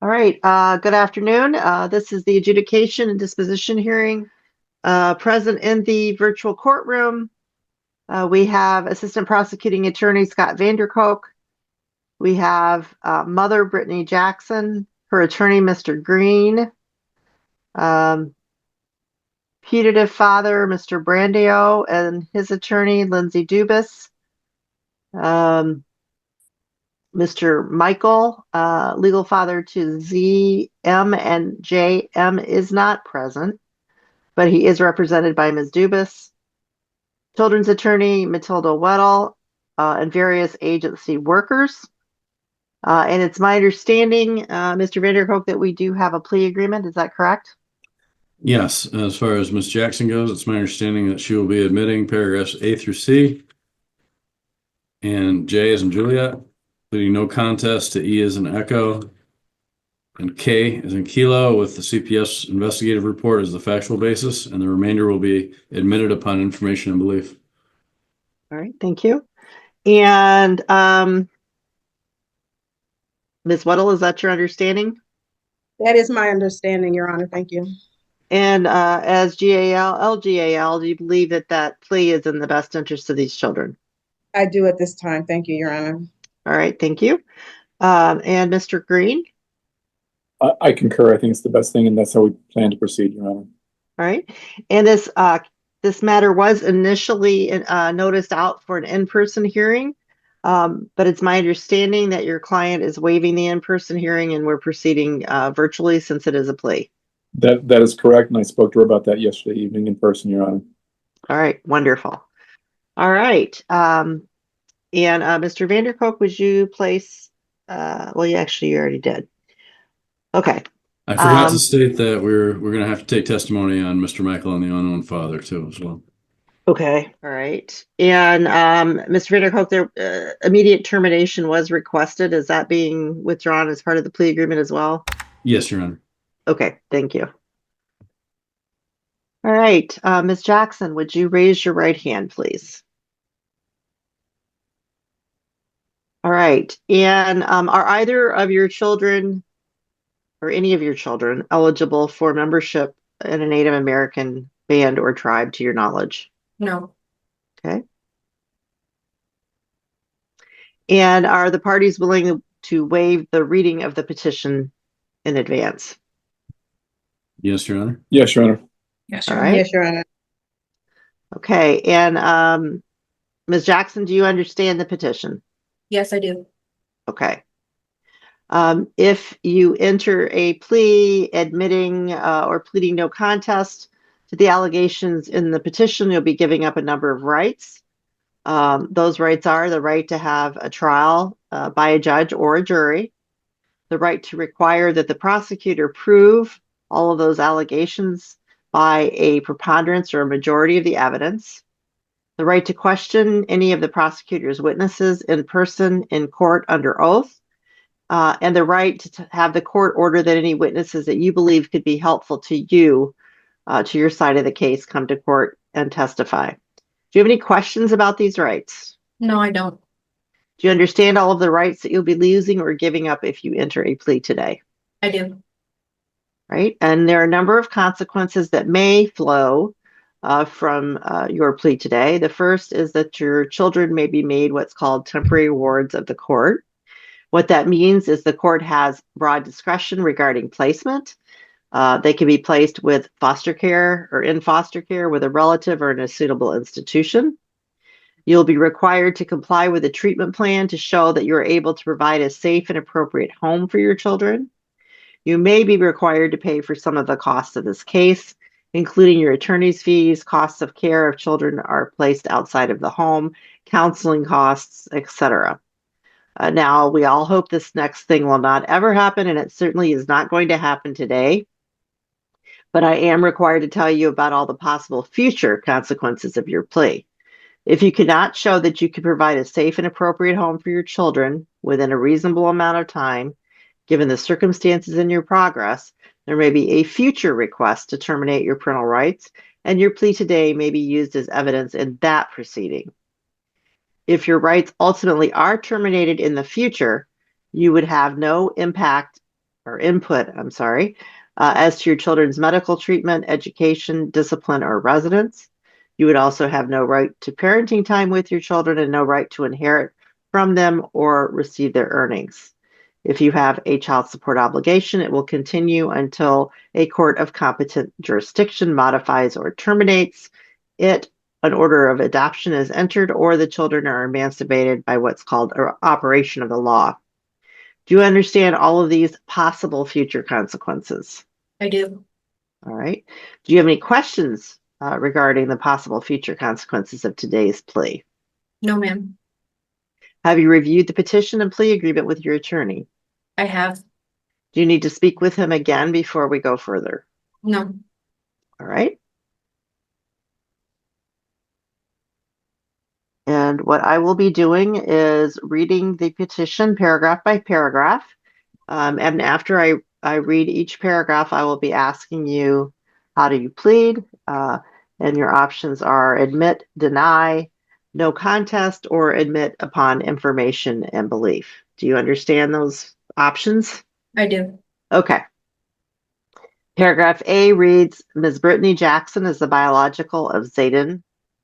All right, good afternoon. This is the adjudication and disposition hearing. Present in the virtual courtroom, we have Assistant Prosecuting Attorney Scott Vanderkook. We have Mother Brittany Jackson, her attorney Mr. Green, putative father Mr. Brandio, and his attorney Lindsay Dubas. Mr. Michael, legal father to Z, M, and J. M is not present, but he is represented by Ms. Dubas. Children's attorney Matilda Weddle, and various agency workers. And it's my understanding, Mr. Vanderkook, that we do have a plea agreement. Is that correct? Yes, as far as Ms. Jackson goes, it's my understanding that she will be admitting paragraphs A through C and J as in Juliet, pleading no contest to E as in Echo, and K as in Kilo, with the CPS investigative report as the factual basis, and the remainder will be admitted upon information and belief. All right, thank you. And Ms. Weddle, is that your understanding? That is my understanding, Your Honor. Thank you. And as LGAL, do you believe that that plea is in the best interest of these children? I do at this time. Thank you, Your Honor. All right, thank you. And Mr. Green? I concur. I think it's the best thing, and that's how we plan to proceed, Your Honor. All right. And this matter was initially noticed out for an in-person hearing, but it's my understanding that your client is waiving the in-person hearing and we're proceeding virtually since it is a plea. That is correct, and I spoke to her about that yesterday evening in person, Your Honor. All right, wonderful. All right. And Mr. Vanderkook, would you place, well, you already did. Okay. I forgot to state that we're going to have to take testimony on Mr. Michael and the unknown father too, as well. Okay. All right. And Mr. Vanderkook, there immediate termination was requested. Is that being withdrawn as part of the plea agreement as well? Yes, Your Honor. Okay. Thank you. All right. Ms. Jackson, would you raise your right hand, please? All right. And are either of your children or any of your children eligible for membership in a Native American band or tribe, to your knowledge? No. Okay. And are the parties willing to waive the reading of the petition in advance? Yes, Your Honor. Yes, Your Honor. Yes, All Your right. Honor. Yes, Your Honor. Okay. And Ms. Jackson, do you understand the petition? Yes, I do. Okay. If you enter a plea admitting or pleading no contest to the allegations in the petition, you'll be giving up a number of rights. Those rights are the right to have a trial by a judge or a jury, the right to require that the prosecutor prove all of those allegations by a preponderance or a majority of the evidence, the right to question any of the prosecutor's witnesses in person in court under oath, and the right to have the court order that any witnesses that you believe could be helpful to you, to your side of the case, come to court and testify. Do you have any questions about these rights? No, I don't. Do you understand all of the rights that you'll be losing or giving up if you enter a plea today? I do. Right? And there are a number of consequences that may flow from your plea today. The first is that your children may be made what's called temporary wards of the court. What that means is the court has broad discretion regarding placement. They can be placed with foster care or in foster care with a relative or in a suitable institution. You'll be required to comply with a treatment plan to show that you're able to provide a safe and appropriate home for your children. You may be required to pay for some of the costs of this case, including your attorney's fees, costs of care if children are placed outside of the home, counseling costs, etc. Now, we all hope this next thing will not ever happen, and it certainly is not going to happen today. But I am required to tell you about all the possible future consequences of your plea. If you cannot show that you can provide a safe and appropriate home for your children within a reasonable amount of time, given the circumstances in your progress, there may be a future request to terminate your parental rights, and your plea today may be used as evidence in that proceeding. If your rights ultimately are terminated in the future, you would have no impact or input, I'm sorry, as to your children's medical treatment, education, discipline, or residence. You would also have no right to parenting time with your children and no right to inherit from them or receive their earnings. If you have a child support obligation, it will continue until a court of competent jurisdiction modifies or terminates it, an order of adoption is entered, or the children are emancipated by what's called an operation of the law. Do you understand all of these possible future consequences? I do. All right. Do you have any questions regarding the possible future consequences of today's plea? No, ma'am. Have you reviewed the petition and plea agreement with your attorney? I have. Do you need to speak with him again before we go further? No. All right. And what I will be doing is reading the petition paragraph by paragraph. And after I read each paragraph, I will be asking you, how do you plead? And your options are admit, deny, no contest, or admit upon information and belief. Do you understand those options? I do. Okay. Paragraph A reads, Ms. Brittany Jackson is the biological of Zayden,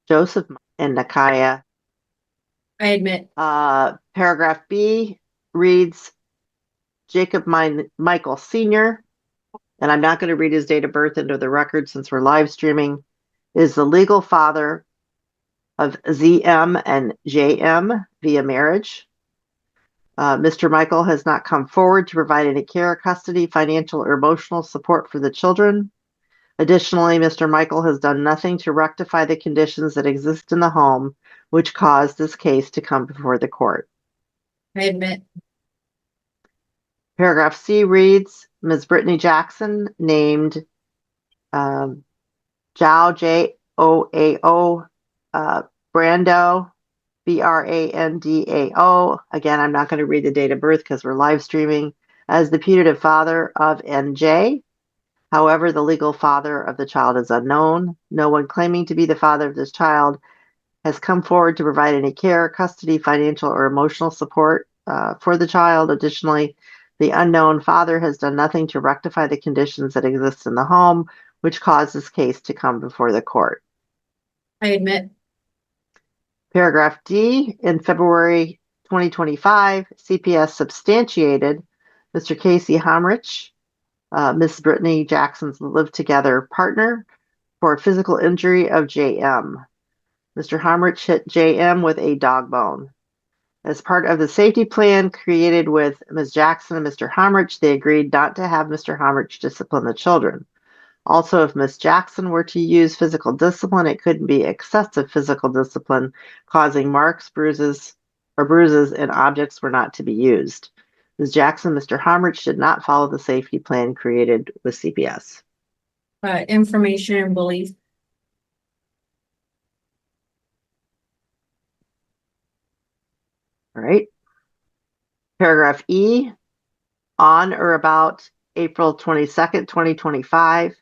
Joseph, and Nakaya. I admit. Paragraph B reads, Jacob Michael Sr., and I'm not going to read his date of birth into the record since we're live streaming, is the legal father of ZM and JM via marriage. Mr. Michael has not come forward to provide any care, custody, financial, or emotional support for the children. Additionally, Mr. Michael has done nothing to rectify the conditions that exist in the home, which caused this case to come before the court. I admit. Paragraph C reads, Ms. Brittany Jackson, named Zhao, J-O-A-O, Brando, Brandao. Again, I'm not going to read the date of birth because we're live streaming, as the putative father of NJ. However, the legal father of the child is unknown. No one claiming to be the father of this child has come forward to provide any care, custody, financial, or emotional support for the child. Additionally, the unknown father has done nothing to rectify the conditions that exist in the home, which caused this case to come before the court. I admit. Paragraph D, in February 2025, CPS substantiated Mr. Casey Hamrich, Miss Brittany Jackson's live-together partner, for physical injury of JM. Mr. Hamrich hit JM with a dog bone. As part of the safety plan created with Ms. Jackson and Mr. Hamrich, they agreed not to have Mr. Hamrich discipline the children. Also, if Ms. Jackson were to use physical discipline, it couldn't be excessive physical discipline, causing marks, bruises, and objects were not to be used. Ms. Jackson and Mr. Hamrich did not follow the safety plan created with CPS. Information and belief. All right. Paragraph E, on or about April 22nd, 2025,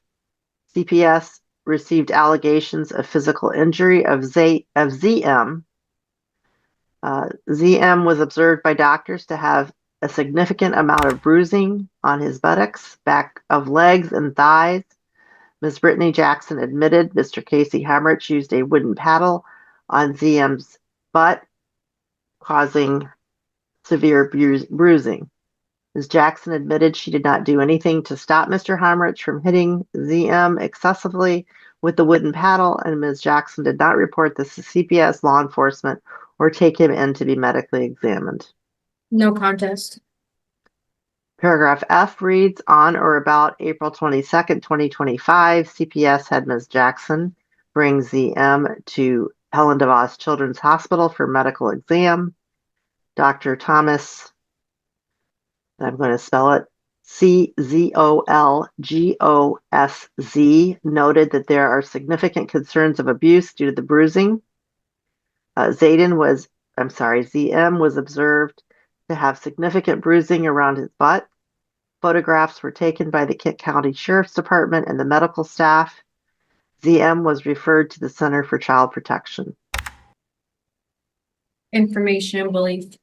CPS received allegations of physical injury of ZM. ZM was observed by doctors to have a significant amount of bruising on his buttocks, back of legs, and thighs. Ms. Brittany Jackson admitted Mr. Casey Hamrich used a wooden paddle on ZM's butt, causing severe bruising. Ms. Jackson admitted she did not do anything to stop Mr. Hamrich from hitting ZM excessively with the wooden paddle, and Ms. Jackson did not report this to CPS, law enforcement, or take him in to be medically examined. No contest. Paragraph F reads, on or about April 22nd, 2025, CPS had Ms. Jackson bring ZM to Helen DeVos Children's Hospital for medical exam. Dr. Thomas, I'm going to spell it, CZOLGOSZ, noted that there are significant concerns of abuse due to the bruising. ZM was observed to have significant bruising around his butt. Photographs were taken by the Kent County Sheriff's Department and the medical staff. ZM was referred to the Center for Child Protection. Information and belief.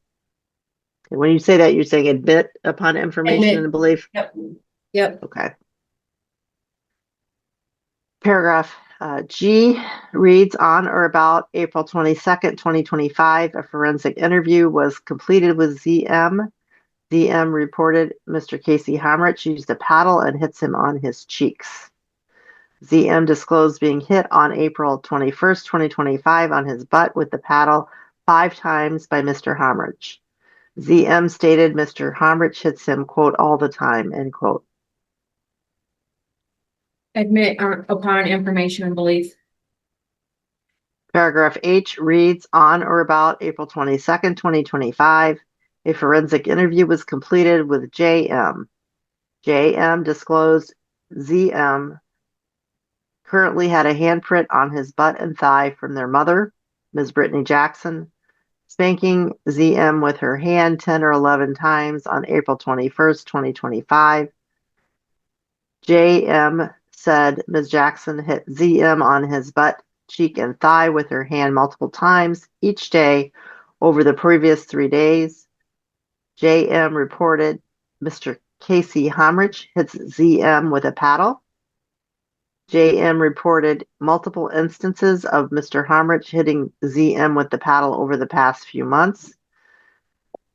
When you say that, you're saying admit upon information Admit. and belief? Yep. Okay. Paragraph G reads, on or about April 22nd, 2025, a forensic interview was completed with ZM. ZM reported Mr. Casey Hamrich used a paddle and hits him on his cheeks. ZM disclosed being hit on April 21st, 2025 on his butt with the paddle 5 times by Mr. Hamrich. ZM stated Mr. Hamrich hits him, quote, all the time, end quote. Admit upon information and belief. Paragraph H reads, on or about April 22nd, 2025, a forensic interview was completed with JM. JM disclosed ZM currently had a handprint on his butt and thigh from their mother, Ms. Brittany Jackson, spanking ZM with her hand 10 or 11 times on April 21st, 2025. JM said Ms. Jackson hit ZM on his butt, cheek, and thigh with her hand multiple times each day over the previous 3 days. JM reported Mr. Casey Hamrich hits ZM with a paddle. JM reported multiple instances of Mr. Hamrich hitting ZM with the paddle over the past few months.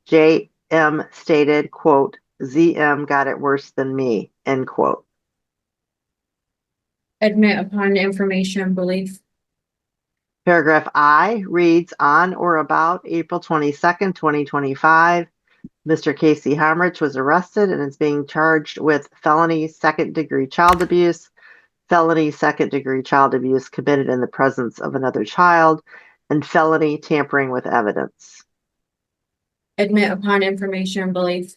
JM stated, quote, ZM got it worse than me, end quote. Admit upon information and belief. Paragraph I reads, on or about April 22nd, 2025, Mr. Casey Hamrich was arrested and is being charged with felony second-degree child abuse, felony second-degree child abuse committed in the presence of another child, and felony tampering with evidence. Admit upon information and belief.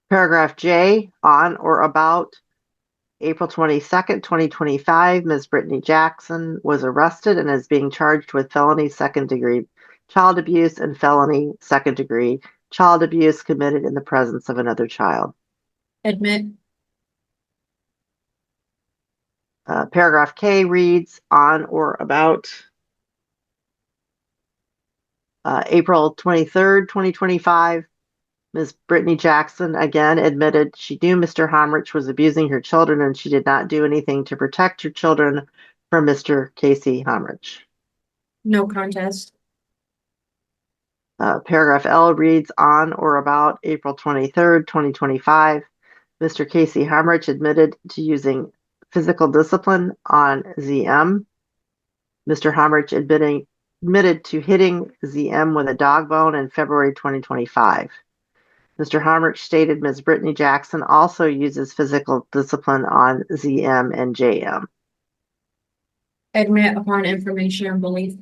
Paragraph J, on or about April 22nd, 2025, Ms. Brittany Jackson was arrested and is being charged with felony second-degree child abuse and felony second-degree child abuse committed in the presence of another child. Admit. Paragraph K reads, on or about April 23rd, 2025, Ms. Brittany Jackson again admitted she knew Mr. Hamrich was abusing her children and she did not do anything to protect her children from Mr. Casey Hamrich. No contest. Paragraph L reads, on or about April 23rd, 2025, Mr. Casey Hamrich admitted to using physical discipline on ZM. Mr. Hamrich admitted to hitting ZM with a dog bone in February 2025. Mr. Hamrich stated Ms. Brittany Jackson also uses physical discipline on ZM and JM. Admit upon information and belief.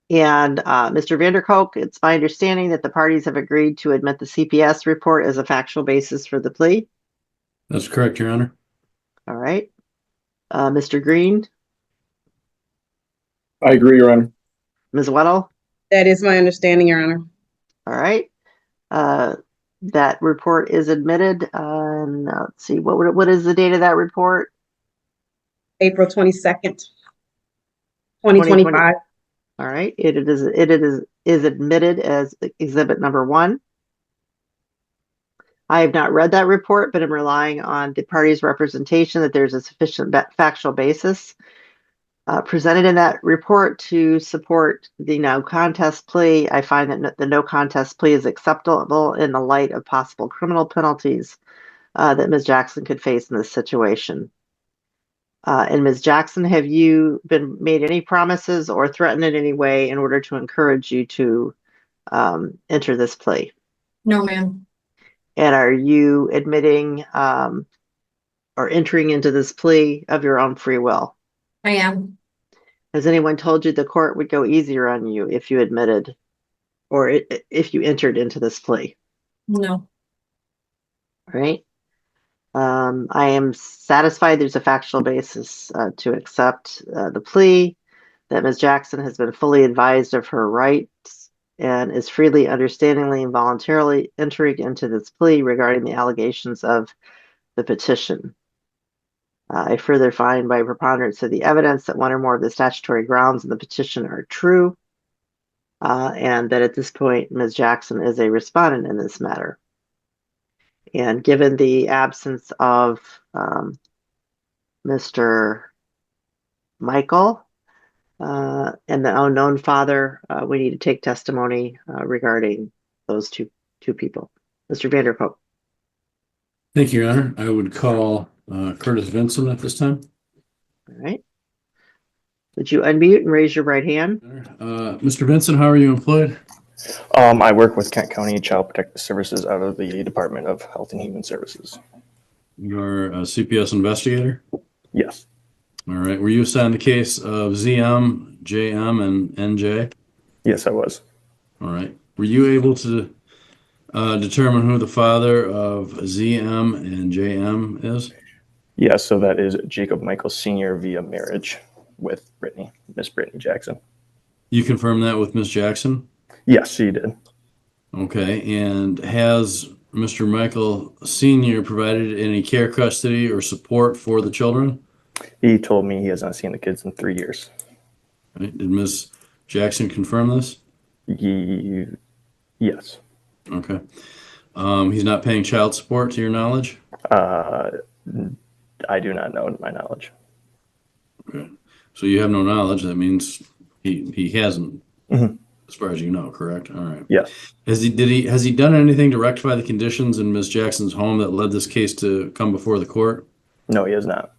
And Mr. Vanderkolk, it's my understanding that the parties have agreed to admit the CPS report as a factual basis for the plea. That's correct, Your Honor. All right. Mr. Green, I agree, Your Honor. Ms. Weddle. That is my understanding, Your Honor. All right. That report is admitted. Let's see, what is the date of that report? April 22nd, 2025. All right. It is admitted as exhibit number 1. I have not read that report, but I'm relying on the party's representation that there's a sufficient factual basis presented in that report to support the no contest plea. I find that the no contest plea is acceptable in the light of possible criminal penalties that Ms. Jackson could face in this situation. And Ms. Jackson, have you been made any promises or threatened in any way in order to encourage you to enter this plea? No, ma'am. And are you admitting or entering into this plea of your own free will? I am. Has anyone told you the court would go easier on you if you admitted or if you entered into this plea? No. All right. I am satisfied there's a factual basis to accept the plea, that Ms. Jackson has been fully advised of her rights and is freely, understandingly, and voluntarily entering into this plea regarding the allegations of the petition. I further find by preponderance of the evidence that one or more of the statutory grounds in the petition are true, and that at this point, Ms. Jackson is a respondent in this matter. And given the absence of Mr. Michael and the unknown father, we need to take testimony regarding those two people. Mr. Vanderpool. Thank you, Your Honor. I would call Curtis Vincent at this time. All right. Would you unmute and raise your right hand? Mr. Vincent, how are you employed? I work with Kent County Child Protective Services out of the Department of Health and Human Services. You're a CPS investigator? Yes. All right. Were you assigned the case of ZM, JM, and NJ? Yes, I was. All right. Were you able to determine who the father of ZM and JM is? Yes, so that is Jacob Michael Sr. via marriage with Miss Brittany Jackson. You confirmed that with Ms. Jackson? Yes, she did. Okay. And has Mr. Michael Sr. provided any care, custody, or support for the children? He told me he has not seen the kids in 3 years. Right. Did Ms. Jackson confirm this? Yes. Okay. He's not paying child support to your knowledge? I do not know, to my knowledge. Okay. So you have no knowledge. That means he hasn't, as far as you know, correct? All right. Yes. Has he done anything to rectify the conditions in Ms. Jackson's home that led this case to come before the court? No, he has not.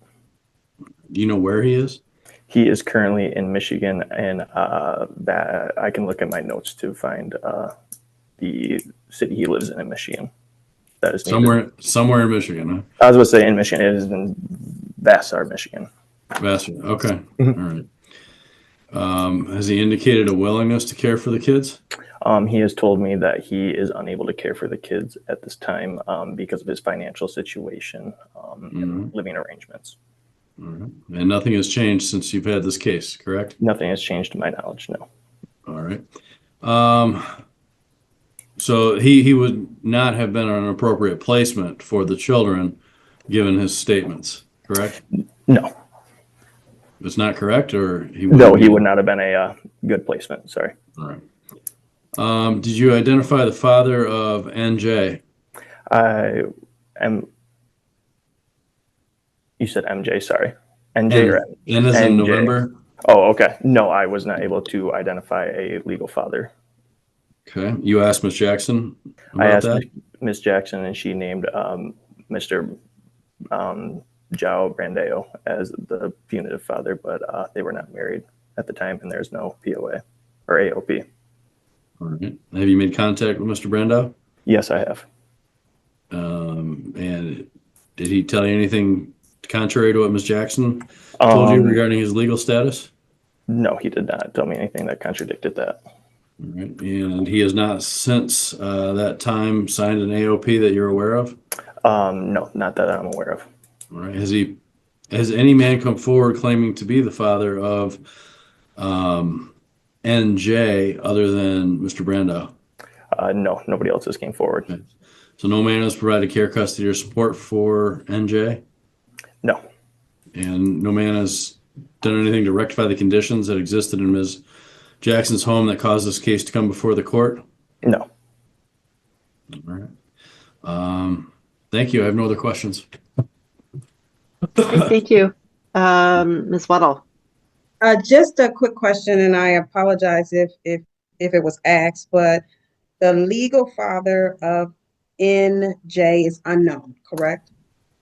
Do you know where he is? He is currently in Michigan, and that I can look at my notes to find the city he lives in Michigan. That is somewhere in Michigan, huh? I was going to say in Michigan. It is in Vassar, Michigan. Vassar. Okay. All right. Has he indicated a willingness to care for the kids? He has told me that he is unable to care for the kids at this time because of his financial situation and living arrangements. All right. And nothing has changed since you've had this case, correct? Nothing has changed to my knowledge, no. All right. So he would not have been an appropriate placement for the children, given his statements, correct? No. It's not correct, or he would not have been a good placement. Sorry. All right. Did you identify the father of NJ? You said MJ, sorry. NJ or N as in November? Oh, okay. No, I was not able to identify a legal father. Okay. You asked Ms. Jackson about I asked that? Ms. Jackson, and she named Mr. Jao Brandeo as the punitive father, but they were not married at the time, and there's no POA or AOP. All right. Have you made contact with Mr. Brando? Yes, I have. And did he tell you anything contrary to what Ms. Jackson told you regarding his legal status? No, he did not tell me anything that contradicted that. All right. And he has not since that time signed an AOP that you're aware of? No, not that I'm aware of. All right. Has any man come forward claiming to be the father of NJ other than Mr. Brando? No, nobody else has came forward. Okay. So no man has provided care, custody, or support for NJ? No. And no man has done anything to rectify the conditions that existed in Ms. Jackson's home that caused this case to come before the court? No. All right. Thank you. I have no other questions. Thank you. Ms. Weddle. Just a quick question, and I apologize if it was asked, but the legal father of NJ is unknown, correct?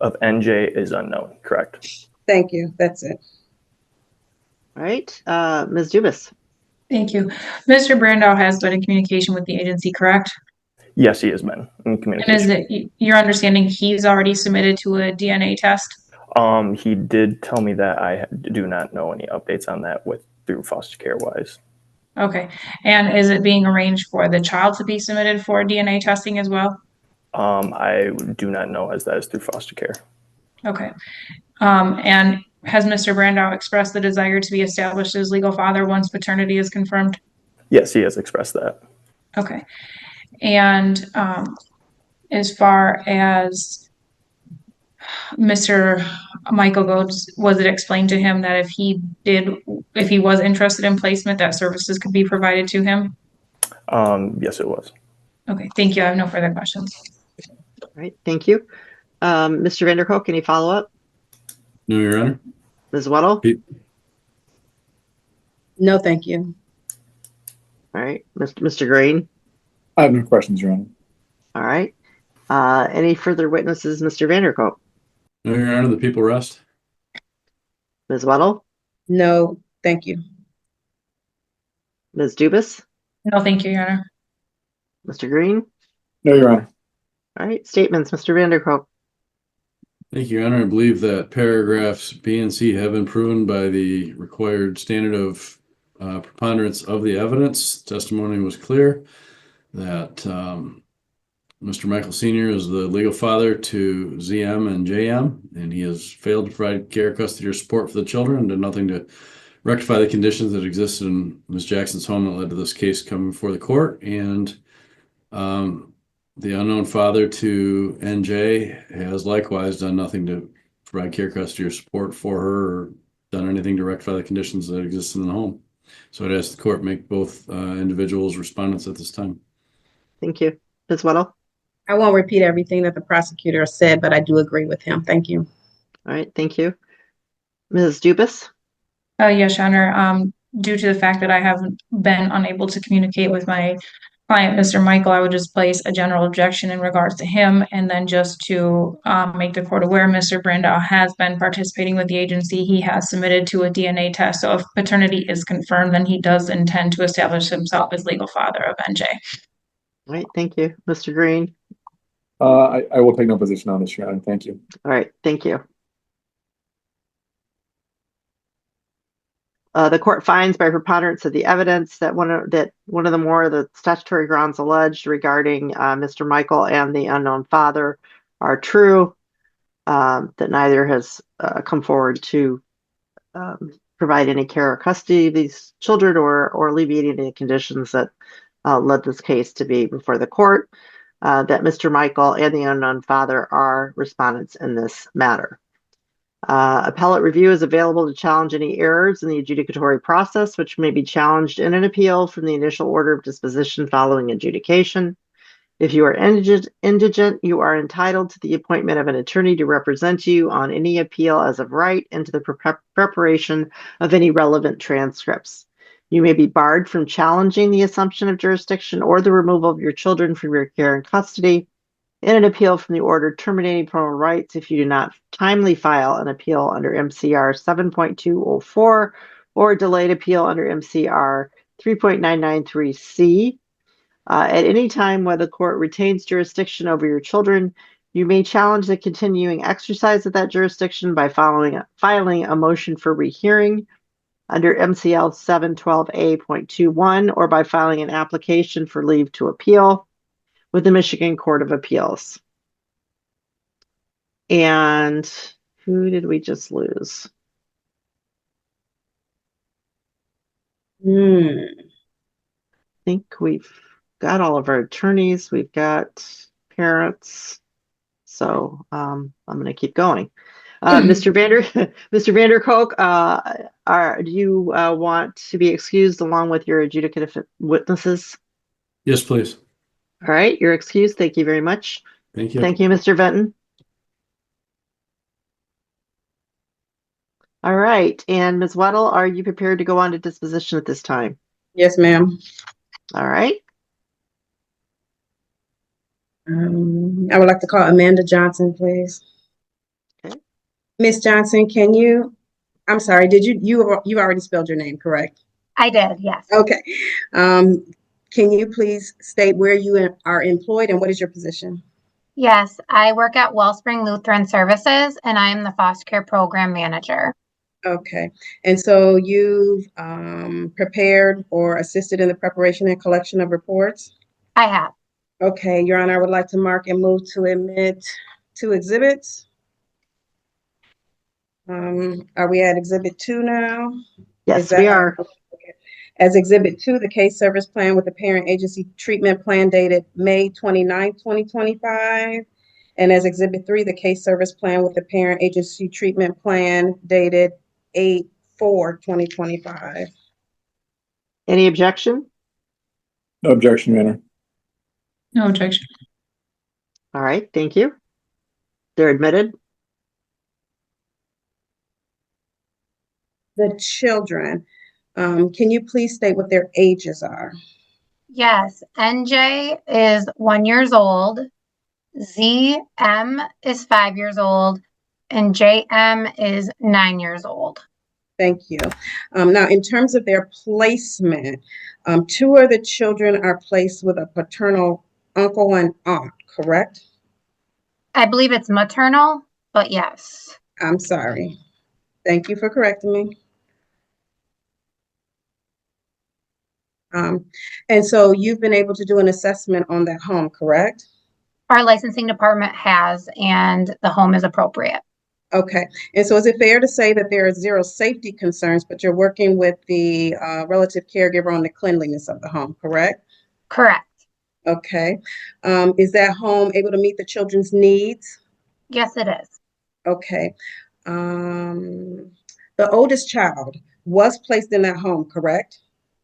Of NJ is unknown, correct. Thank you. That's it. All right. Ms. Dubus. Thank you. Mr. Brando has been in communication with the agency, correct? Yes, he has been in And communication. is it your understanding he's already submitted to a DNA test? He did tell me that. I do not know any updates on that through foster care wise. Okay. And is it being arranged for the child to be submitted for DNA testing as well? I do not know, as that is through foster care. Okay. And has Mr. Brando expressed the desire to be established as legal father once paternity is confirmed? Yes, he has expressed that. Okay. And as far as Mr. Michael Goetz, was it explained to him that if he was interested in placement, that services could be provided to him? Yes, it was. Okay, thank you. I have no further questions. All right, thank you. Mr. Vanderkolk, any follow-up? No, Your Honor. Ms. Weddle? Pete? No, thank you. All right, Mr. Green? I have no questions, Your Honor. All right. Any further witnesses, Mr. Vanderkolk? No, Your Honor, the people rest. Ms. Weddle? No, thank you. Ms. Dubus? No, thank you, Your Honor. Mr. Green? No, Your Honor. All right, statements, Mr. Vanderkolk. Thank you, Your Honor. I believe that paragraphs B and C have been proven by the required standard of preponderance of the evidence. Testimony was clear that Mr. Michael Sr. is the legal father to ZM and JM, and he has failed to provide care, custody, or support for the children and did nothing to rectify the conditions that existed in Ms. Jackson's home that led to this case coming before the court. And the unknown father to NJ has likewise done nothing to provide care, custody, or support for her, or done anything to rectify the conditions that exist in the home. So I'd ask the court make both individuals respondents at this time. Thank you. Ms. Weddle? I won't repeat everything that the prosecutor said, but I do agree with him. Thank you. All right, thank you. Ms. Dubus? Yes, Your Honor. Due to the fact that I haven't been unable to communicate with my client, Mr. Michael, I would just place a general objection in regards to him. And then just to make the court aware, Mr. Brandow has been participating with the agency. He has submitted to a DNA test. So if paternity is confirmed, then he does intend to establish himself as legal father of NJ. All right, thank you. Mr. Green? I will take no position on this, Your Honor. Thank you. All right, thank you. The court finds by preponderance of the evidence that one of the more of the statutory grounds alleged regarding Mr. Michael and the unknown father are true, that neither has come forward to provide any care or custody of these children or alleviate any conditions that led this case to be before the court, that Mr. Michael and the unknown father are respondents in this matter. Appellate review is available to challenge any errors in the adjudicatory process, which may be challenged in an appeal from the initial order of disposition following adjudication. If you are indigent, you are entitled to the appointment of an attorney to represent you on any appeal as of right and to the preparation of any relevant transcripts. You may be barred from challenging the assumption of jurisdiction or the removal of your children from your care and custody in an appeal from the order terminating parental rights if you do not timely file an appeal under MCR 7.204 or a delayed appeal under MCR 3.993C. At any time while the court retains jurisdiction over your children, you may challenge the continuing exercise of that jurisdiction by filing a motion for rehearing under MCL 712A.21 or by filing an application for leave to appeal with the Michigan Court of Appeals. And who did we just lose? I think we've got all of our attorneys. We've got parents. So I'm going to keep going. Mr. Vanderkolk, do you want to be excused along with your adjudicative witnesses? Yes, please. All right, you're excused. Thank you very much. Thank you. Thank you, Mr. Benton. All right, and Ms. Weddle, are you prepared to go on to disposition at this time? Yes, ma'am. All right. I would like to call Amanda Johnson, please. Okay. Miss Johnson, I'm sorry, you already spelled your name, correct? I did, yes. Okay. Can you please state where you are employed and what is your position? Yes, I work at Wellspring Lutheran Services and I am the foster care program manager. Okay. And so you've prepared or assisted in the preparation and collection of reports? I have. Okay, Your Honor, I would like to mark and move to admit 2 exhibits. Are we at Exhibit 2 now? Yes, we are. Okay. As Exhibit 2, the case service plan with the parent agency treatment plan dated May 29, 2025. And as Exhibit 3, the case service plan with the parent agency treatment plan dated 8/4/2025. Any objection? No objection, Your Honor. No objection. All right, thank you. They're admitted. The children, can you please state what their ages are? Yes, NJ is 1 year old, ZM is 5 years old, and JM is 9 years old. Thank you. Now, in terms of their placement, two of the children are placed with a paternal uncle and aunt, correct? I believe it's maternal, but yes. I'm sorry. Thank you for correcting me. And so you've been able to do an assessment on that home, correct? Our licensing department has, and the home is appropriate. Okay. And so is it fair to say that there are zero safety concerns, but you're working with the relative caregiver on the cleanliness of the home, correct? Correct. Okay. Is that home able to meet the children's needs? Yes, it is. Okay. The oldest child was placed in that home, correct?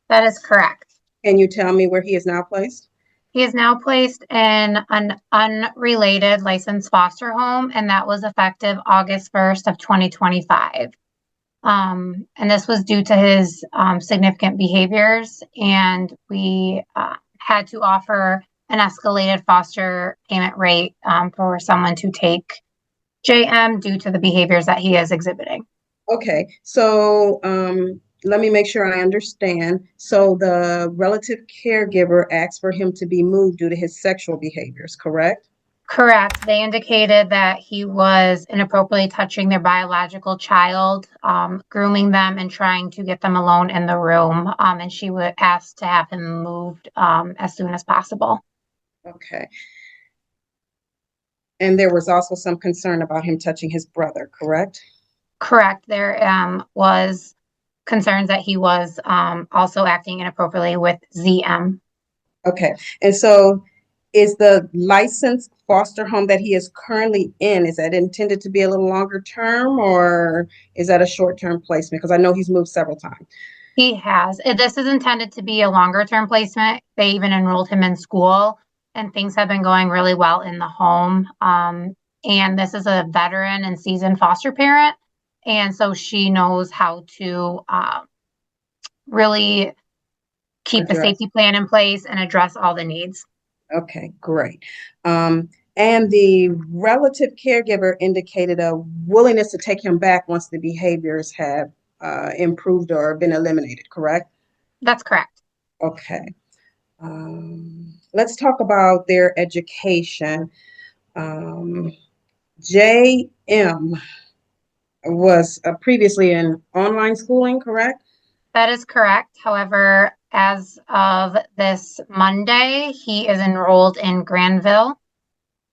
That is correct. Can you tell me where he is now placed? He is now placed in an unrelated licensed foster home, and that was effective August 1st of 2025. And this was due to his significant behaviors, and we had to offer an escalated foster payment rate for someone to take JM due to the behaviors that he is exhibiting. Okay, so let me make sure I understand. So the relative caregiver asked for him to be moved due to his sexual behaviors, correct? Correct. They indicated that he was inappropriately touching their biological child, grooming them and trying to get them alone in the room. And she would ask to have him moved as soon as possible. Okay. And there was also some concern about him touching his brother, correct? Correct. There was concerns that he was also acting inappropriately with ZM. Okay, and so is the licensed foster home that he is currently in, is that intended to be a little longer term or is that a short-term placement? Because I know he's moved several times. He has. This is intended to be a longer term placement. They even enrolled him in school, and things have been going really well in the home. And this is a veteran and seasoned foster parent. And so she knows how to really keep the safety plan in place and address all the needs. Okay, great. And the relative caregiver indicated a willingness to take him back once the behaviors have improved or been eliminated, correct? That's correct. Okay. Let's talk about their education. JM was previously in online schooling, correct? That is correct. However, as of this Monday, he is enrolled in Granville.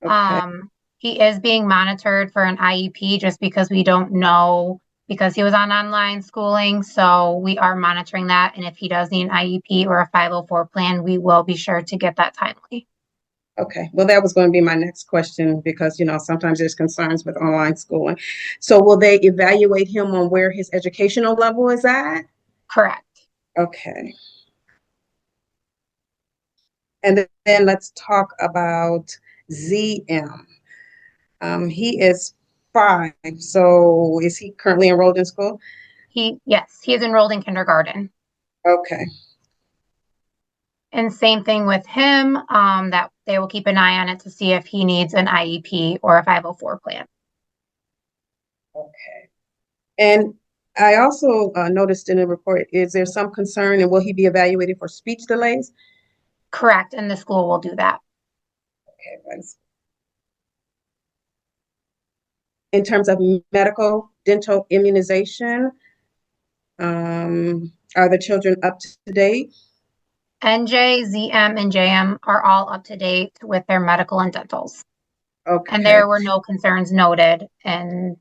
Okay. He is being monitored for an IEP just because we don't know, because he was on online schooling. So we are monitoring that. And if he does need an IEP or a 504 plan, we will be sure to get that timely. Okay, well, that was going to be my next question because, you know, sometimes there's concerns with online schooling. So will they evaluate him on where his educational level is at? Correct. Okay. And then let's talk about ZM. He is 5. So is he currently enrolled in school? Yes, he is enrolled in kindergarten. Okay. And same thing with him, that they will keep an eye on it to see if he needs an IEP or a 504 plan. Okay. And I also noticed in the report, is there some concern and will he be evaluated for speech delays? Correct, and the school will do that. Okay, thanks. In terms of medical, dental immunization, are the children up to date? NJ, ZM, and JM are all up to date with their medical and dentals. Okay. And there were no concerns noted in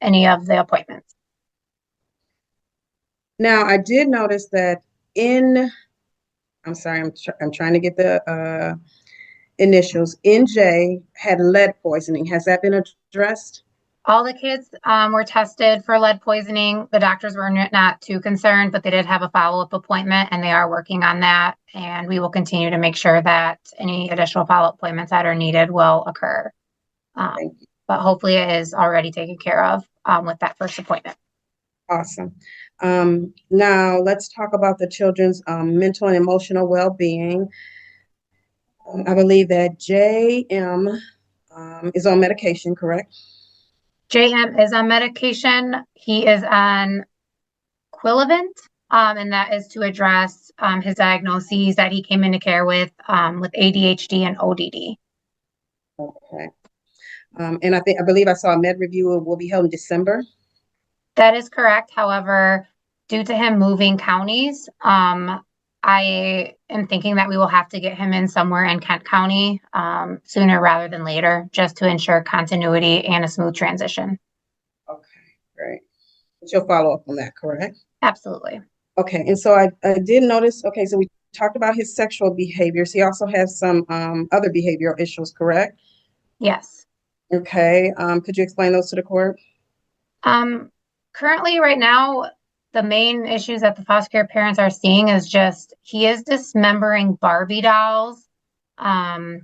any of the appointments. Now, I did notice that I'm sorry, I'm trying to get the initials, NJ, had lead poisoning. Has that been addressed? All the kids were tested for lead poisoning. The doctors were not too concerned, but they did have a follow-up appointment and they are working on that. And we will continue to make sure that any additional follow-up appointments that are needed will occur. But hopefully it is already taken care of with that first appointment. Awesome. Now let's talk about the children's mental and emotional well-being. I believe that JM is on medication, correct? JM is on medication. He is on Quilivant, and that is to address his diagnoses that he came into care with ADHD and ODD. Okay. And I believe I saw a med review will be held in December. That is correct. However, due to him moving counties, I am thinking that we will have to get him in somewhere in Kent County sooner rather than later, just to ensure continuity and a smooth transition. Okay, great. But you'll follow up on that, correct? Absolutely. Okay, and so I did notice, okay, so we talked about his sexual behaviors. He also has some other behavioral issues, correct? Yes. Okay, could you explain those to the court? Currently, right now, the main issues that the foster care parents are seeing is just he is dismembering Barbie dolls to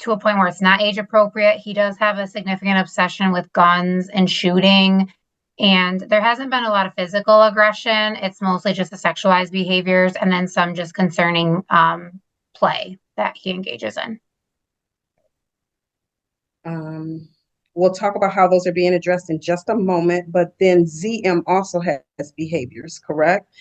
a point where it's not age appropriate. He does have a significant obsession with guns and shooting, and there hasn't been a lot of physical aggression. It's mostly just the sexualized behaviors and then some just concerning play that he engages in. We'll talk about how those are being addressed in just a moment, but then ZM also has behaviors, correct?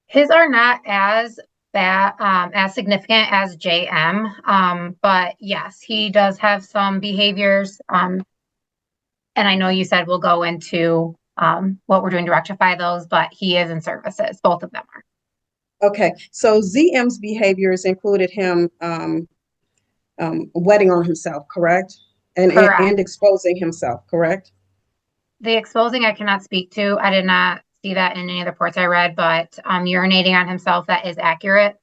His are not as bad, as significant as JM, but yes, he does have some behaviors. And I know you said we'll go into what we're doing to rectify those, but he is in services. Both of them are. Okay, so ZM's behaviors included him wetting on himself, correct? Correct. And exposing himself, correct? The exposing I cannot speak to. I did not see that in any of the reports I read, but urinating on himself, that is accurate.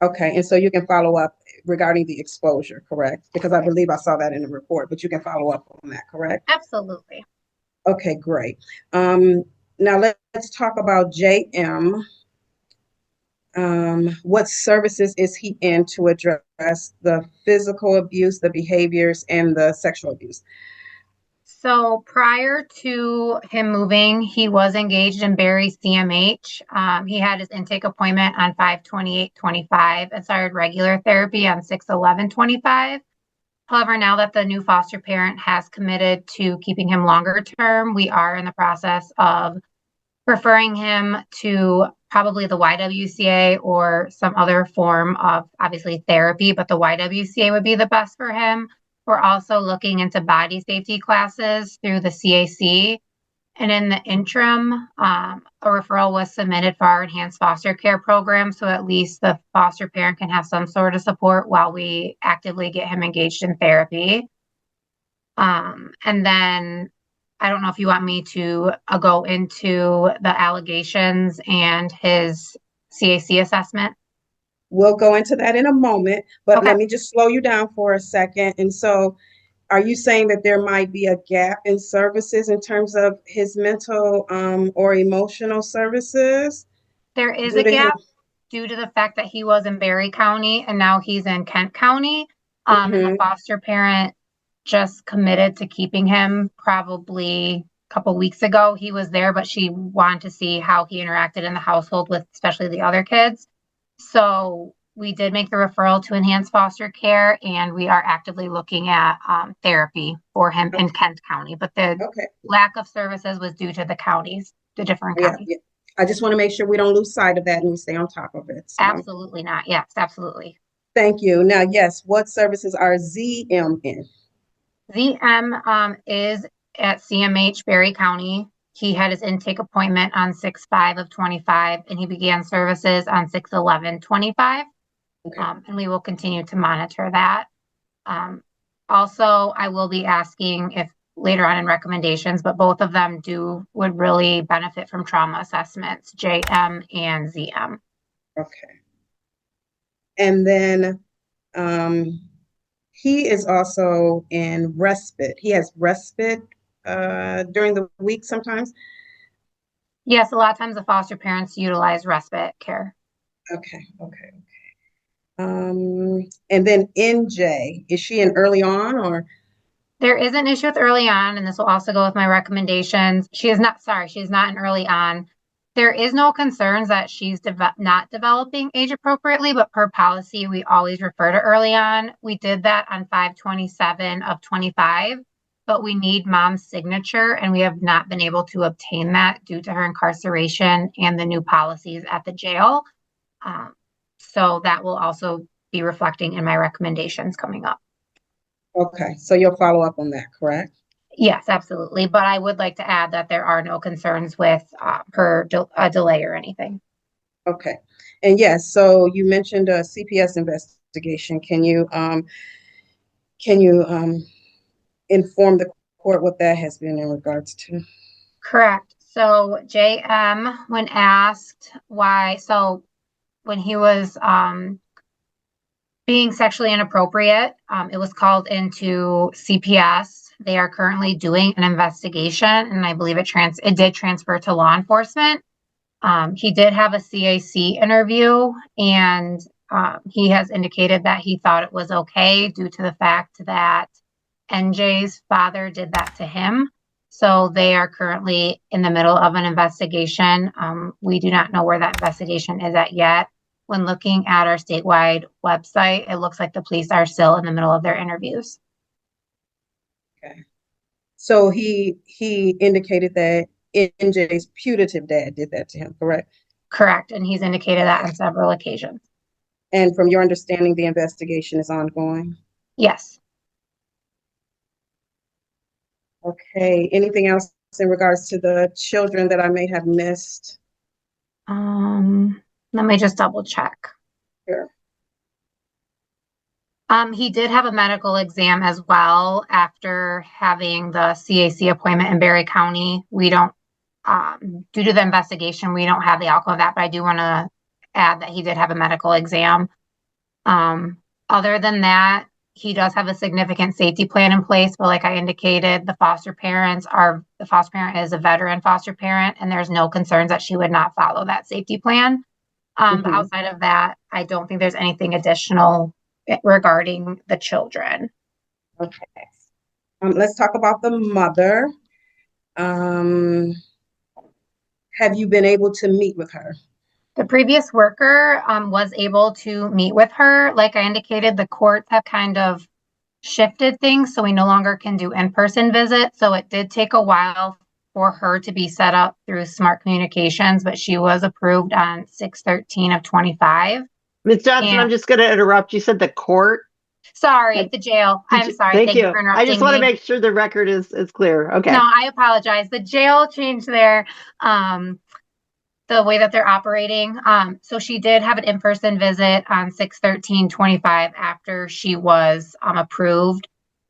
Okay, and so you can follow up regarding the exposure, correct? Because I believe I saw that in the report, but you can follow up on that, correct? Absolutely. Okay, great. Now let's talk about JM. What services is he in to address the physical abuse, the behaviors, and the sexual abuse? So prior to him moving, he was engaged in Barry CMH. He had his intake appointment on 5/28/25 and started regular therapy on 6/11/25. However, now that the new foster parent has committed to keeping him longer term, we are in the process of referring him to probably the YWCA or some other form of obviously therapy, but the YWCA would be the best for him. We're also looking into body safety classes through the CAC. And in the interim, a referral was submitted for our enhanced foster care program. So at least the foster parent can have some sort of support while we actively get him engaged in therapy. And then I don't know if you want me to go into the allegations and his CAC assessment. We'll go into that in a moment, but Okay. Let me just slow you down for a second. And so are you saying that there might be a gap in services in terms of his mental or emotional services? There is a gap due to the fact that he was in Barry County and now he's in Kent County. And the foster parent just committed to keeping him probably a couple weeks ago. He was there, but she wanted to see how he interacted in the household with especially the other kids. So we did make the referral to enhanced foster care, and we are actively looking at therapy for him in Kent County. But the lack of services was due to the counties, the different counties. Yeah. I just want to make sure we don't lose sight of that and we stay on top of it. So. Absolutely not. Yes, absolutely. Thank you. Now, yes, what services are ZM in? ZM is at CMH Barry County. He had his intake appointment on 6/5/25, and he began services on 6/11/25. And we will continue to monitor that. Also, I will be asking if later on in recommendations, but both of them would really benefit from trauma assessments, JM and ZM. Okay. And then He is also in respite. He has respite during the week sometimes. Yes, a lot of times the foster parents utilize respite care. Okay. And then NJ, is she in early on or? There is an issue with early on, and this will also go with my recommendations. She's not in early on. There is no concerns that she's not developing age appropriately, but per policy, we always refer to early on. We did that on 5/27 of 25, but we need mom's signature, and we have not been able to obtain that due to her incarceration and the new policies at the jail. So that will also be reflecting in my recommendations coming up. Okay, so you'll follow up on that, correct? Yes, absolutely. But I would like to add that there are no concerns with her delay or anything. Okay. And yes, so you mentioned a CPS investigation. Can you inform the court what that has been in regards to? Correct. So JM, when asked why, so when he was being sexually inappropriate, it was called into CPS. They are currently doing an investigation, and I believe it did transfer to law enforcement. He did have a CAC interview, and he has indicated that he thought it was okay due to the fact that NJ's father did that to him. So they are currently in the middle of an investigation. We do not know where that investigation is at yet. When looking at our statewide website, it looks like the police are still in the middle of their interviews. Okay. So he indicated that NJ's putative dad did that to him, correct? Correct. And he's indicated that on several occasions. And from your understanding, the investigation is ongoing? Yes. Okay. Anything else in regards to the children that I may have missed? Let me just double check. Sure. He did have a medical exam as well after having the CAC appointment in Berry County. We don't, due to the investigation, we don't have the outcome of that, but I do want to add that he did have a medical exam. Other than that, he does have a significant safety plan in place, but like I indicated, the foster parent is a veteran foster parent, and there's no concerns that she would not follow that safety plan. But outside of that, I don't think there's anything additional regarding the children. Okay. Let's talk about the mother. Have you been able to meet with her? The previous worker was able to meet with her. Like I indicated, the courts have kind of shifted things, so we no longer can do in-person visits. So it did take a while for her to be set up through Smart Communications, but she was approved on 6/13 of 25. Ms. Johnson, I'm just going to interrupt. You said the court? Sorry, the jail. I'm sorry. Thank you. For interrupting I just want to me. make sure the record is clear. Okay. No, I apologize. The jail changed their the way that they're operating. So she did have an in-person visit on 6/13/25 after she was approved.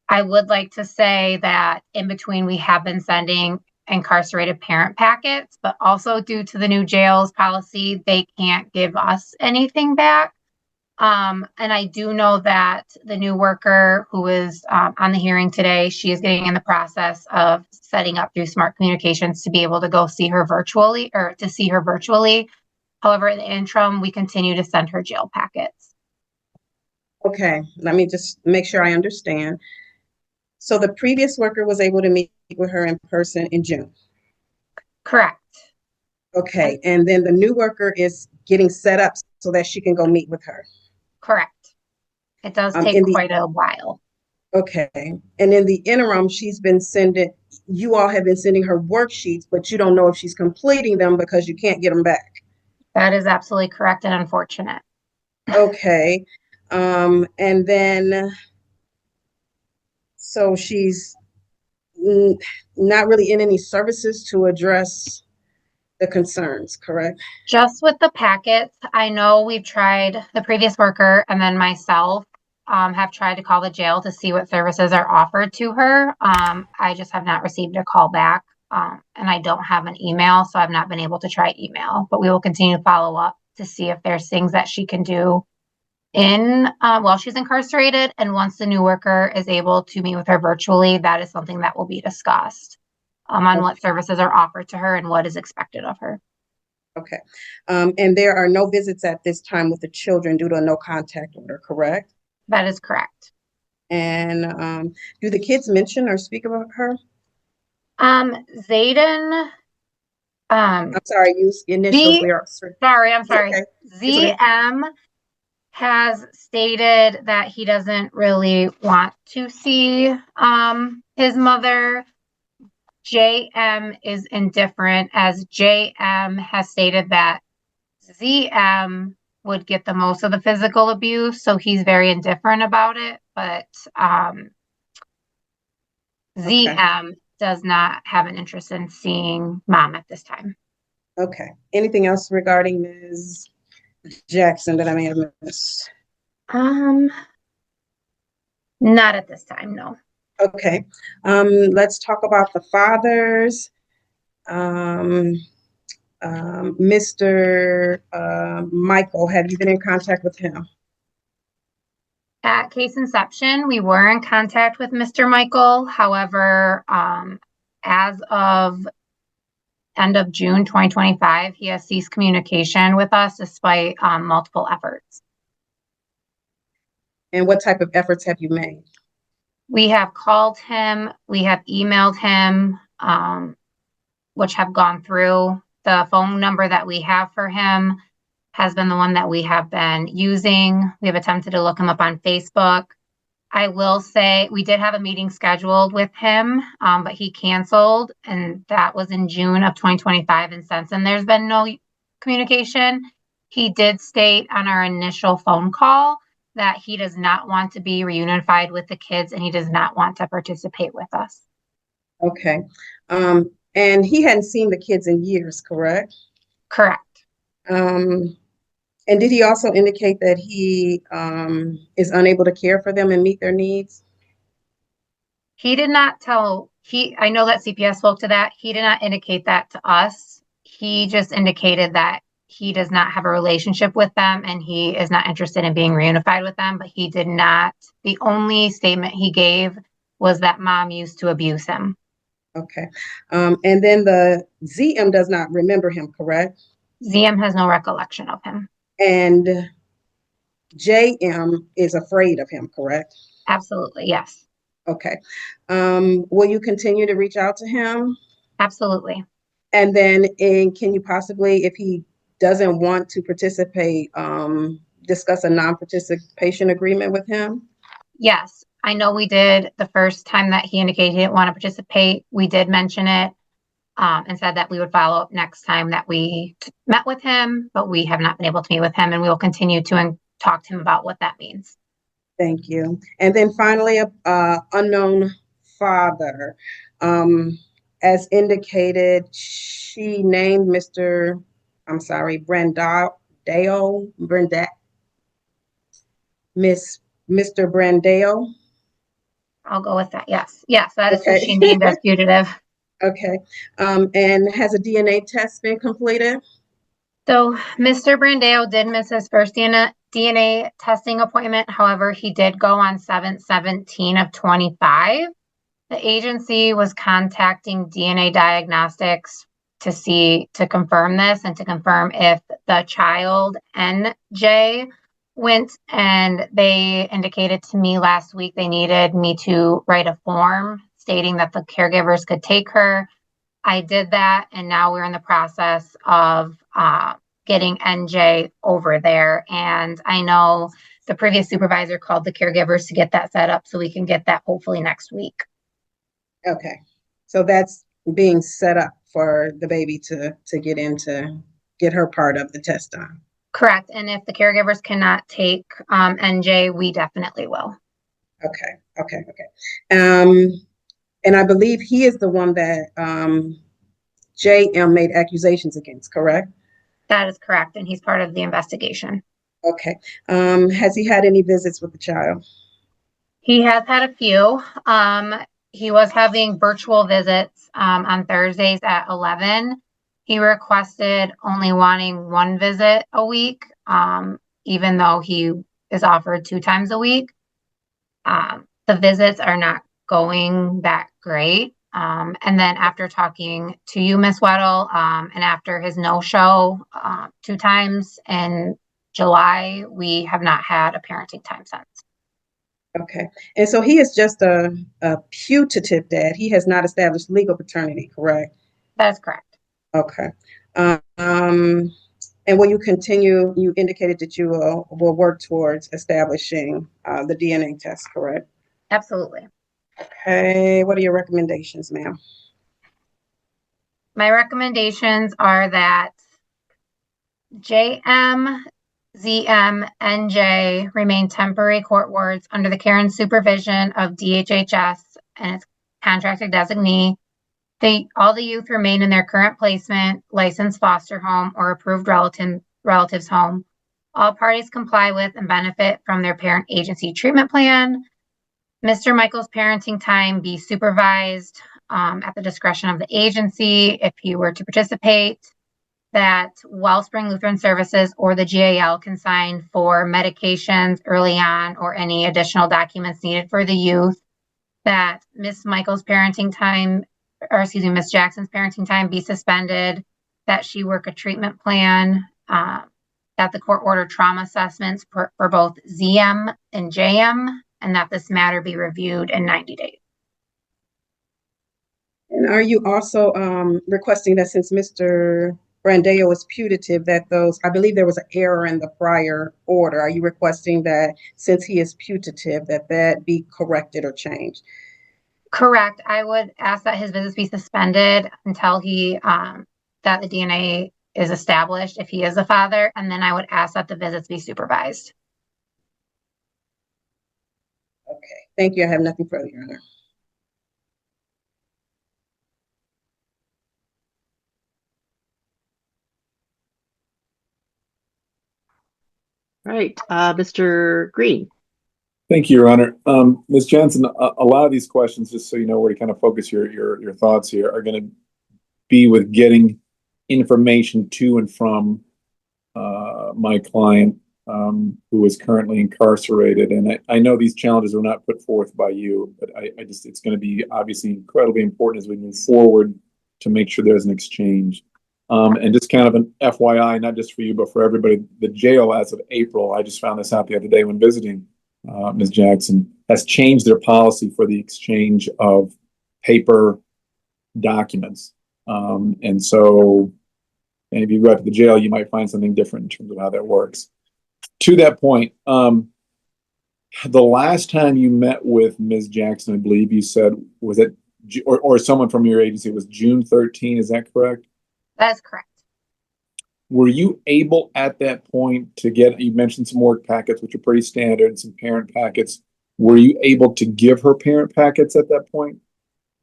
I would like to say that in between we have been sending incarcerated parent packets, but also due to the new jails policy, they can't give us anything back. And I do know that the new worker who is on the hearing today, she is getting in the process of setting up through Smart Communications to be able to go see her virtually or to see her virtually. However, in the interim, we continue to send her jail packets. Okay, let me just make sure I understand. So the previous worker was able to meet with her in person in June? Correct. Okay, and then the new worker is getting set up so that she can go meet with her? Correct. It does take quite a while. Okay, and in the interim, you all have been sending her worksheets, but you don't know if she's completing them because you can't get them back. That is absolutely correct and unfortunate. Okay, and then, so she's not really in any services to address the concerns, correct? Just with the packets, I know we've tried, the previous worker and then myself have tried to call the jail to see what services are offered to her. I just have not received a call back, and I don't have an email, so I've not been able to try email, but we will continue to follow up to see if there's things that she can do while she's incarcerated. And once the new worker is able to meet with her virtually, that is something that will be discussed on what services are offered to her and what is expected of her. Okay. And there are no visits at this time with the children due to a no contact order, correct? That is correct. And do the kids mention or speak about her? Zayden, I'm sorry, use initials. I'm sorry. Okay. Okay. ZM has stated that he doesn't really want to see his mother. JM is indifferent, as JM has stated that ZM would get the most of the physical abuse, so he's very indifferent about it. But ZM does not have an interest in seeing mom at this time. Okay. Anything else regarding Ms. Jackson that I may have missed? Not at this time, no. Okay. Let's talk about the fathers. Mr. Michael, have you been in contact with him? At case inception, we were in contact with Mr. Michael. However, as of end of June 2025, he has ceased communication with us despite multiple efforts. And what type of efforts have you made? We have called him, we have emailed him, which have gone through. The phone number that we have for him has been the one that we have been using. We have attempted to look him up on Facebook. I will say we did have a meeting scheduled with him, but he canceled, and that was in June of 2025. And since then, there's been no communication. He did state on our initial phone call that he does not want to be reunified with the kids and he does not want to participate with us. Okay. And he hadn't seen the kids in years, correct? Correct. And did he also indicate that he is unable to care for them and meet their needs? He did not tell, I know that CPS spoke to that. He did not indicate that to us. He just indicated that he does not have a relationship with them and he is not interested in being reunified with them, but he did not. The only statement he gave was that mom used to abuse him. Okay. And then the ZM does not remember him, correct? ZM has no recollection of him. And JM is afraid of him, correct? Absolutely, yes. Okay. Will you continue to reach out to him? Absolutely. And then can you possibly, if he doesn't want to participate, discuss a non-participation agreement with him? Yes, I know we did the first time that he indicated he didn't want to participate. We did mention it and said that we would follow up next time that we met with him, but we have not been able to meet with him, and we will continue to talk to him about what that means. Thank you. And then finally, unknown father. As Indicated, she named Mr. Brandeo. I'll go with that. Yes. Yes, that is Okay. what she named as fugitive. Okay. And has a DNA test been completed? So Mr. Brandeo did miss his first DNA testing appointment. However, he did go on 7/17 of 25. The agency was contacting DNA diagnostics to confirm this and to confirm if the child NJ went, and they indicated to me last week they needed me to write a form stating that the caregivers could take her. I did that, and now we're in the process of getting NJ over there. And I know the previous supervisor called the caregivers to get that set up, so we can get that hopefully next week. Okay. So that's being set up for the baby to get her part of the test done. Correct. And if the caregivers cannot take NJ, we definitely will. Okay. And I believe he is the one that JM made accusations against, correct? That is correct. And he's part of the investigation. Okay. Has he had any visits with the child? He has had a few. He was having virtual visits on Thursdays at 11. He requested only wanting one visit a week, even though he is offered 2 times a week. The visits are not going that great. And then after talking to you, Miss Weddle, and after his no-show 2 times in July, we have not had a parenting time since. Okay. And so he is just a putative dad. He has not established legal paternity, correct? That is correct. Okay. And will you continue, you indicated that you will work towards establishing the DNA test, correct? Absolutely. Okay. What are your recommendations, ma'am? My recommendations are that JM, ZM, and J remain temporary court wards under the care and supervision of DHHS and its contracted designee. All the youth remain in their current placement, licensed foster home, or approved relative's home. All parties comply with and benefit from their parent agency treatment plan. Mr. Michael's parenting time be supervised at the discretion of the agency if he were to participate. That Wellspring Lutheran Services or the GAL can sign for medications early on or any additional documents needed for the youth. That Miss Michael's parenting time, or excuse me, Miss Jackson's parenting time be suspended. That she work a treatment plan. That the court order trauma assessments for both ZM and JM, and that this matter be reviewed in 90 days. And are you also requesting that since Mr. Brandeo is putative, that I believe there was an error in the prior order. Are you requesting that since he is putative, that be corrected or changed? Correct. I would ask that his visits be suspended until that the DNA is established if he is a father, and then I would ask that the visits be supervised. Okay, thank you. I have nothing further, Your Honor. Right, Mr. Green. Thank you, Your Honor. Ms. Johnson, a lot of these questions, just so you know where to kind of focus your thoughts here, are going to be with getting information to and from my client who is currently incarcerated. And I know these challenges were not put forth by you, but it's going to be obviously incredibly important as we move forward to make sure there's an exchange. And just kind of an FYI, not just for you, but for everybody, the jail as of April, I just found this out the other day when visiting Ms. Jackson, has changed their policy for the exchange of paper documents. And so if you go out to the jail, you might find something different in terms of how that works. To that point, the last time you met with Ms. Jackson, I believe you said, was it, or someone from your agency, was June 13, is that correct? That is correct. Were you able at that point to get, you mentioned some work packets, which are pretty standard, some parent packets. Were you able to give her parent packets at that point?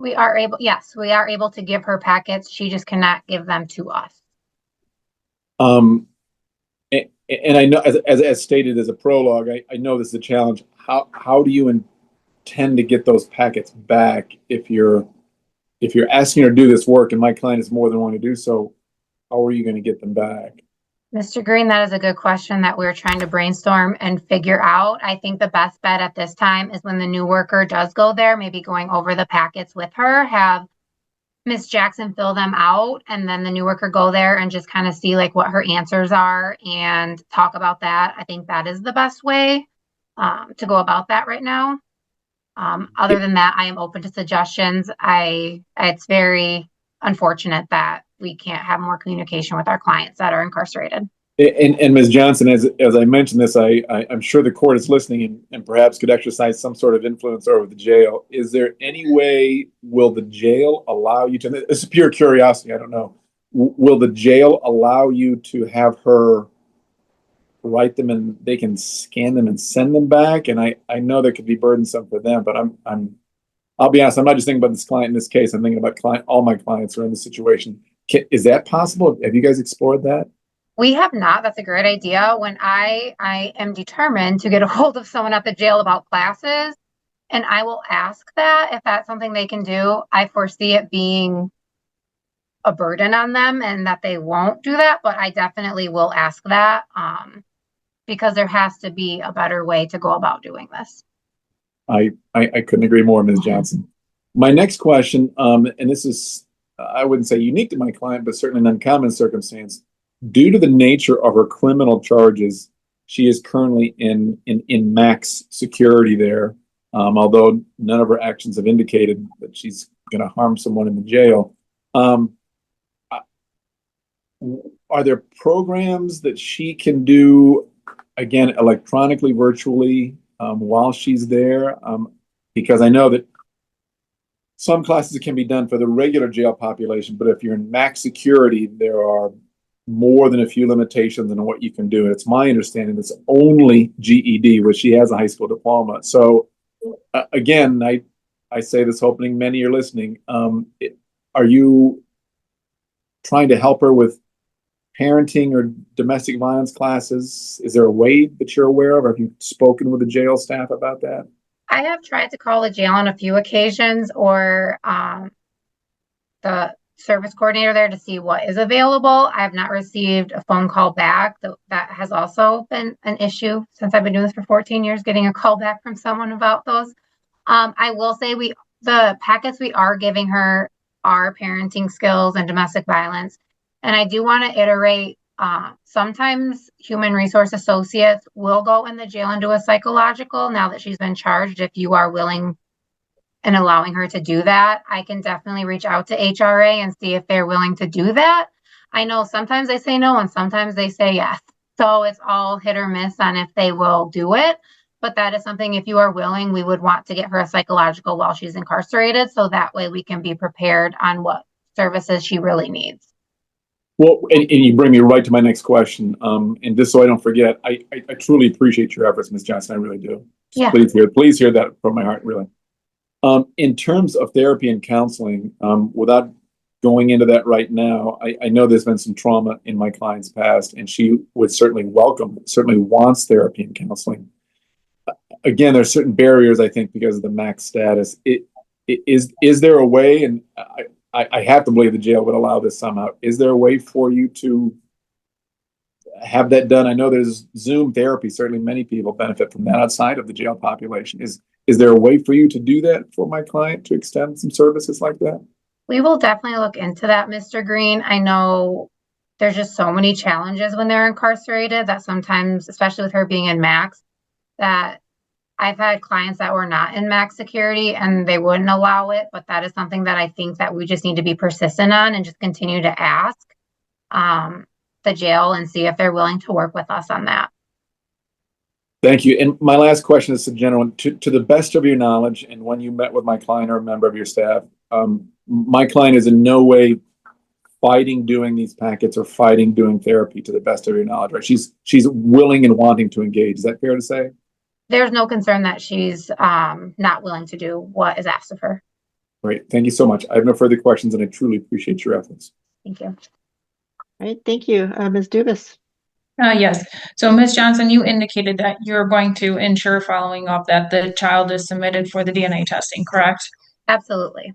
Yes, we are able to give her packets. She just cannot give them to us. And I know, as stated as a prologue, I know this is a challenge. How do you intend to get those packets back if you're asking her to do this work and my client is more than willing to do so? How are you going to get them back? Mr. Green, that is a good question that we're trying to brainstorm and figure out. I think the best bet at this time is when the new worker does go there, maybe going over the packets with her, have Ms. Jackson fill them out, and then the new worker go there and just kind of see like what her answers are and talk about that. I think that is the best way to go about that right now. Other than that, I am open to suggestions. It's very unfortunate that we can't have more communication with our clients that are incarcerated. And Ms. Johnson, as I mentioned this, I'm sure the court is listening and perhaps could exercise some sort of influence over the jail. Is there any way, will the jail allow you to, this is pure curiosity, I don't know, will the jail allow you to have her write them and they can scan them and send them back? And I know that could be burdensome for them, but I'll be honest, I'm not just thinking about this client in this case, I'm thinking about all my clients are in this situation. Is that possible? Have you guys explored that? We have not. That's a great idea. When I am determined to get a hold of someone at the jail about classes, and I will ask that if that's something they can do. I foresee it being a burden on them and that they won't do that, but I definitely will ask that because there has to be a better way to go about doing this. I couldn't agree more, Ms. Johnson. My next question, and this is, I wouldn't say unique to my client, but certainly an uncommon circumstance. Due to the nature of her criminal charges, she is currently in max security there, although none of her actions have indicated that she's going to harm someone in the jail. Are there programs that she can do, again, electronically, virtually, while she's there? Because I know that some classes can be done for the regular jail population, but if you're in max security, there are more than a few limitations on what you can do. And it's my understanding it's only GED, which she has a high school diploma. So again, I say this hoping many are listening. Are you trying to help her with parenting or domestic violence classes? Is there a way that you're aware of? Have you spoken with the jail staff about that? I have tried to call the jail on a few occasions, or the service coordinator there, to see what is available. I have not received a phone call back. That has also been an issue since I've been doing this for 14 years, getting a call back from someone about those. I will say the packets we are giving her are parenting skills and domestic violence. And I do want to iterate, sometimes human resource associates will go in the jail and do a psychological now that she's been charged. If you are willing and allowing her to do that, I can definitely reach out to HRA and see if they're willing to do that. I know sometimes they say no and sometimes they say yes. So it's all hit or miss on if they will do it. But that is something, if you are willing, we would want to get her a psychological while she's incarcerated. So that way we can be prepared on what services she really needs. Well, and you bring me right to my next question. And just so I don't forget, I truly appreciate your efforts, Ms. Johnson. I really do. Yeah. Please hear that from my heart, really. In terms of therapy and counseling, without going into that right now, I know there's been some trauma in my client's past, and she would certainly wants therapy and counseling. Again, there's certain barriers, I think, because of the max status. Is there a way, and I have to believe the jail would allow this somehow. Is there a way for you to have that done? I know there's Zoom therapy. Certainly many people benefit from that outside of the jail population. Is there a way for you to do that for my client, to extend some services like that? We will definitely look into that, Mr. Green. I know there's just so many challenges when they're incarcerated that sometimes, especially with her being in max, that I've had clients that were not in max security and they wouldn't allow it, but that is something that I think that we just need to be persistent on and just continue to ask the jail and see if they're willing to work with us on that. Thank you. And my last question is to general, to the best of your knowledge, and when you met with my client or a member of your staff, my client is in no way fighting doing these packets or fighting doing therapy, to the best of your knowledge, right? She's willing and wanting to engage. Is that fair to say? There's no concern that she's not willing to do what is asked of her. Great. Thank you so much. I have no further questions, and I truly appreciate your efforts. Thank you. All right, thank you. Ms. Dubas. Yes. So Ms. Johnson, you indicated that you're going to ensure, following up, that the child is submitted for the DNA testing, correct? Absolutely.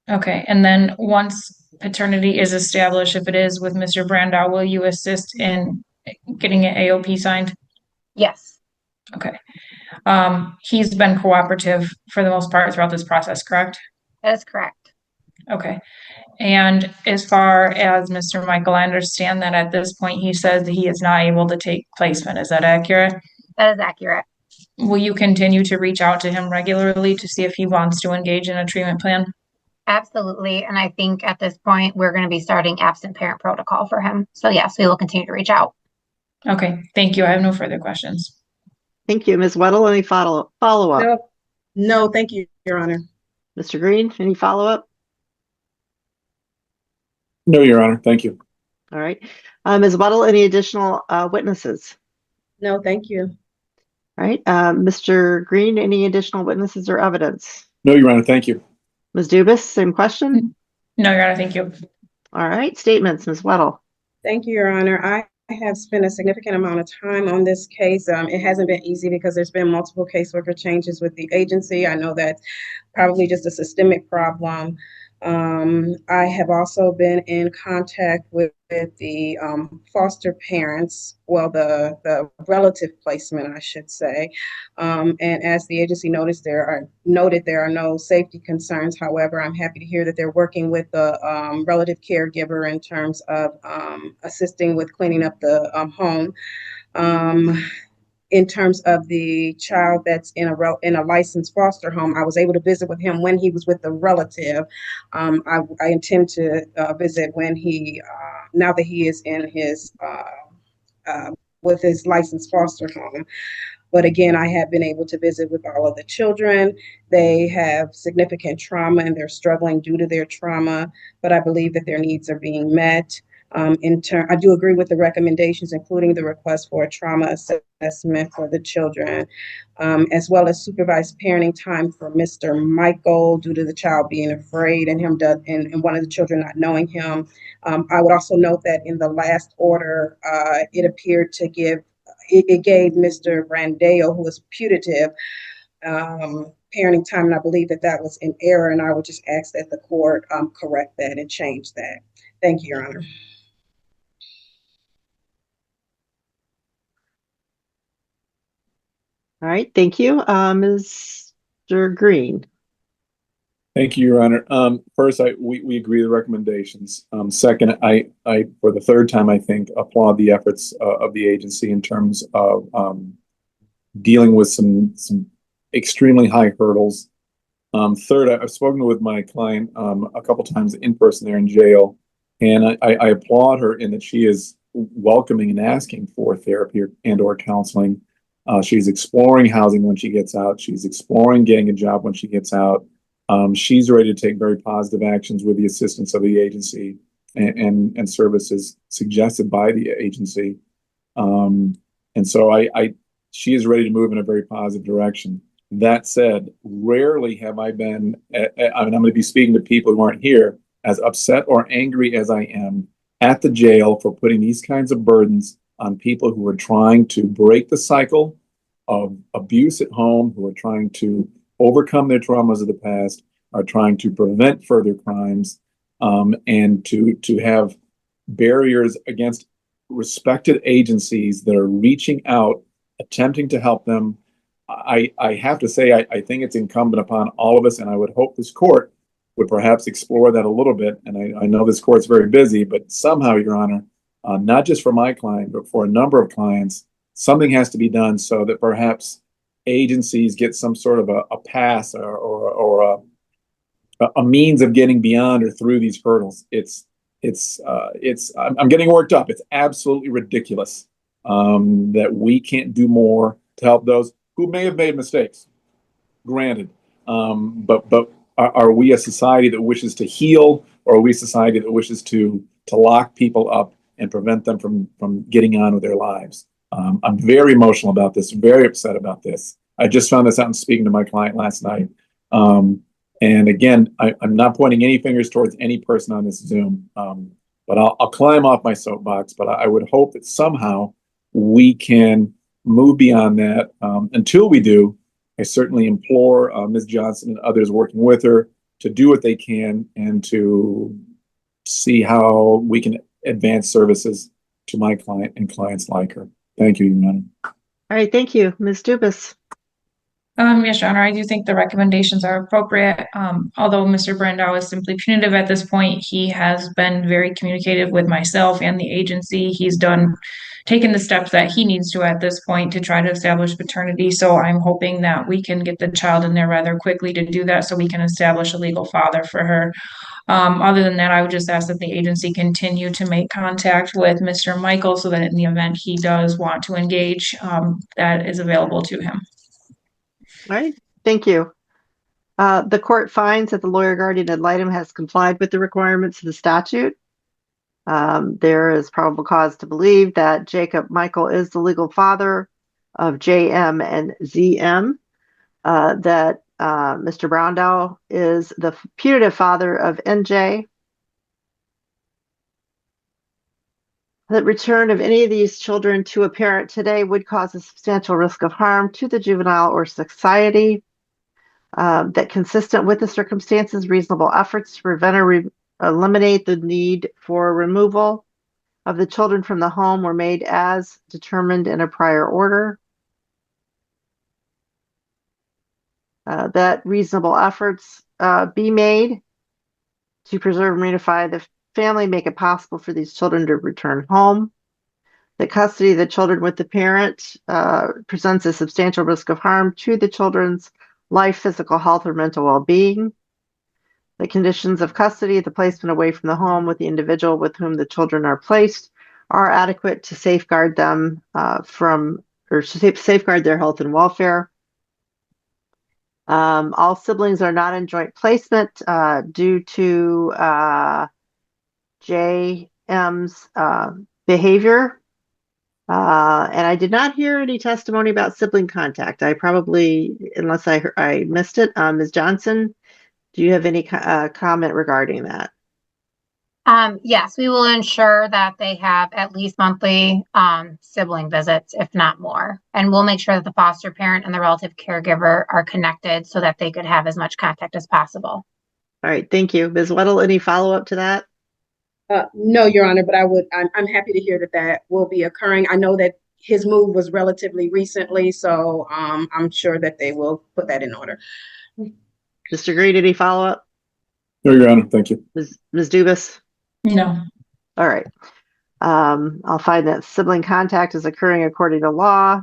Okay. And then once paternity is established, if it is with Mr. Brandow, will you assist in getting an AOP signed? Yes. Okay. He's been cooperative for the most part throughout this process, correct? That is correct. Okay. And as far as Mr. Michael, I understand that at this point he says that he is not able to take placement. Is that accurate? That is accurate. Will you continue to reach out to him regularly to see if he wants to engage in a treatment plan? Absolutely. And I think at this point, we're going to be starting absent parent protocol for him. So yes, we will continue to reach out. Okay. Thank you. I have no further questions. Thank you. Ms. Weddle, any follow-up? No, thank you, Your Honor. Mr. Green, any follow-up? No, Your Honor. Thank you. All right. Ms. Weddle, any additional witnesses? No, thank you. All right. Mr. Green, any additional witnesses or evidence? No, Your Honor. Thank you. Ms. Dubas, same question? No, Your Honor. Thank you. All right. Statements, Ms. Weddle. Thank you, Your Honor. I have spent a significant amount of time on this case. It hasn't been easy because there's been multiple caseworker changes with the agency. I know that's probably just a systemic problem. I have also been in contact with the foster parents, well, the relative placement, I should say. And as the agency noted, there are no safety concerns. However, I'm happy to hear that they're working with the relative caregiver in terms of assisting with cleaning up the home. In terms of the child that's in a licensed foster home, I was able to visit with him when he was with the relative. I intend to visit when now that he is in his with his licensed foster home. But again, I have been able to visit with all of the children. They have significant trauma and they're struggling due to their trauma, but I believe that their needs are being met. I do agree with the recommendations, including the request for a trauma assessment for the children, as well as supervised parenting time for Mr. Michael due to the child being afraid and and one of the children not knowing him. I would also note that in the last order, it appeared to it gave Mr. Brandeo, who was putative, parenting time, and I believe that that was in error, and I would just ask that the court correct that and change that. Thank you, Your Honor. All right, thank you. Mr. Green. Thank you, Your Honor. First, we agree with the recommendations. Second, I for the third time, I think, applaud the efforts of the agency in terms of dealing with some extremely high hurdles. Third, I've spoken with my client a couple times in person there in jail, and I applaud her in that she is welcoming and asking for therapy and/or counseling. She's exploring housing when she gets out. She's exploring getting a job when she gets out. She's ready to take very positive actions with the assistance of the agency and services suggested by the agency. And so she is ready to move in a very positive direction. That said, rarely have I been, I'm going to be speaking to people who aren't here, as upset or angry as I am at the jail for putting these kinds of burdens on people who are trying to break the cycle of abuse at home, who are trying to overcome their traumas of the past, are trying to prevent further crimes, and to have barriers against respected agencies that are reaching out, attempting to help them. I have to say, I think it's incumbent upon all of us, and I would hope this court would perhaps explore that a little bit. And I know this court's very busy, but somehow, Your Honor, not just for my client, but for a number of clients, something has to be done so that perhaps agencies get some sort of a pass or a means of getting beyond or through these hurdles. I'm getting worked up. It's absolutely ridiculous that we can't do more to help those who may have made mistakes. Granted, but are we a society that wishes to heal, or are we a society that wishes to lock people up and prevent them from getting on with their lives? I'm very emotional about this, very upset about this. I just found this out in speaking to my client last night. And again, I'm not pointing any fingers towards any person on this Zoom, but I'll climb off my soapbox. But I would hope that somehow we can move beyond that. Until we do, I certainly implore Ms. Johnson and others working with her to do what they can and to see how we can advance services to my client and clients like her. Thank you, Your Honor. All right, thank you. Ms. Dubus. Yes, Your Honor, I do think the recommendations are appropriate. Although Mr. Brandau is simply punitive at this point, he has been very communicative with myself and the agency. He's taken the steps that he needs to at this point to try to establish paternity. So I'm hoping that we can get the child in there rather quickly to do that so we can establish a legal father for her. Other than that, I would just ask that the agency continue to make contact with Mr. Michael so that in the event he does want to engage, that is available to him. All right, thank you. The court finds that the lawyer guardian ad litem has complied with the requirements of the statute. There is probable cause to believe that Jacob Michael is the legal father of JM and ZM, that Mr. Brandau is the putative father of NJ, that return of any of these children to a parent today would cause a substantial risk of harm to the juvenile or society. that consistent with the circumstances, reasonable efforts to prevent or eliminate the need for removal of the children from the home were made as determined in a prior order. That reasonable efforts be made to preserve and reunify the family, make it possible for these children to return home. The custody of the children with the parent presents a substantial risk of harm to the children's life, physical health, or mental well-being. The conditions of custody, the placement away from the home with the individual with whom the children are placed, are adequate to safeguard them safeguard their health and welfare. All siblings are not in joint placement due to JM's behavior. And I did not hear any testimony about sibling contact. I probably, unless I missed it. Ms. Johnson, do you have any comment regarding that? Yes, we will ensure that they have at least monthly sibling visits, if not more. And we'll make sure that the foster parent and the relative caregiver are connected so that they could have as much contact as possible. All right, thank you. Ms. Weddle, any follow-up to that? No, Your Honor, but I'm happy to hear that will be occurring. I know that his move was relatively recently, so I'm sure that they will put that in order. Mr. Green, any follow-up? No, Your Honor, thank you. Ms. Dubus? No. All right. I'll find that sibling contact is occurring according to law.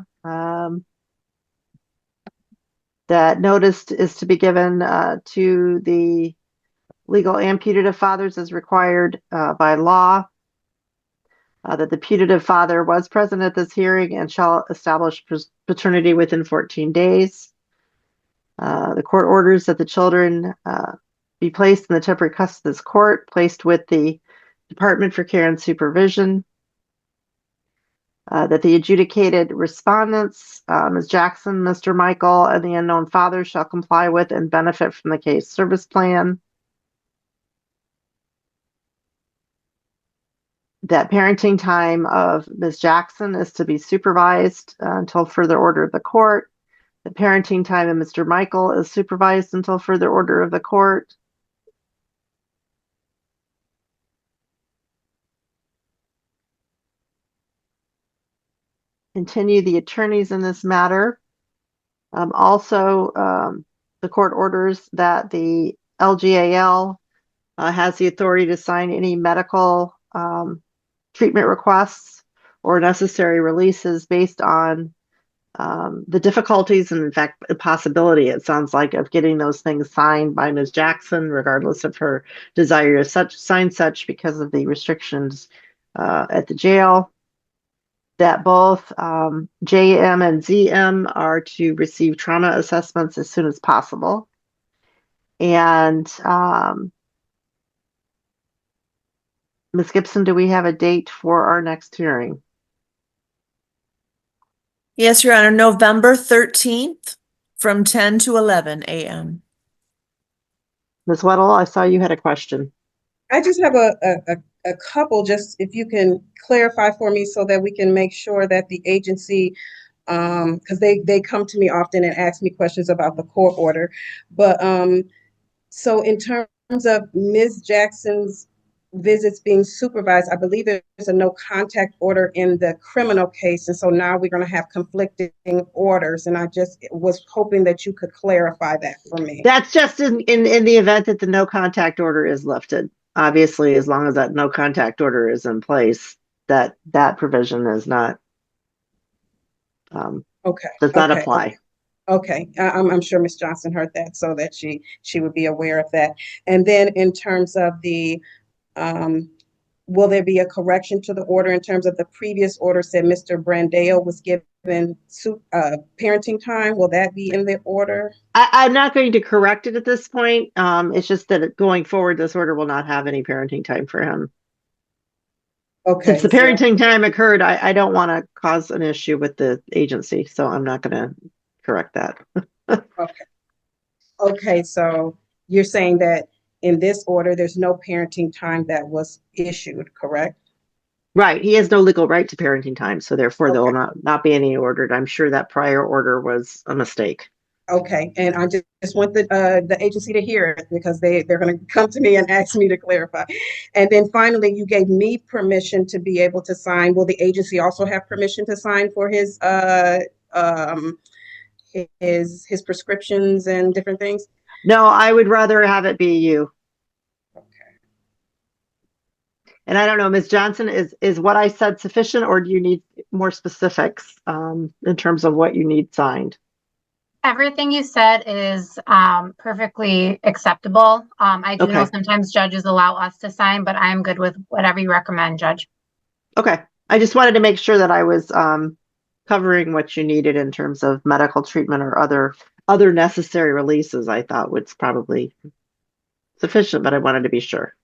That notice is to be given to the legal and putative fathers as required by law. That the putative father was present at this hearing and shall establish paternity within 14 days. The court orders that the children be placed in the temporary custody of this court, placed with the Department for Care and Supervision. That the adjudicated respondents, Ms. Jackson, Mr. Michael, and the unknown father shall comply with and benefit from the case service plan. That parenting time of Ms. Jackson is to be supervised until further order of the court. The parenting time of Mr. Michael is supervised until further order of the court. Continue the attorneys in this matter. Also, the court orders that the LGAL has the authority to sign any medical treatment requests or necessary releases based on the difficulties and, in fact, the possibility, it sounds like, of getting those things signed by Ms. Jackson, regardless of her desire to sign such because of the restrictions at the jail. That both JM and ZM are to receive trauma assessments as soon as possible. And Ms. Gibson, do we have a date for our next hearing? Yes, Your Honor, November 13th from 10 to 11 a.m. Ms. Weddle, I saw you had a question. I just have a couple, just if you can clarify for me so that we can make sure that the agency, because they come to me often and ask me questions about the court order. But so in terms of Ms. Jackson's visits being supervised, I believe there's a no contact order in the criminal case. And so now we're going to have conflicting orders. And I just was hoping that you could clarify that for me. That's just in the event that the no contact order is lifted. Obviously, as long as that no contact order is in place, that provision is not does not apply. Okay. I'm sure Ms. Johnson heard that, so that she would be aware of that. And then in terms of the will there be a correction to the order in terms of the previous order said Mr. Brandeo was given parenting time? Will that be in the order? I'm not going to correct it at this point. It's just that going forward, this order will not have any parenting time for him. Okay. Since the parenting time occurred, I don't want to cause an issue with the agency, so I'm not going to correct that. Okay, so you're saying that in this order, there's no parenting time that was issued, correct? Right. He has no legal right to parenting time, so therefore there will not be any ordered. I'm sure that prior order was a mistake. Okay, and I just want the agency to hear it because they're going to come to me and ask me to clarify. And then finally, you gave me permission to be able to sign. Will the agency also have permission to sign for um his prescriptions and different things? No, I would rather have it be you. Okay. And I don't know, Ms. Johnson, is what I said sufficient, or do you need more specifics in terms of what you need signed? Everything you said is perfectly acceptable. I do know Okay. sometimes judges allow us to sign, but I am good with whatever you recommend, Judge. Okay. I just wanted to make sure that I was covering what you needed in terms of medical treatment or other necessary releases. I thought was probably sufficient, but I wanted to be sure.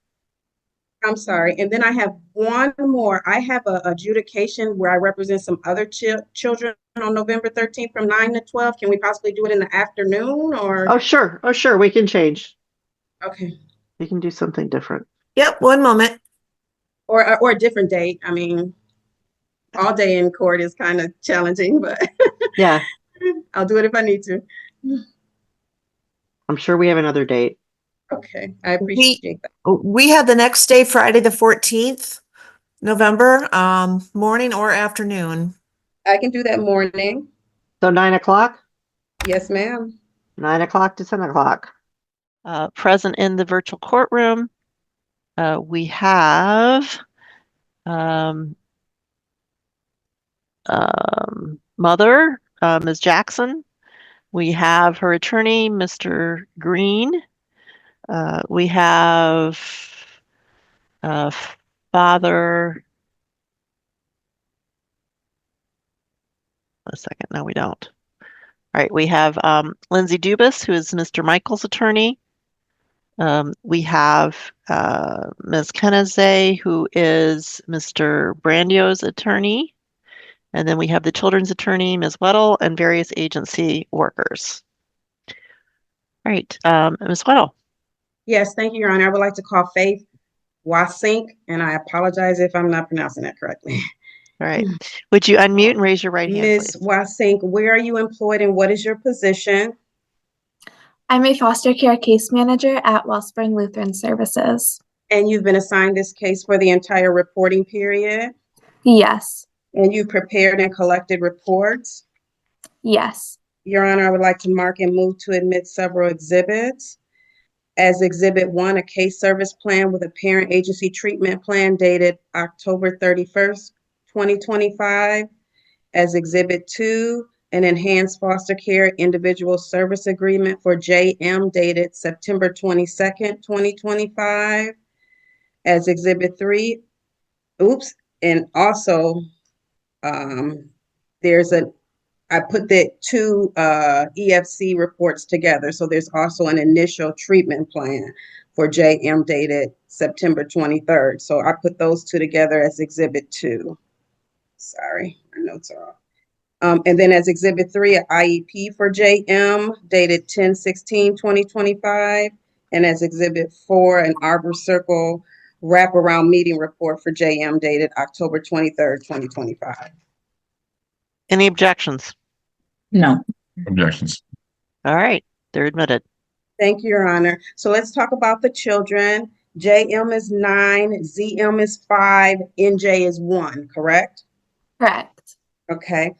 I'm sorry. And then I have one more. I have a adjudication where I represent some other children on November 13th from 9 to 12. Can we possibly do it in the afternoon or? Oh, sure. Oh, sure. We can change. Okay. We can do something different. Yep, one moment. Or a different date. I mean, all day in court is kind of challenging, but Yeah, I'll do it if I need to. I'm sure we have another date. Okay. I appreciate that. We have the next day, Friday, the 14th, November, morning or afternoon. I can do that morning. So 9 o'clock? Yes, ma'am. 9 o'clock to 10 o'clock. Present in the virtual courtroom, we have mother, Ms. Jackson. We have her attorney, Mr. Green. We have father. A second, no, we don't. All right, we have Lindsay Dubas, who is Mr. Michael's attorney. We have Ms. Kenazay, who is Mr. Brandio's attorney. And then we have the children's attorney, Ms. Weddle, and various agency workers. All right, Ms. Weddle. Yes, thank you, Your Honor. I would like to call Faith Wasink, and I apologize if I'm not pronouncing that correctly. All right. Would you unmute and raise your right hand, Ms. please? Wasink, where are you employed and what is your position? I'm a foster care case manager at Wellspring Lutheran Services. And you've been assigned this case for the entire reporting period? Yes. And you prepared and collected reports? Yes. Your Honor, I would like to mark and move to admit several exhibits. As Exhibit 1, a case service plan with a parent agency treatment plan dated October 31st, 2025. As Exhibit 2, an enhanced foster care individual service agreement for JM dated September 22nd, 2025. As Exhibit 3, and also I put the two EFC reports together. So there's also an initial treatment plan for JM dated September 23rd. So I put those two together as Exhibit 2. Sorry, my notes are off. And then as Exhibit 3, an IEP for JM dated 10/16/2025. And as Exhibit 4, an Arbor Circle wraparound meeting report for JM dated October 23rd, 2025. Any objections? No. Objections. All right, they're admitted. Thank you, Your Honor. So let's talk about the children. JM is 9, ZM is 5, NJ is 1, correct? Correct. Okay.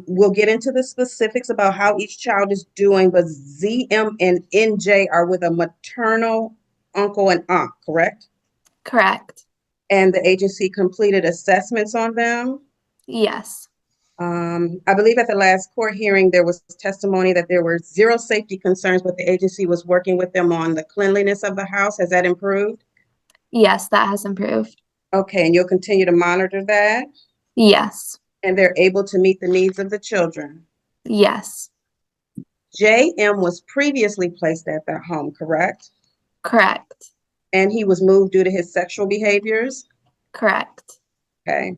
We'll get into the specifics about how each child is doing, but ZM and NJ are with a maternal uncle and aunt, correct? Correct. And the agency completed assessments on them? Yes. I believe at the last court hearing, there was testimony that there were 0 safety concerns, but the agency was working with them on the cleanliness of the house. Has that improved? Yes, that has improved. Okay, and you'll continue to monitor that? Yes. And they're able to meet the needs of the children? Yes. JM was previously placed at that home, correct? Correct. And he was moved due to his sexual behaviors? Correct. Okay.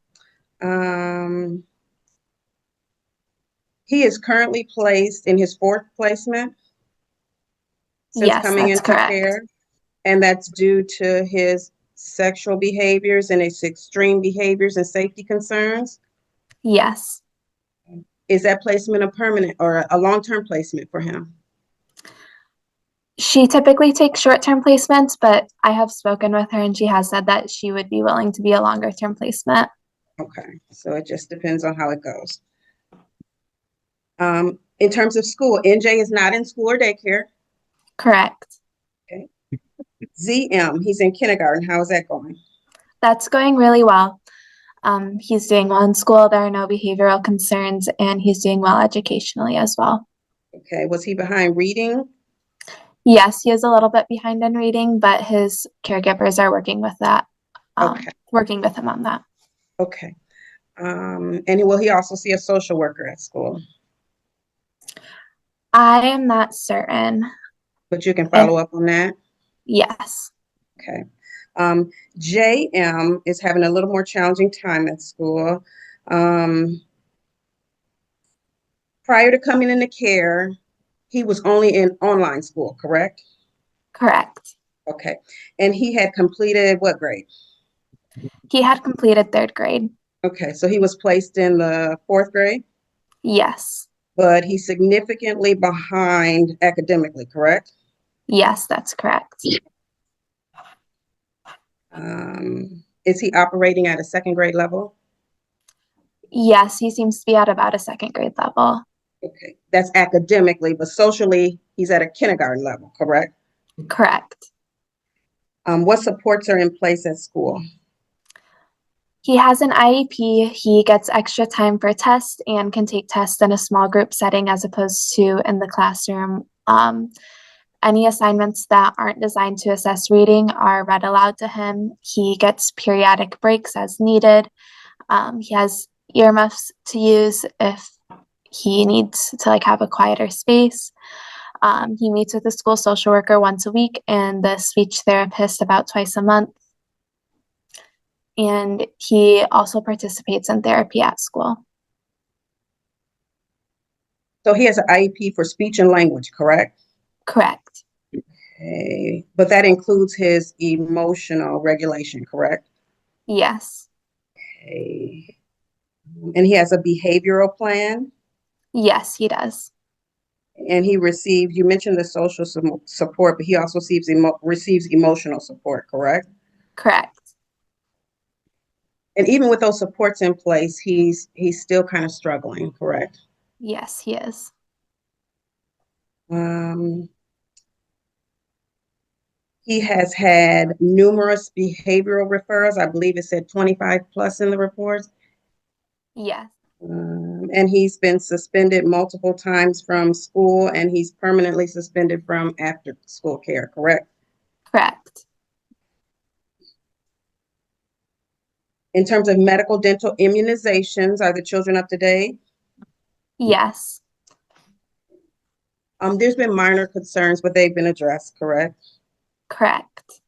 He is currently placed in his 4th placement since Yes, coming that's into correct. care, and that's due to his sexual behaviors and his extreme behaviors and safety concerns. Yes. Is that placement a permanent or a long-term placement for him? She typically takes short-term placements, but I have spoken with her and she has said that she would be willing to be a longer-term placement. Okay, so it just depends on how it goes. In terms of school, NJ is not in school or daycare. Correct. ZM, he's in kindergarten. How is that going? That's going really well. He's doing well in school. There are no behavioral concerns, and he's doing well educationally as well. Okay, was he behind reading? Yes, he is a little bit behind in reading, but his caregivers are working with that, Okay. working with him on that. Okay. And will he also see a social worker at school? I am not certain. But you can follow up on that? Yes. Okay. JM is having a little more challenging time at school. Prior to coming into care, he was only in online school, correct? Correct. Okay. And he had completed what grade? He had completed 3rd grade. Okay, so he was placed in the 4th grade, Yes. but he's significantly behind academically, correct? Yes, that's correct. Is he operating at a 2nd grade level? Yes, he seems to be at about a 2nd grade level. Okay, that's academically, but socially, he's at a kindergarten level, correct? Correct. What supports are in place at school? He has an IEP. He gets extra time for tests and can take tests in a small group setting as opposed to in the classroom. Any assignments that aren't designed to assess reading are read aloud to him. He gets periodic breaks as needed. He has earmuffs to use if he needs to have a quieter space. He meets with the school social worker once a week and the speech therapist about twice a month. And he also participates in therapy at school. So he has an IEP for speech and language, correct? Correct. Okay, but that includes his emotional regulation, correct? Yes. Okay. And he has a behavioral plan? Yes, he does. And he receives, you mentioned the social support, but he also receives emotional support, correct? Correct. And even with those supports in place, he's still kind of struggling, correct? Yes, he is. He has had numerous behavioral referrals. I believe it said 25 plus in the reports. Yes. And he's been suspended multiple times from school, and he's permanently suspended from after school care, correct? Correct. In terms of medical, dental immunizations, are the children up to date? Yes. There's been minor concerns, but they've been addressed, correct? Correct.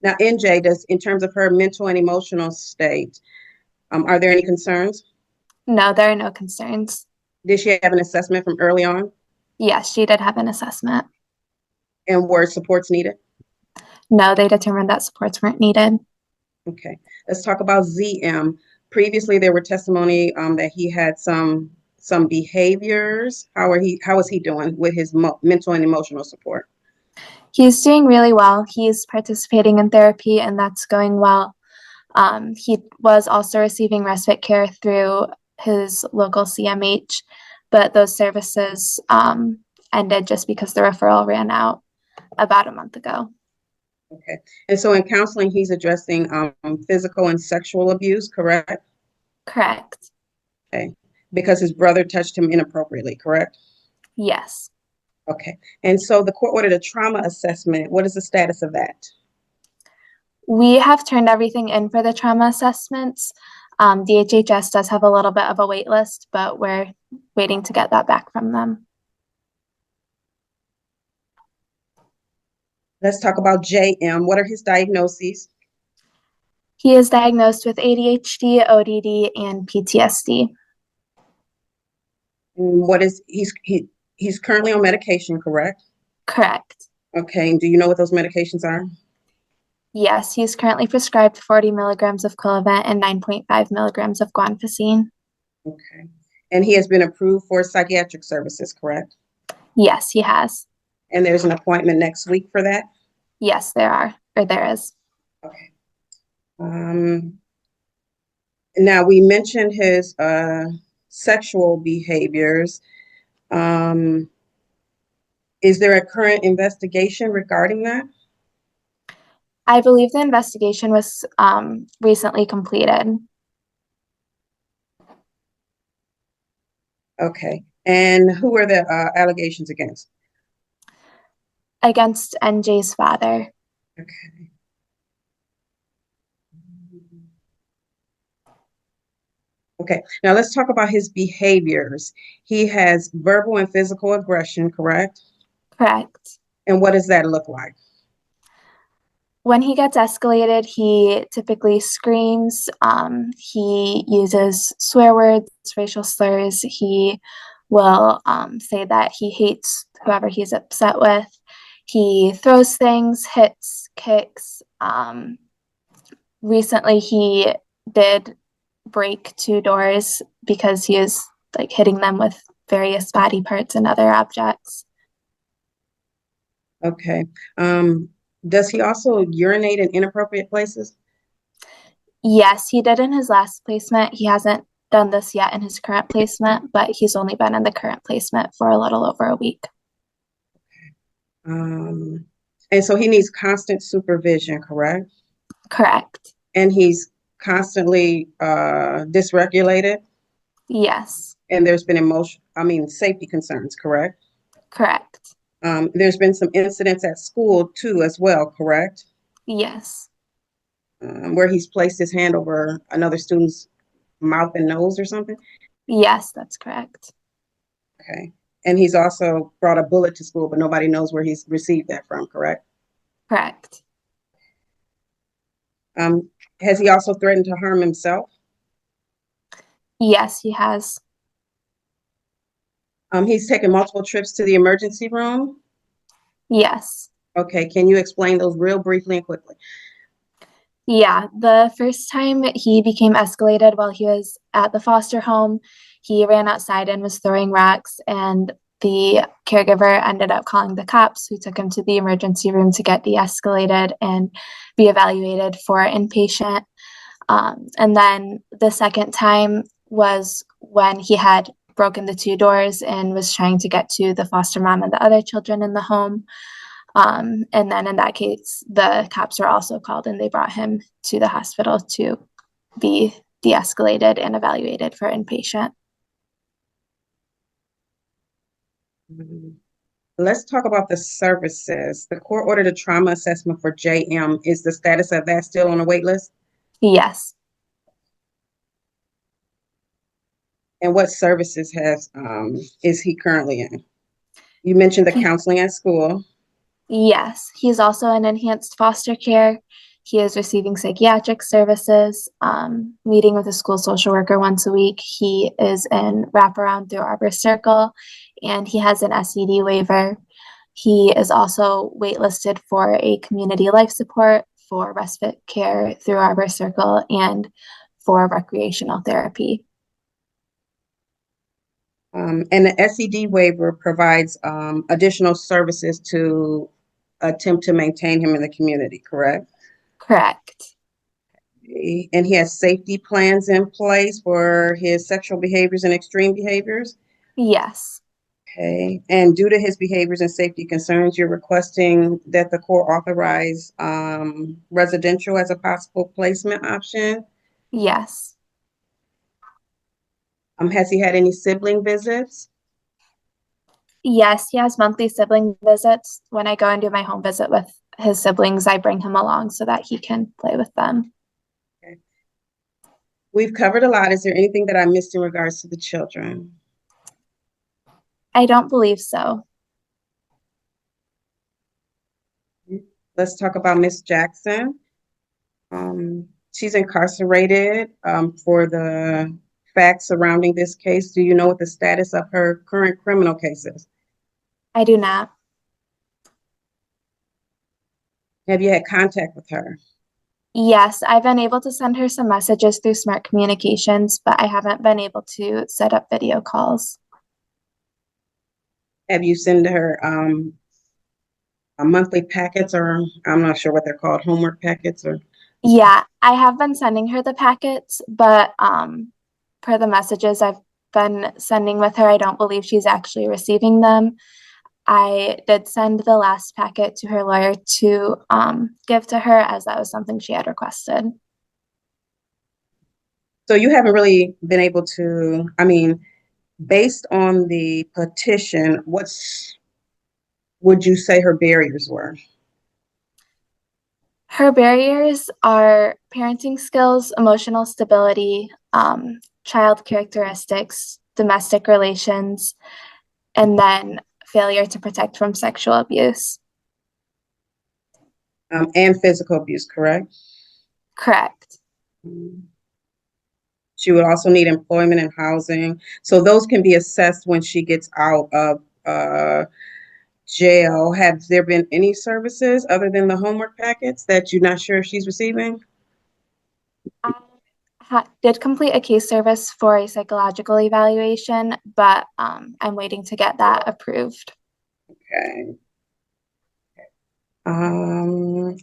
Now, NJ, in terms of her mental and emotional state, are there any concerns? No, there are no concerns. Did she have an assessment from early on? Yes, she did have an assessment. And were supports needed? No, they determined that supports weren't needed. Okay, let's talk about ZM. Previously, there were testimony that he had some behaviors. How is he doing with his mental and emotional support? He's doing really well. He's participating in therapy, and that's going well. He was also receiving respite care through his local CMH, but those services ended just because the referral ran out about a month ago. Okay, and so in counseling, he's addressing physical and sexual abuse, correct? Correct. Okay, because his brother touched him inappropriately, correct? Yes. Okay, and so the court ordered a trauma assessment. What is the status of that? We have turned everything in for the trauma assessments. DHHS does have a little bit of a wait list, but we're waiting to get that back from them. Let's talk about JM. What are his diagnoses? He is diagnosed with ADHD, ODD, and PTSD. And he's currently on medication, correct? Correct. Okay, and do you know what those medications are? Yes, he's currently prescribed 40 milligrams of Colavent and 9.5 milligrams of guanfacine. Okay. And he has been approved for psychiatric services, correct? Yes, he has. And there's an appointment next week for that? Yes, there is. Okay. Now we mentioned his sexual behaviors. Is there a current investigation regarding that? I believe the investigation was recently completed. Okay. And who are the allegations against? Against NJ's father. Okay. Okay, now let's talk about his behaviors. He has verbal and physical aggression, correct? Correct. And what does that look like? When he gets escalated, he typically screams. He uses swear words, racial slurs. He will say that he hates whoever he's upset with. He throws things, hits, kicks. Recently, he did break 2 doors because he is like hitting them with various body parts and other objects. Okay. Does he also urinate in inappropriate places? Yes, he did in his last placement. He hasn't done this yet in his current placement, but he's only been in the current placement for a little over a week. And so he needs constant supervision, correct? Correct. And he's constantly dysregulated, Yes, and there's been safety concerns, correct? correct. There's been some incidents at school too, as well, correct? Yes, Where he's placed his hand over another student's mouth and nose or something? yes, that's correct. Okay. And he's also brought a bullet to school, but nobody knows where he's received that from, correct? Correct. Has he also threatened to harm himself? Yes, he has. He's taken multiple trips to the emergency room. Yes. Okay, can you explain those real briefly and quickly? Yeah, the first time he became escalated while he was at the foster home, he ran outside and was throwing rocks, and the caregiver ended up calling the cops, who took him to the emergency room to get de-escalated and be evaluated for inpatient. And then the second time was when he had broken the 2 doors and was trying to get to the foster mom and the other children in the home. And then in that case, the cops were also called and they brought him to the hospital to be de-escalated and evaluated for inpatient. Let's talk about the services. The court ordered a trauma assessment for JM. Is the status of that still on the wait list? Yes. And what services is he currently in? You mentioned the counseling at school. Yes, he's also in enhanced foster care. He is receiving psychiatric services, meeting with a school social worker once a week. He is in wraparound through Arbor Circle, and he has an SED waiver. He is also waitlisted for a community life support, for respite care through Arbor Circle, and for recreational therapy. And the SED waiver provides additional services to attempt to maintain him in the community, correct? Correct. And he has safety plans in place for his sexual behaviors and extreme behaviors? Yes. Okay. And due to his behaviors and safety concerns, you're requesting that the court authorize residential as a possible placement option? Yes. Has he had any sibling visits? Yes, he has monthly sibling visits. When I go and do my home visit with his siblings, I bring him along so that he can play with them. Okay. We've covered a lot. Is there anything that I missed in regards to the children? I don't believe so. Let's talk about Miss Jackson. She's incarcerated for the facts surrounding this case. Do you know what the status of her current criminal case is? I do not. Have you had contact with her? Yes, I've been able to send her some messages through Smart Communications, but I haven't been able to set up video calls. Have you sent her monthly packets, or I'm not sure what they're called, homework packets or? Yeah, I have been sending her the packets, but per the messages I've been sending with her, I don't believe she's actually receiving them. I did send the last packet to her lawyer to give to her, as that was something she had requested. So you haven't really been able to, I mean, based on the petition, would you say her barriers were? Her barriers are parenting skills, emotional stability, child characteristics, domestic relations, and then failure to protect from sexual abuse. And physical abuse, correct? Correct. She would also need employment and housing. So those can be assessed when she gets out of jail. Have there been any services other than the homework packets that you're not sure if she's receiving? I did complete a case service for a psychological evaluation, but I'm waiting to get that approved. Okay.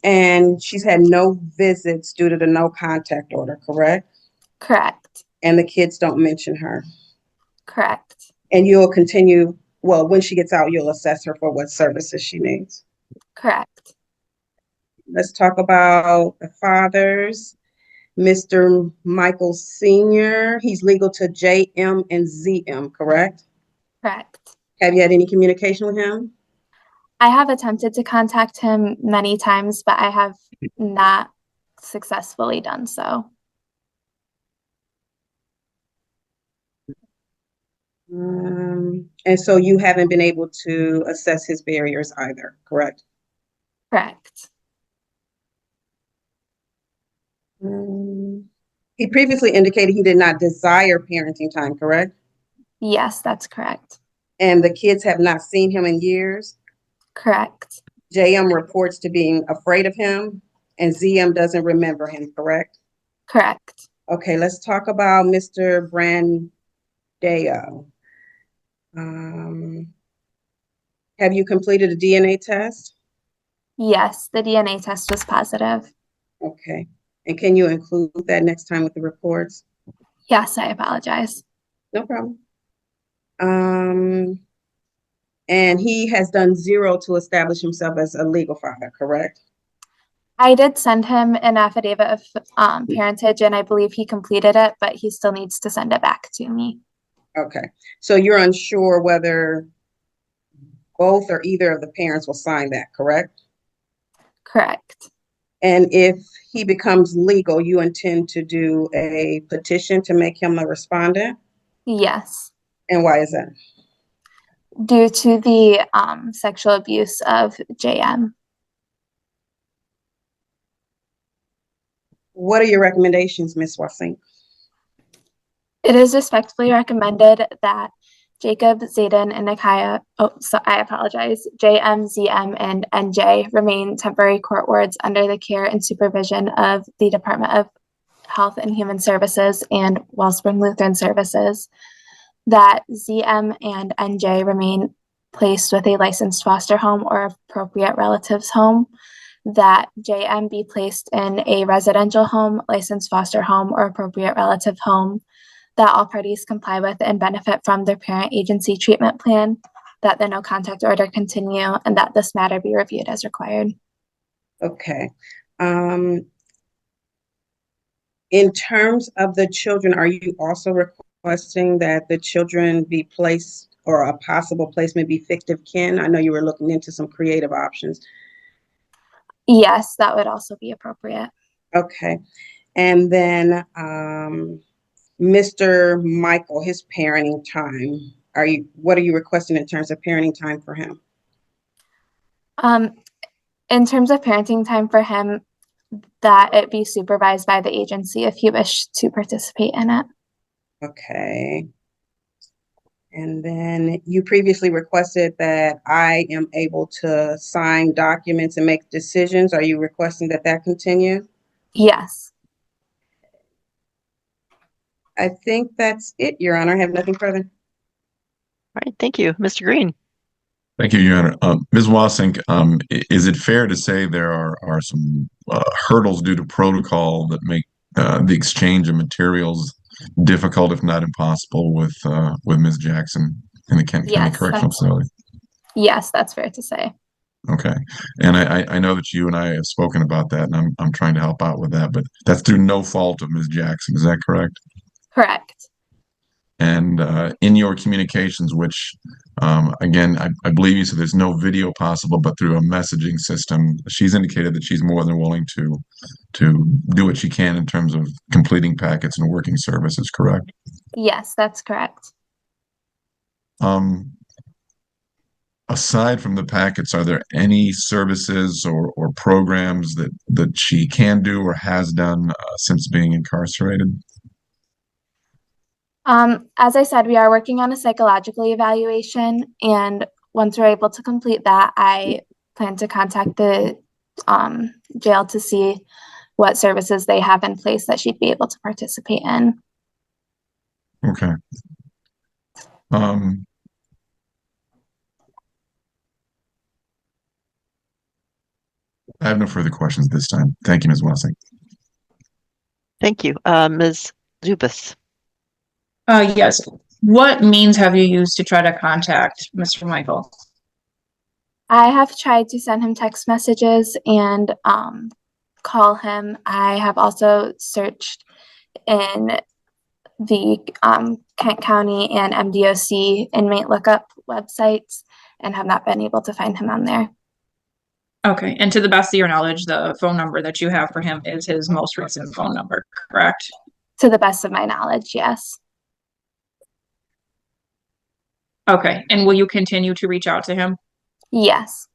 And she's had no visits due to the no contact order, correct? Correct. And the kids don't mention her. Correct. And you'll continue, well, when she gets out, you'll assess her for what services she needs. Correct. Let's talk about the fathers. Mr. Michael Sr., he's legal to JM and ZM, correct? Correct. Have you had any communication with him? I have attempted to contact him many times, but I have not successfully done so. And so you haven't been able to assess his barriers either, correct? Correct. He previously indicated he did not desire parenting time, correct? Yes, that's correct. And the kids have not seen him in years? Correct. JM reports to being afraid of him, and ZM doesn't remember him, correct? Correct. Okay, let's talk about Mr. Brandeo. Have you completed a DNA test? Yes, the DNA test was positive. Okay, and can you include that next time with the reports? Yes, I apologize. No problem. And he has done zero to establish himself as a legal father, correct? I did send him an affidavit of parentage, and I believe he completed it, but he still needs to send it back to me. Okay, so you're unsure whether both or either of the parents will sign that, correct? Correct. And if he becomes legal, you intend to do a petition to make him a respondent? Yes. And why is that? Due to the sexual abuse of JM. What are your recommendations, Ms. Wassink? It is respectfully recommended that Jacob, Zayden, and Nikaya, I apologize, JM, ZM, and NJ remain temporary court wards under the care and supervision of the Department of Health and Human Services and Wellspring Lutheran Services, that ZM and NJ remain placed with a licensed foster home or appropriate relatives home, that JM be placed in a residential home, licensed foster home, or appropriate relative home, that all parties comply with and benefit from their parent agency treatment plan, that the no contact order continue, and that this matter be reviewed as required. Okay. In terms of the children, are you also requesting that the children be placed, or a possible placement be fictive kin? I know you were looking into some creative options. Yes, that would also be appropriate. Okay. And then Mr. Michael, his parenting time, what are you requesting in terms of parenting time for him? In terms of parenting time for him, that it be supervised by the agency if you wish to participate in it. Okay. And then you previously requested that I am able to sign documents and make decisions. Are you requesting that that continue? Yes. I think that's it, Your Honor. I have nothing further. All right, thank you. Mr. Green. Thank you, Your Honor. Ms. Wassink, is it fair to say there are some hurdles due to protocol that make the exchange of materials difficult, if not impossible, with Ms. Jackson in the Kent County Yes, Correctional Facility? Yes, that's fair to say. Okay, and I know that you and I have spoken about that, and I'm trying to help out with that, but that's through no fault of Ms. Jackson. Is that correct? Correct. And in your communications, which again, I believe you said there's no video possible, but through a messaging system, she's indicated that she's more than willing to do what she can in terms of completing packets and working services, correct? Yes, that's correct. Aside from the packets, are there any services or programs that she can do or has done since being incarcerated? As I said, we are working on a psychological evaluation, and once we're able to complete that, I plan to contact the jail to see what services they have in place that she'd be able to participate in. Okay. I have no further questions this time. Thank you, Ms. Wassink. Thank you. Ms. Zubis. Yes. What means have you used to try to contact Mr. Michael? I have tried to send him text messages and call him. I have also searched in the Kent County and MDOC inmate lookup websites and have not been able to find him on there. Okay, and to the best of your knowledge, the phone number that you have for him is his most recent phone number, correct? To the best of my knowledge, yes. Okay, and will you continue to reach out to him? Yes.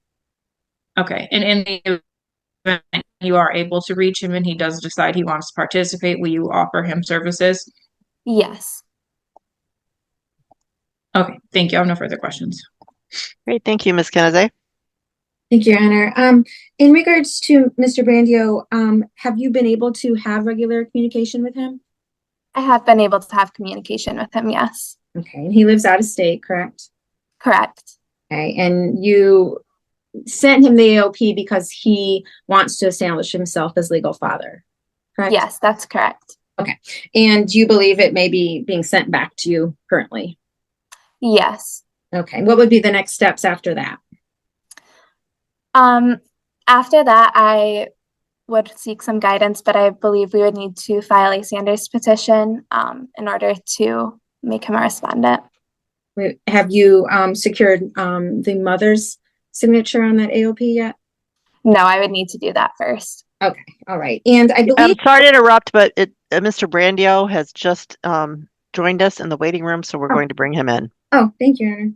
Okay, and in the event you are able to reach him and he does decide he wants to participate, will you offer him services? Yes. Okay, thank you. I have no further questions. Great, thank you, Ms. Kennedy. Thank you, Your Honor. In regards to Mr. Brandio, have you been able to have regular communication with him? I have been able to have communication with him, yes. Okay, and he lives out of state, correct? Correct. Okay, and you sent him the AOP because he wants to establish himself as legal father, correct? Yes, that's correct. Okay, and you believe it may be being sent back to you currently? Yes. Okay, what would be the next steps after that? After that, I would seek some guidance, but I believe we would need to file a Sanders petition in order to make him a respondent. Have you secured the mother's signature on that AOP yet? No, I would need to do that first. Okay, all right. And I believe— I'm sorry to interrupt, but Mr. Brandio has just joined us in the waiting room, so we're going to bring him in. Oh, thank you, Your Honor.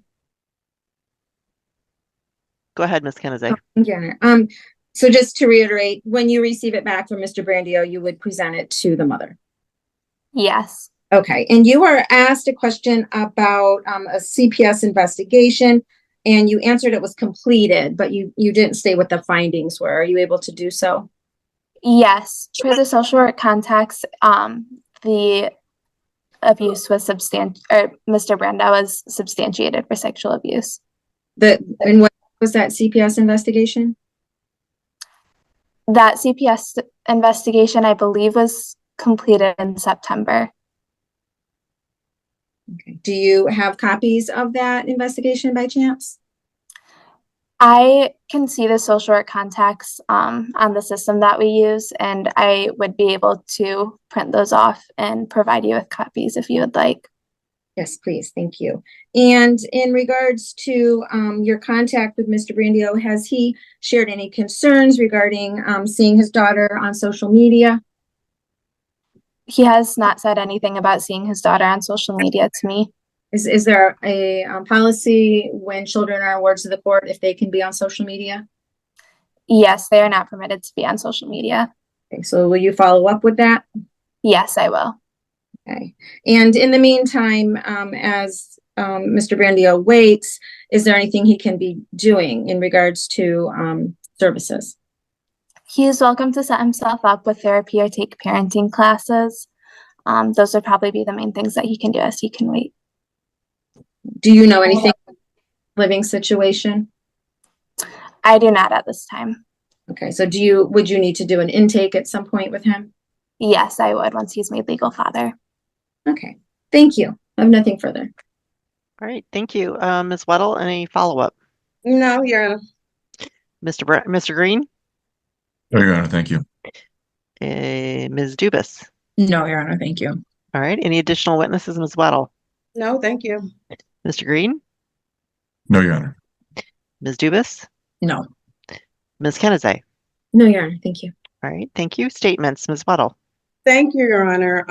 Go ahead, Ms. Kennedy. Oh, thank you, Your Honor. So just to reiterate, when you receive it back from Mr. Brandio, you would present it to the mother? Yes. Okay, and you were asked a question about a CPS investigation, and you answered it was completed, but you didn't say what the findings were. Are you able to do so? Yes. For the social work context, the abuse was Mr. Brandio was substantiated for sexual abuse. And what was that CPS investigation? That CPS investigation, I believe, was completed in September. Okay. Do you have copies of that investigation by chance? I can see the social work contacts on the system that we use, and I would be able to print those off and provide you with copies if you would like. Yes, please. Thank you. And in regards to your contact with Mr. Brandio, has he shared any concerns regarding seeing his daughter on social media? He has not said anything about seeing his daughter on social media to me. Is there a policy when children are wards of the court if they can be on social media? Yes, they are not permitted to be on social media. Okay, so will you follow up with that? Yes, I will. Okay. And in the meantime, as Mr. Brandio waits, is there anything he can be doing in regards to services? He is welcome to set himself up with therapy or take parenting classes. Those would probably be the main things that he can do as he can wait. Do you know anything about living situation? I do not at this time. Okay, so would you need to do an intake at some point with him? Yes, I would once he's made legal father. Okay, thank you. I have nothing further. All right, thank you. Ms. Weddle, any follow-up? No, Your Honor. Mr. Green? No, Your Honor, thank you. Ms. Dubus? No, Your Honor, thank you. All right, any additional witnesses, Ms. Weddle? No, thank you. Mr. Green? No, Your Honor. Ms. Dubus? No. Ms. Kennedy? No, Your Honor, thank you. All right, thank you. Statements, Ms. Weddle? Thank you, Your Honor.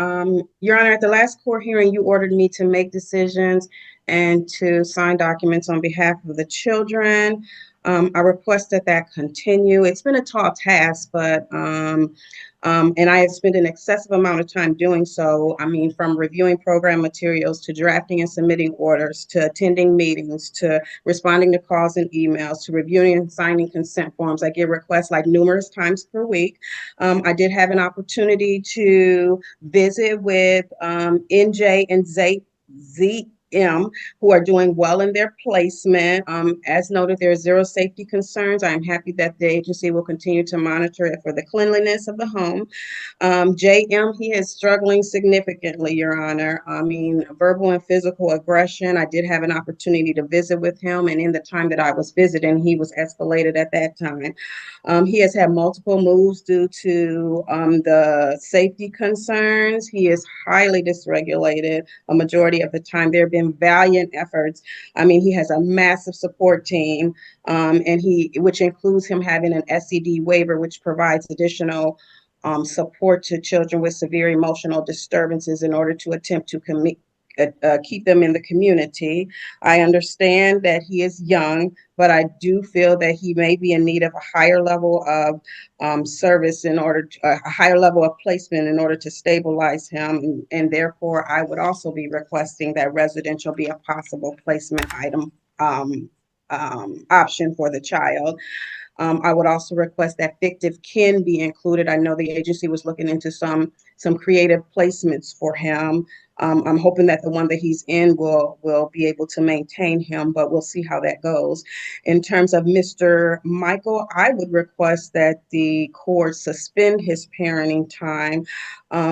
Your Honor, at the last court hearing, you ordered me to make decisions and to sign documents on behalf of the children. I request that continue. It's been a tall task, but and I have spent an excessive amount of time doing so. I mean, from reviewing program materials to drafting and submitting orders to attending meetings to responding to calls and emails to reviewing and signing consent forms. I get requests like numerous times per week. I did have an opportunity to visit with NJ and ZM, who are doing well in their placement. As noted, there are zero safety concerns. I am happy that the agency will continue to monitor it for the cleanliness of the home. JM, he is struggling significantly, Your Honor. I mean, verbal and physical aggression. I did have an opportunity to visit with him, and in the time that I was visiting, he was escalated at that time. He has had multiple moves due to the safety concerns. He is highly dysregulated a majority of the time. There have been valiant efforts. I mean, he has a massive support team, which includes him having an SED waiver, which provides additional support to children with severe emotional disturbances in order to attempt to keep them in the community. I understand that he is young, but I do feel that he may be in need of a higher level of service a higher level of placement in order to stabilize him. And therefore, I would also be requesting that residential be a possible placement option for the child. I would also request that fictive kin be included. I know the agency was looking into some creative placements for him. I'm hoping that the one that he's in will be able to maintain him, but we'll see how that goes. In terms of Mr. Michael, I would request that the court suspend his parenting time.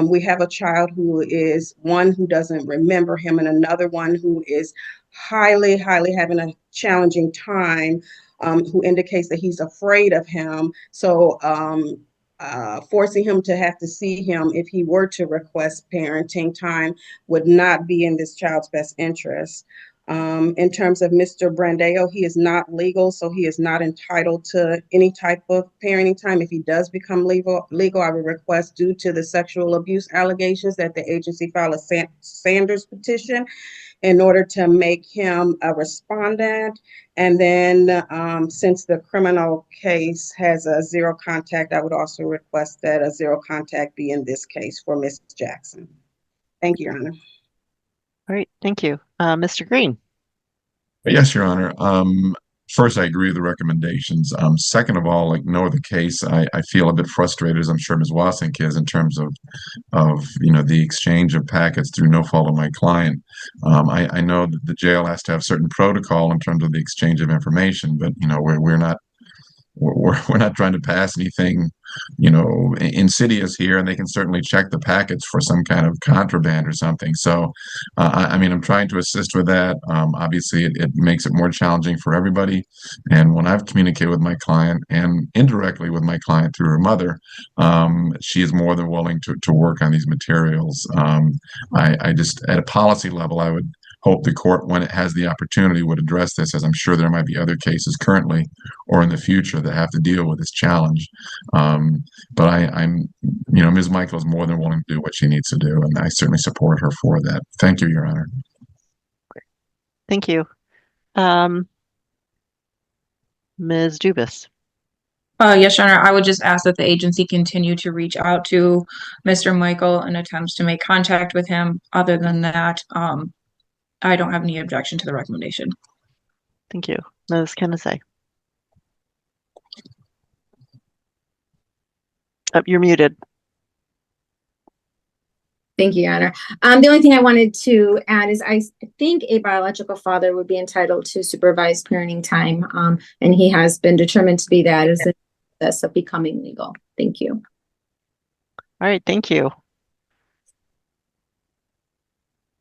We have a child who is one who doesn't remember him and another one who is highly having a challenging time. Who indicates that he's afraid of him. So forcing him to have to see him if he were to request parenting time would not be in this child's best interest. In terms of Mr. Brandeo, he is not legal, so he is not entitled to any type of parenting time. If he does become legal, I would request, due to the sexual abuse allegations, that the agency file a Sanders petition in order to make him a respondent. And then since the criminal case has a zero contact, I would also request that a zero contact be in this case for Ms. Jackson. Thank you, Your Honor. All right, thank you. Mr. Green? Yes, Your Honor. First, I agree with the recommendations. Second of all, like no other case, I feel a bit frustrated, as I'm sure Ms. Wasink is, in terms of the exchange of packets through no fault of my client. I know that the jail has to have certain protocol in terms of the exchange of information, but we're not trying to pass anything, insidious here, and they can certainly check the packets for some kind of contraband or something. So, I mean, I'm trying to assist with that. Obviously, it makes it more challenging for everybody. And when I've communicated with my client and indirectly with my client through her mother, she is more than willing to work on these materials. I just, at a policy level, I would hope the court, when it has the opportunity, would address this, as I'm sure there might be other cases currently or in the future that have to deal with this challenge. But I'm, Ms. Michael is more than willing to do what she needs to do, and I certainly support her for that. Thank you, Your Honor. Thank you. Ms. Dubus? Yes, Your Honor, I would just ask that the agency continue to reach out to Mr. Michael in attempts to make contact with him. Other than that, I don't have any objection to the recommendation. Thank you. Ms. Kennedy? You're muted. Thank you, Your Honor. The only thing I wanted to add is I think a biological father would be entitled to supervised parenting time, and he has been determined to be that as a process of becoming legal. Thank you. All right, thank you.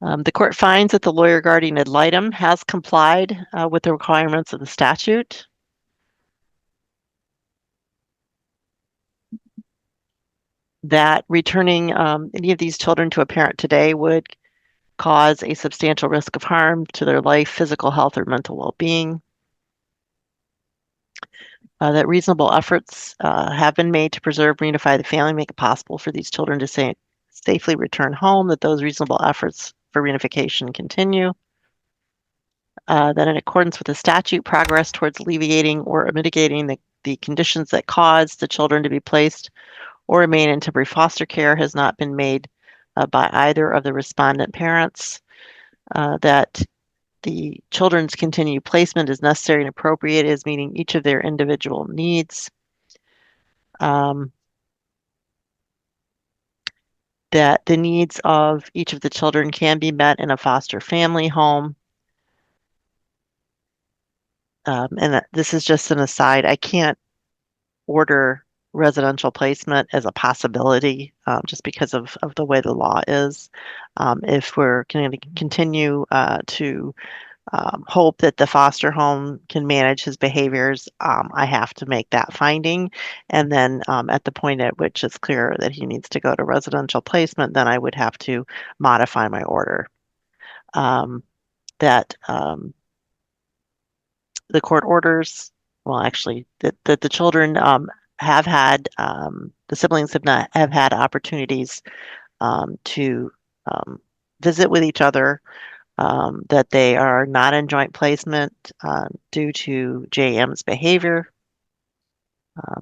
The court finds that the lawyer guardian ad litem has complied with the requirements of the statute. That returning any of these children to a parent today would cause a substantial risk of harm to their life, physical health, or mental well-being. That reasonable efforts have been made to preserve, reunify the family, make it possible for these children to safely return home, that those reasonable efforts for reunification continue. That in accordance with the statute, progress towards alleviating or mitigating the conditions that caused the children to be placed or remain in temporary foster care has not been made by either of the respondent parents. That the children's continued placement is necessary and appropriate, is meeting each of their individual needs. That the needs of each of the children can be met in a foster family home. And this is just an aside. I can't order residential placement as a possibility just because of the way the law is. If we're going to continue to hope that the foster home can manage his behaviors, I have to make that finding. And then at the point at which it's clear that he needs to go to residential placement, then I would have to modify my order. The court orders, well, actually, that the children have had, the siblings have had opportunities to visit with each other, that they are not in joint placement due to JM's behavior.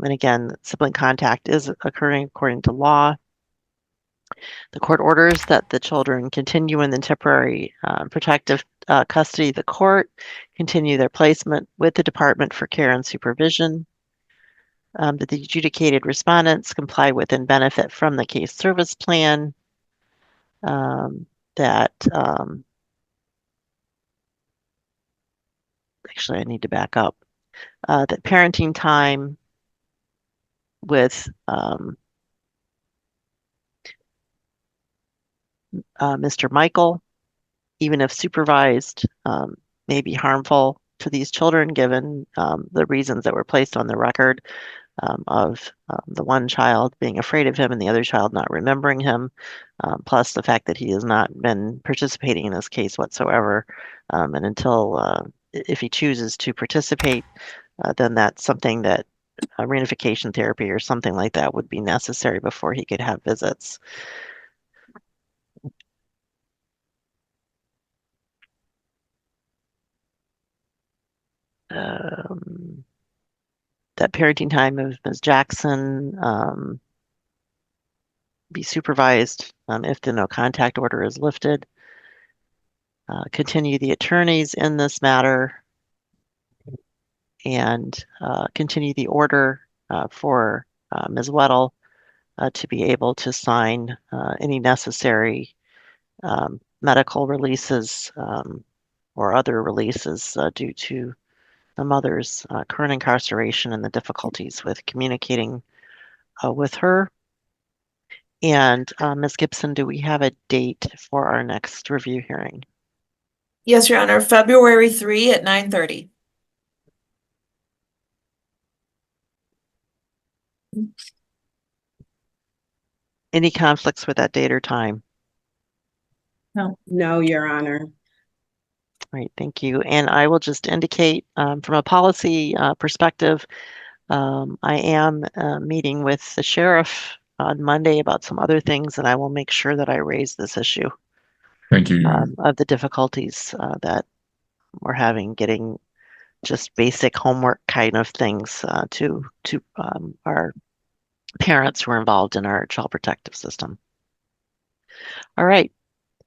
And again, sibling contact is occurring according to law. The court orders that the children continue in the temporary protective custody of the court, continue their placement with the Department for Care and Supervision, that the adjudicated respondents comply with and benefit from the case service plan, actually I need to back up, that parenting time with Mr. Michael, even if supervised, may be harmful to these children given the reasons that were placed on the record of the one child being afraid of him and the other child not remembering him, plus the fact that he has not been participating in this case whatsoever. And until, if he chooses to participate, then that's something that reunification therapy or something like that would be necessary before he could have visits. That parenting time of Ms. Jackson be supervised if the no contact order is lifted. Continue the attorneys in this matter and continue the order for Ms. Weddle to be able to sign any necessary medical releases or other releases due to the mother's current incarceration and the difficulties with communicating with her. And Ms. Gibson, do we have a date for our next review hearing? Yes, Your Honor, February 3 at 9:30. Any conflicts with that date or time? No, Your Honor. All right, thank you. And I will just indicate from a policy perspective, I am meeting with the sheriff on Monday about some other things, and I will make sure that I raise this issue. Thank you. Of the difficulties that we're having getting just basic homework kind of things to our parents who are involved in our child protective system. All right,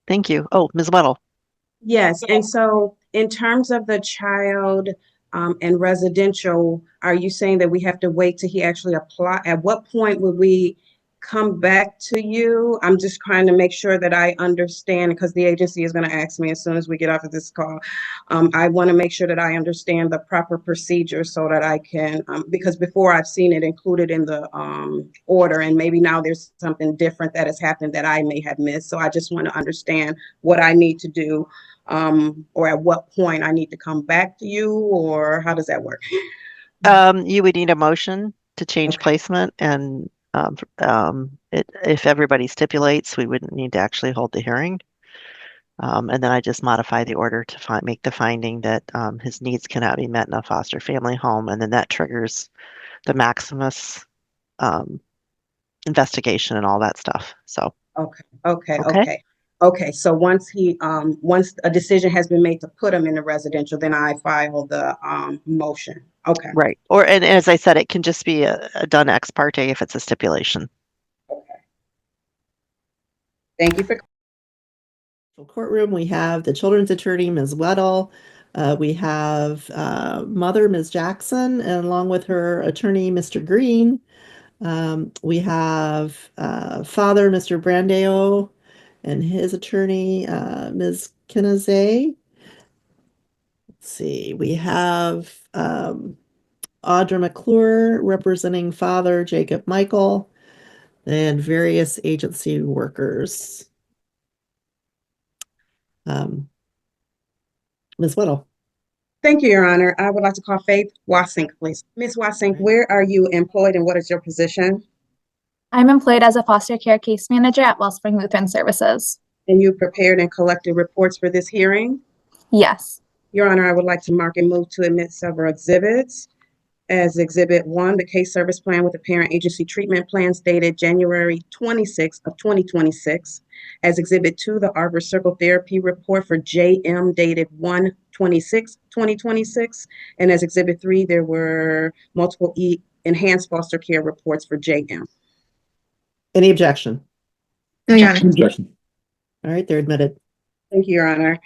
thank you. Oh, Ms. Weddle. Yes, and so in terms of the child and residential, are you saying that we have to wait till he actually apply? At what point would we come back to you? I'm just trying to make sure that I understand, because the agency is going to ask me as soon as we get off of this call. I want to make sure that I understand the proper procedure so that I can, because before I've seen it included in the order, and maybe now there's something different that has happened that I may have missed. So I just want to understand what I need to do, or at what point I need to come back to you, or how does that work? You would need a motion to change Okay. placement, and if everybody stipulates, we wouldn't need to actually hold the hearing. And then I just modify the order to make the finding that his needs cannot be met in a foster family home, and then that triggers the Maximus investigation and all that stuff. So Okay. So once once a decision has been made to put him in the residential, then I file the motion. Okay. right, and as I said, it can just be a done ex parte if it's a stipulation. Okay. Thank you for. Courtroom, we have the children's attorney, Ms. Weddle. We have mother, Ms. Jackson, and along with her attorney, Mr. Green. We have father, Mr. Brandeo, and his attorney, Ms. Kinazay. Let's see, we have Audra McClure representing father, Jacob Michael, and various agency workers. Ms. Weddle. Thank you, Your Honor. I would like to call Faith Wasink, please. Ms. Wasink, where are you employed and what is your position? I'm employed as a foster care case manager at Wellspring Lutheran Services. And you prepared and collected reports for this hearing? Yes. Your Honor, I would like to mark and move to admit several exhibits. As Exhibit 1, the case service plan with the parent agency treatment plans dated January 26th of 2026. As Exhibit 2, the Arbor Circle Therapy report for JM dated 1/26/2026. And as Exhibit 3, there were multiple enhanced foster care reports for JM. Any objection? No, Your Honor. Objection. All right, they're admitted. Thank you, Your Honor.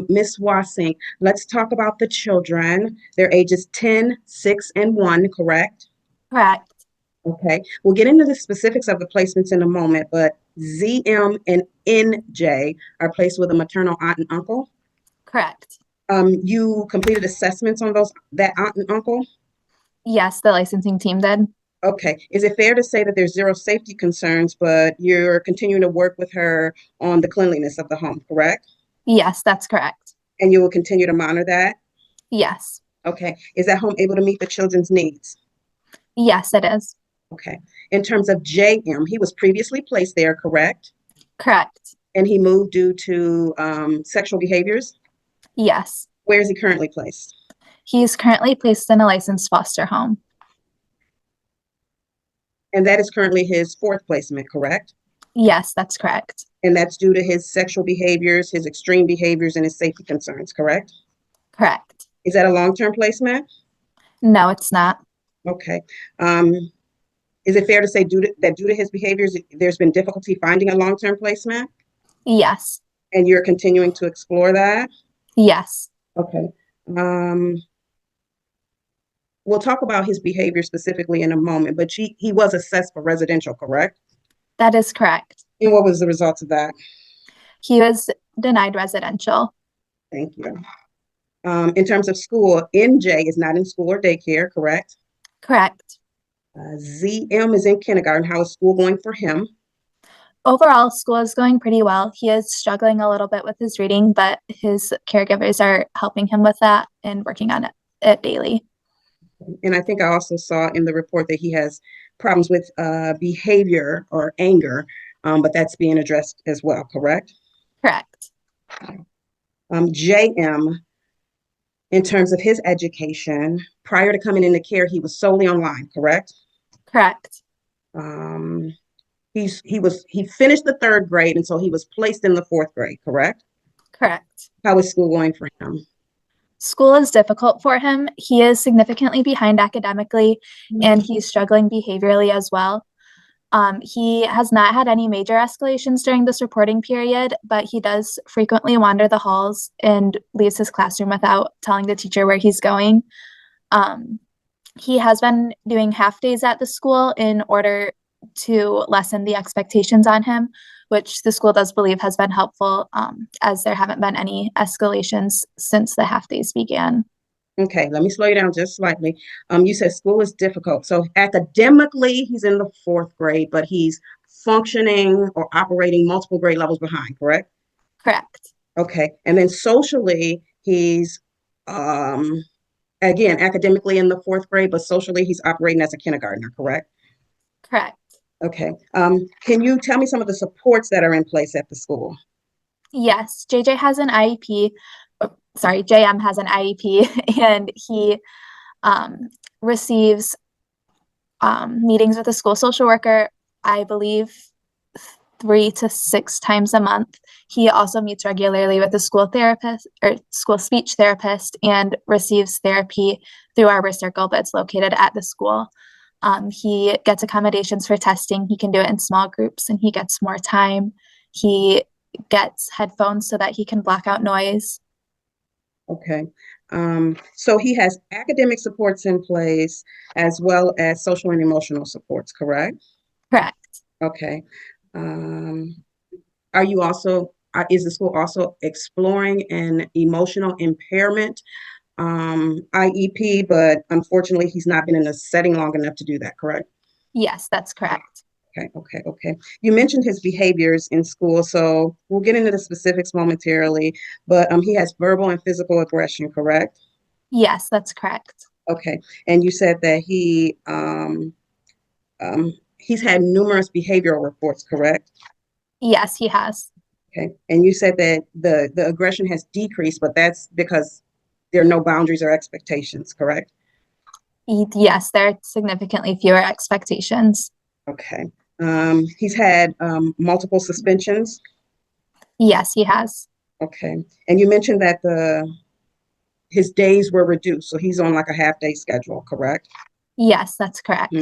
Ms. Wasink, let's talk about the children. Their ages 10, 6, and 1, correct? Correct. Okay, we'll get into the specifics of the placements in a moment, but ZM and NJ are placed with a maternal aunt and uncle. Correct. You completed assessments on that aunt and uncle? Yes, the licensing team did. Okay, is it fair to say that there's zero safety concerns, but you're continuing to work with her on the cleanliness of the home, correct? Yes, that's correct. And you will continue to monitor that? Yes. Okay, is that home able to meet the children's needs? Yes, it is. Okay, in terms of JM, he was previously placed there, correct? Correct. And he moved due to sexual behaviors? Yes. Where is he currently placed? He is currently placed in a licensed foster home. And that is currently his 4th placement, correct? Yes, that's correct. And that's due to his sexual behaviors, his extreme behaviors, and his safety concerns, correct? Correct. Is that a long-term placement? No, it's not. Okay. Is it fair to say due to his behaviors, there's been difficulty finding a long-term placement? Yes. And you're continuing to explore that? Yes. Okay. We'll talk about his behavior specifically in a moment, but he was assessed for residential, correct? That is correct. And what was the results of that? He was denied residential. Thank you. In terms of school, NJ is not in school or daycare, correct? Correct. ZM is in kindergarten. How is school going for him? Overall, school is going pretty well. He is struggling a little bit with his reading, but his caregivers are helping him with that and working on it daily. And I think I also saw in the report that he has problems with behavior or anger, but that's being addressed as well, correct? Correct. JM, in terms of his education, prior to coming into care, he was solely online, correct? Correct. He finished the 3rd grade, and so he was placed in the 4th grade, correct? Correct. How is school going for him? School is difficult for him. He is significantly behind academically, and he's struggling behaviorally as well. He has not had any major escalations during this reporting period, but he does frequently wander the halls and leaves his classroom without telling the teacher where he's going. He has been doing half days at the school in order to lessen the expectations on him, which the school does believe has been helpful, as there haven't been any escalations since the half days began. Okay, let me slow you down just slightly. You said school is difficult. So academically, he's in the 4th grade, but he's functioning or operating multiple grade levels behind, correct? Correct. Okay, and then socially, he's again academically in the 4th grade, but socially he's operating as a kindergartner, correct? Correct. Okay. Can you tell me some of the supports that are in place at the school? Yes, JJ has an IEP. Sorry, JM has an IEP, and he receives meetings with a school social worker, I believe 3 to 6 times a month. He also meets regularly with a school therapist or school speech therapist and receives therapy through Arbor Circle that's located at the school. He gets accommodations for testing. He can do it in small groups and he gets more time. He gets headphones so that he can block out noise. Okay. So he has academic supports in place as well as social and emotional supports, correct? Correct. Okay. Are you also, is the school also exploring an emotional impairment IEP, but unfortunately he's not been in a setting long enough to do that, correct? Yes, that's correct. Okay. You mentioned his behaviors in school, so we'll get into the specifics momentarily, but he has verbal and physical aggression, correct? Yes, that's correct. Okay, and you said that he's had numerous behavioral reports, correct? Yes, he has. Okay, and you said that the aggression has decreased, but that's because there are no boundaries or expectations, correct? Yes, there are significantly fewer expectations. Okay. He's had multiple suspensions. Yes, he has. Okay, and you mentioned that his days were reduced, so he's on like a half-day schedule, correct? Yes, that's correct.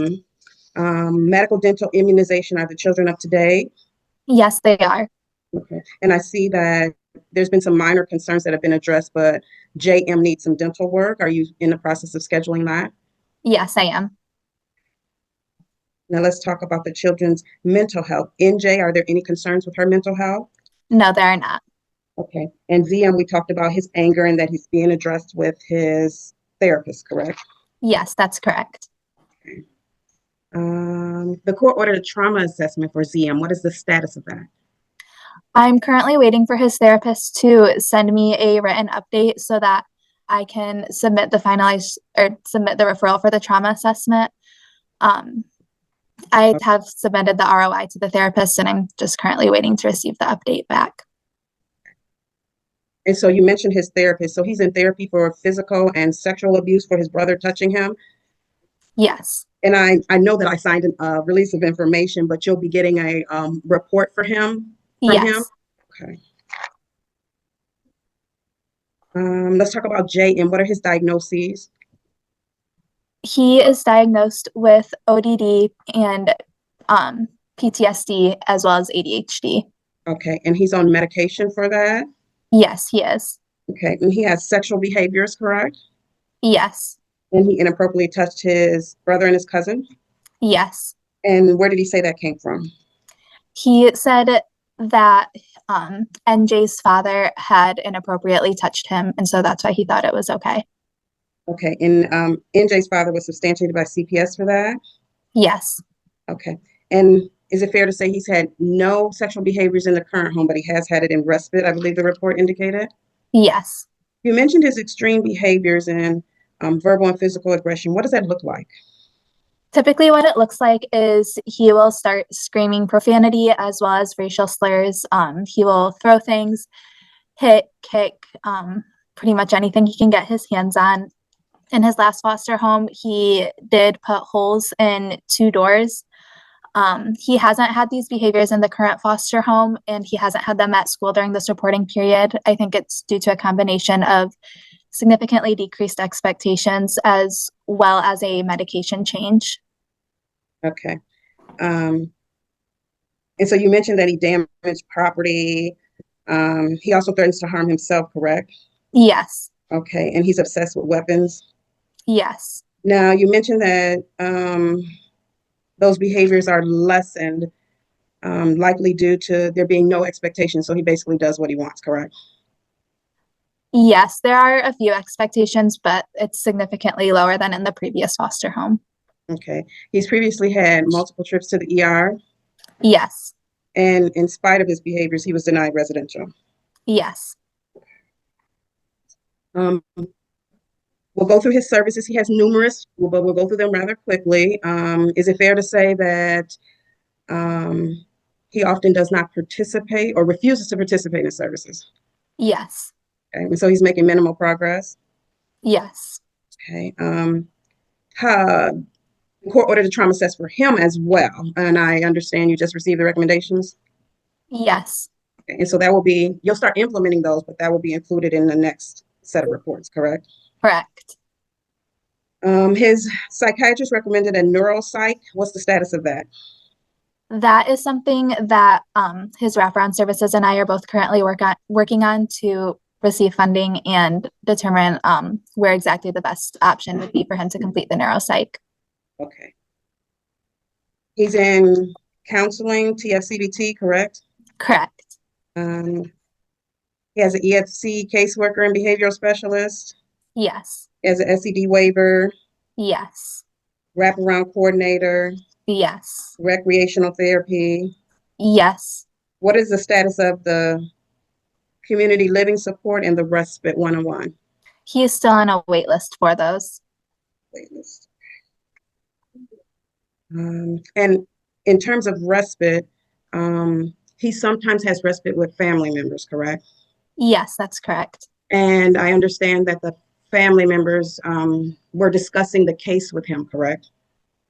Medical dental immunization, are the children up to date? Yes, they are. Okay, and I see that there's been some minor concerns that have been addressed, but JM needs some dental work. Are you in the process of scheduling that? Yes, I am. Now let's talk about the children's mental health. NJ, are there any concerns with her mental health? No, there are not. Okay, and ZM, we talked about his anger and that he's being addressed with his therapist, correct? Yes, that's correct. Okay. The court ordered a trauma assessment for ZM. What is the status of that? I'm currently waiting for his therapist to send me a written update so that I can submit the referral for the trauma assessment. I have submitted the ROI to the therapist and I'm just currently waiting to receive the update back. And so you mentioned his therapist. So he's in therapy for physical and sexual abuse for his brother touching him? Yes. And I know that I signed a release of information, but you'll be getting a report for him? From him? Okay. Let's talk about JM. What are his diagnoses? He is diagnosed with ODD and PTSD as well as ADHD. Okay, and he's on medication for that? Yes, he is. Okay, and he has sexual behaviors, correct? Yes. And he inappropriately touched his brother and his cousin? Yes. And where did he say that came from? He said that NJ's father had inappropriately touched him, and so that's why he thought it was okay. Okay, and NJ's father was substantiated by CPS for that? Yes. Okay, and is it fair to say he's had no sexual behaviors in the current home, but he has had it in respite, I believe the report indicated? Yes. You mentioned his extreme behaviors and verbal and physical aggression. What does that look like? Typically what it looks like is he will start screaming profanity as well as racial slurs. He will throw things, hit, kick, pretty much anything he can get his hands on. In his last foster home, he did put holes in 2 doors. He hasn't had these behaviors in the current foster home, and he hasn't had them at school during this reporting period. I think it's due to a combination of significantly decreased expectations as well as a medication change. Okay. And so you mentioned that he damaged property. He also threatens to harm himself, correct? Yes. Okay, and he's obsessed with weapons? Yes. Now, you mentioned that those behaviors are lessened, likely due to there being no expectation. So he basically does what he wants, correct? Yes, there are a few expectations, but it's significantly lower than in the previous foster home. Okay. He's previously had multiple trips to the ER, Yes. and in spite of his behaviors, he was denied residential. Yes. We'll go through his services. He has numerous, but we'll go through them rather quickly. Is it fair to say that he often does not participate or refuses to participate in services? Yes. Okay. And so he's making minimal progress. Yes. Okay. The court ordered a trauma assess for him as well. And I understand you just received the recommendations. Yes. Okay. And so that will be, you'll start implementing those, but that will be included in the next set of reports, correct? Correct. His psychiatrist recommended a neuropsych. What's the status of that? That is something that his wraparound services and I are both currently working on to receive funding and determine where exactly the best option would be for him to complete the neuropsych. Okay. He's in counseling, TFCBT, correct? Correct. He has an EFC caseworker and behavioral specialist. Yes. He has an SED waiver, Yes. wraparound coordinator, Yes. recreational therapy. Yes. What is the status of the community living support and the respite one-on-one? He is still on a wait list for those. Waitlist. And in terms of respite, he sometimes has respite with family members, correct? Yes, that's correct. And I understand that the family members were discussing the case with him, correct?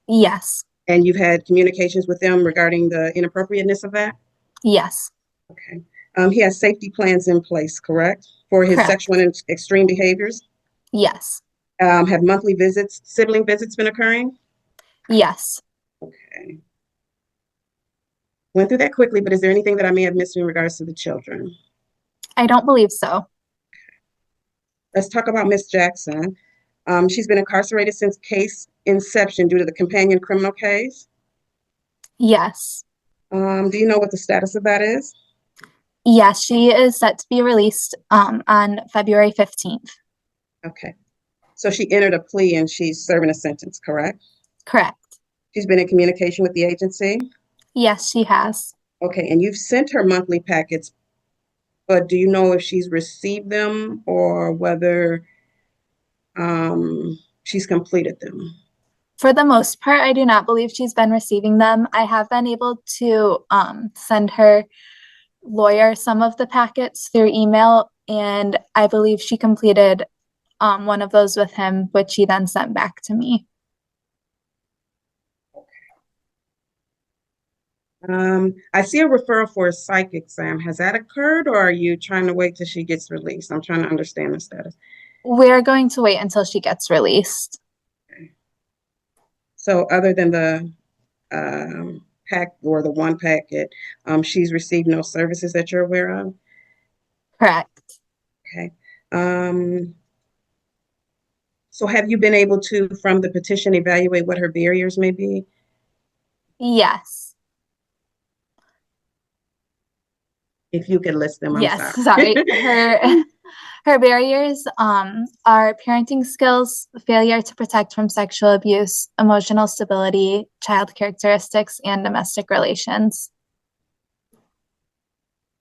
Yes. And you've had communications with them regarding the inappropriateness of that? Yes. Okay. He has safety plans in place, correct? For his Correct. sexual and extreme behaviors? Yes. Have monthly visits, sibling visits been occurring? Yes. Okay. Went through that quickly, but is there anything that I may have missed in regards to the children? I don't believe so. Let's talk about Miss Jackson. She's been incarcerated since case inception due to the companion criminal case. Yes. Do you know what the status of that is? Yes, she is set to be released on February 15th. Okay. So she entered a plea and she's serving a sentence, correct? Correct. She's been in communication with the agency? Yes, she has. Okay, and you've sent her monthly packets, but do you know if she's received them or whether she's completed them? For the most part, I do not believe she's been receiving them. I have been able to send her lawyer some of the packets through email, and I believe she completed one of those with him, which he then sent back to me. I see a referral for a psych exam. Has that occurred, or are you trying to wait till she gets released? I'm trying to understand the status. We're going to wait until she gets released. Okay. So other than the pack or the one packet, she's received no services that you're aware of? Correct. Okay. So have you been able to, from the petition, evaluate what her barriers may be? Yes. If you could list them, I'm Yes, sorry. Her barriers are parenting skills, failure to protect from sexual abuse, emotional stability, child characteristics, and domestic relations.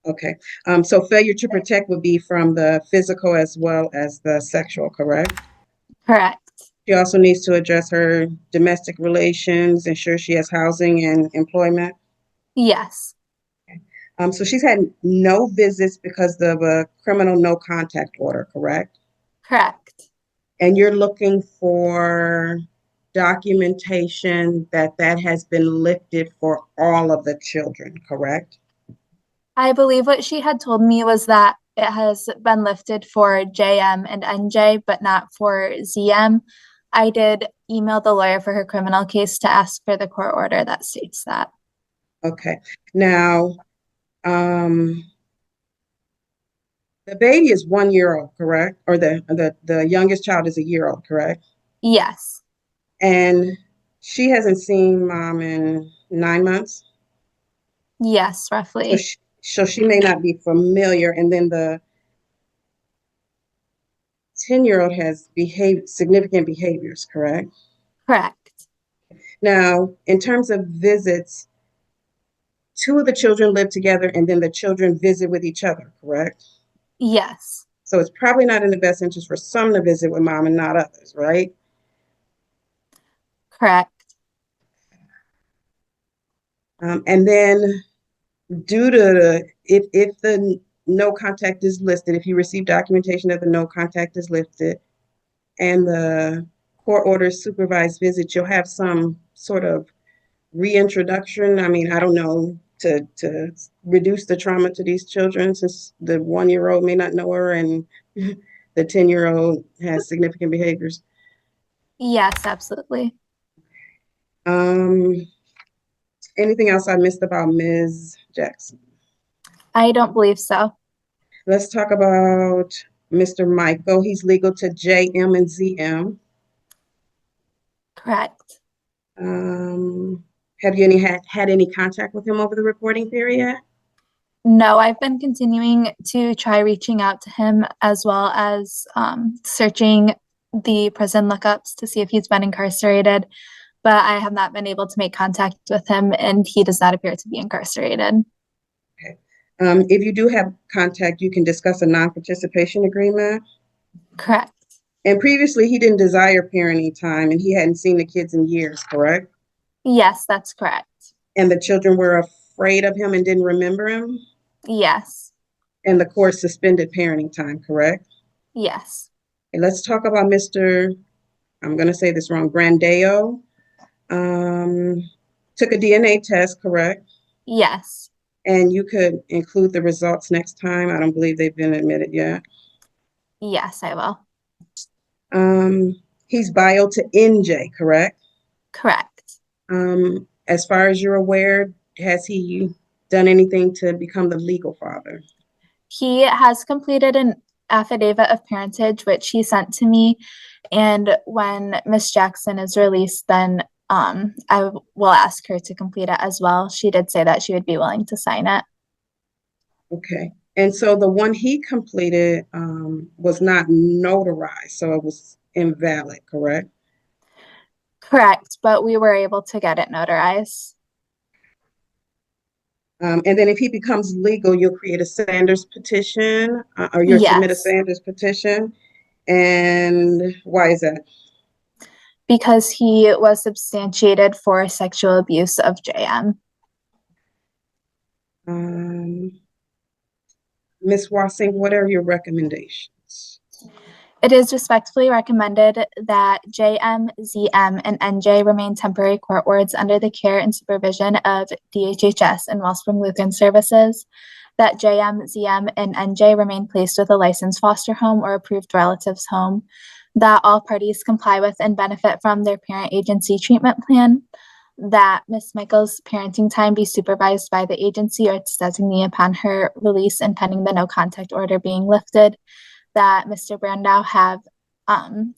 Okay. So failure to protect would be from the physical as well as the sexual, correct? Correct. She also needs to address her domestic relations, ensure she has housing and employment. Yes. So she's had no visits because of a criminal no contact order, correct? Correct. And you're looking for documentation that has been lifted for all of the children, correct? I believe what she had told me was that it has been lifted for JM and NJ, but not for ZM. I did email the lawyer for her criminal case to ask for the court order that states that. Okay. Now, the baby is 1 year old, correct? Or the youngest child is a year old, correct? Yes. And she hasn't seen mom in 9 months. Yes, So roughly. she may not be familiar. And then the 10-year-old has significant behaviors, correct? Correct. Now, in terms of visits, 2 of the children live together and then the children visit with each other, correct? Yes. So it's probably not in the best interest for some to visit with mom and not others, right? Correct. And then due to if the no contact is listed, if you receive documentation that the no contact is listed and the court orders supervised visits, you'll have some sort of reintroduction. I mean, I don't know, to reduce the trauma to these children, since the 1-year-old may not know her and the 10-year-old has significant behaviors. Yes, absolutely. Anything else I missed about Ms. Jackson? I don't believe so. Let's talk about Mr. Michael. He's legal to JM and ZM. Correct. Have you had any contact with him over the reporting period? No, I've been continuing to try reaching out to him, as well as searching the prison lookups to see if he's been incarcerated, but I have not been able to make contact with him, and he does not appear to be incarcerated. Okay. If you do have contact, you can discuss a non-participation agreement. Correct. And previously, he didn't desire parenting time, and he hadn't seen the kids in years, correct? Yes, that's correct. And the children were afraid of him and didn't remember him? Yes. And the court suspended parenting time, correct? Yes. Okay, let's talk about Mr., I'm going to say this wrong, Brandeo. Took a DNA test, correct? Yes. And you could include the results next time. I don't believe they've been admitted yet. Yes, I will. He's bio to NJ, correct? Correct. As far as you're aware, has he done anything to become the legal father? He has completed an affidavit of parentage, which he sent to me. And when Miss Jackson is released, then I will ask her to complete it as well. She did say that she would be willing to sign it. Okay. And so the one he completed was not notarized, so it was invalid, correct? Correct, but we were able to get it notarized. And then if he becomes legal, you'll create a Sanders petition, or you'll submit a Yes. Sanders petition. And why is that? Because he was substantiated for sexual abuse of JM. Ms. Wassing, what are your recommendations? It is respectfully recommended that JM, ZM, and NJ remain temporary court wards under the care and supervision of DHHS and Wellspring Lutheran Services, that JM, ZM, and NJ remain placed with a licensed foster home or approved relative's home, that all parties comply with and benefit from their parent agency treatment plan, that Ms. Michael's parenting time be supervised by the agency or its designee upon her release and pending the no contact order being lifted, that Mr. Brandow have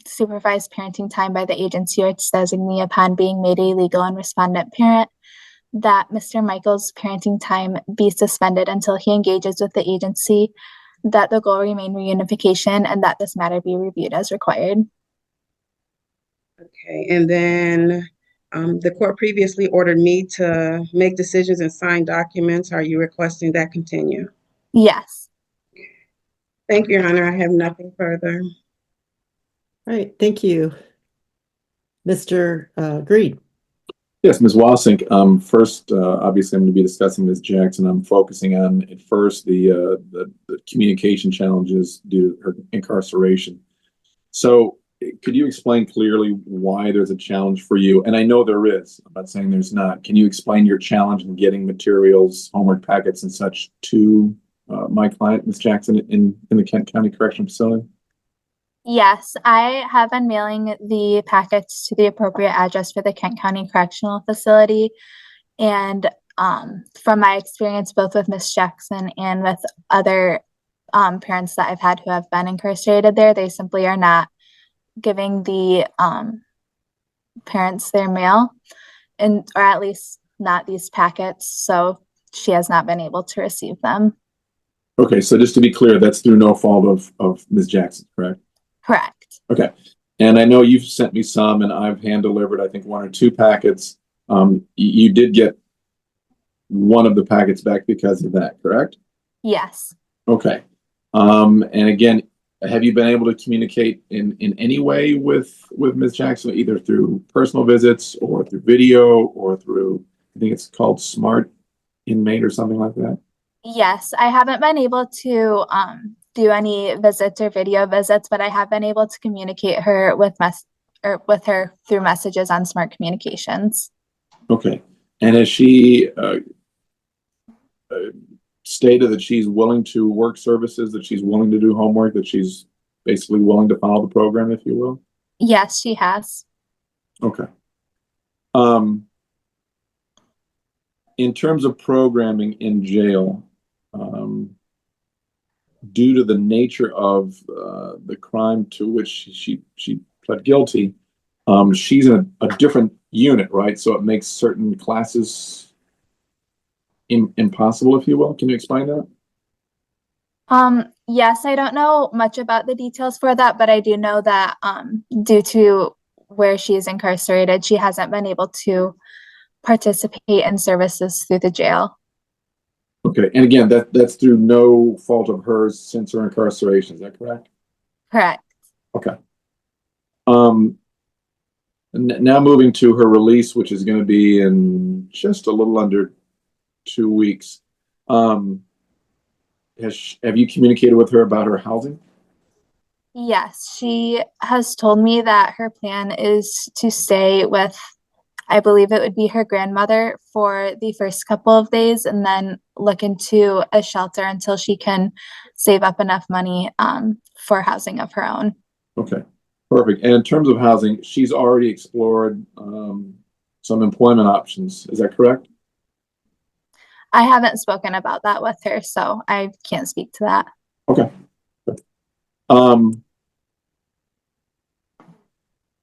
supervised parenting time by the agency or its designee upon being made a legal and respondent parent, that Mr. Michael's parenting time be suspended until he engages with the agency, that the goal remain reunification, and that this matter be reviewed as required. Okay, and then the court previously ordered me to make decisions and sign documents. Are you requesting that continue? Yes. Thank you, Your Honor. I have nothing further. All right, thank you. Mr. Green. Yes, Ms. Wassink. First, obviously, I'm going to be discussing Ms. Jackson. I'm focusing on at first the communication challenges due to her incarceration. So, could you explain clearly why there's a challenge for you? And I know there is. I'm not saying there's not. Can you explain your challenge in getting materials, homework packets, and such to my client, Ms. Jackson, in the Kent County Correctional Facility? Yes, I have been mailing the packets to the appropriate address for the Kent County Correctional Facility. And from my experience, both with Ms. Jackson and with other parents that I've had who have been incarcerated there, they simply are not giving the parents their mail, and or at least not these packets, so she has not been able to receive them. Okay, so just to be clear, that's through no fault of Ms. Jackson, correct? Correct. Okay, and I know you've sent me some, and I've hand delivered, I think, 1 or 2 packets. You did get one of the packets back because of that, correct? Yes. Okay. And again, have you been able to communicate in any way with Ms. Jackson, either through personal visits or through video or through, I think it's called Smart Inmate or something like that? Yes, I haven't been able to do any visits or video visits, but I have been able to communicate her with her through messages on Smart Communications. Okay. And has she stated that she's willing to work services, that she's willing to do homework, that she's basically willing to follow the program, if you will? Yes, she has. Okay. In terms of programming in jail, due to the nature of the crime to which she pled guilty, she's in a different unit, right? So it makes certain classes impossible, if you will. Can you explain that? Yes, I don't know much about the details for that, but I do know that due to where she is incarcerated, she hasn't been able to participate in services through the jail. Okay, and again, that's through no fault of hers since her incarceration. Is that correct? Correct. Okay. Now moving to her release, which is going to be in just a little under 2 weeks. Have you communicated with her about her housing? Yes, she has told me that her plan is to stay with, I believe it would be her grandmother for the first couple of days, and then look into a shelter until she can save up enough money for housing of her own. Okay, perfect. And in terms of housing, she's already explored some employment options. Is that correct? I haven't spoken about that with her, so I can't speak to that. Okay.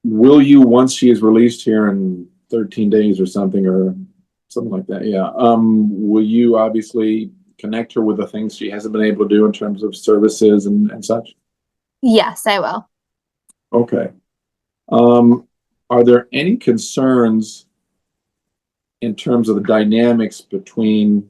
Will you, once she is released here in 13 days or something like that, yeah, will you obviously connect her with the things she hasn't been able to do in terms of services and such? Yes, I will. Okay. Are there any concerns in terms of the dynamics between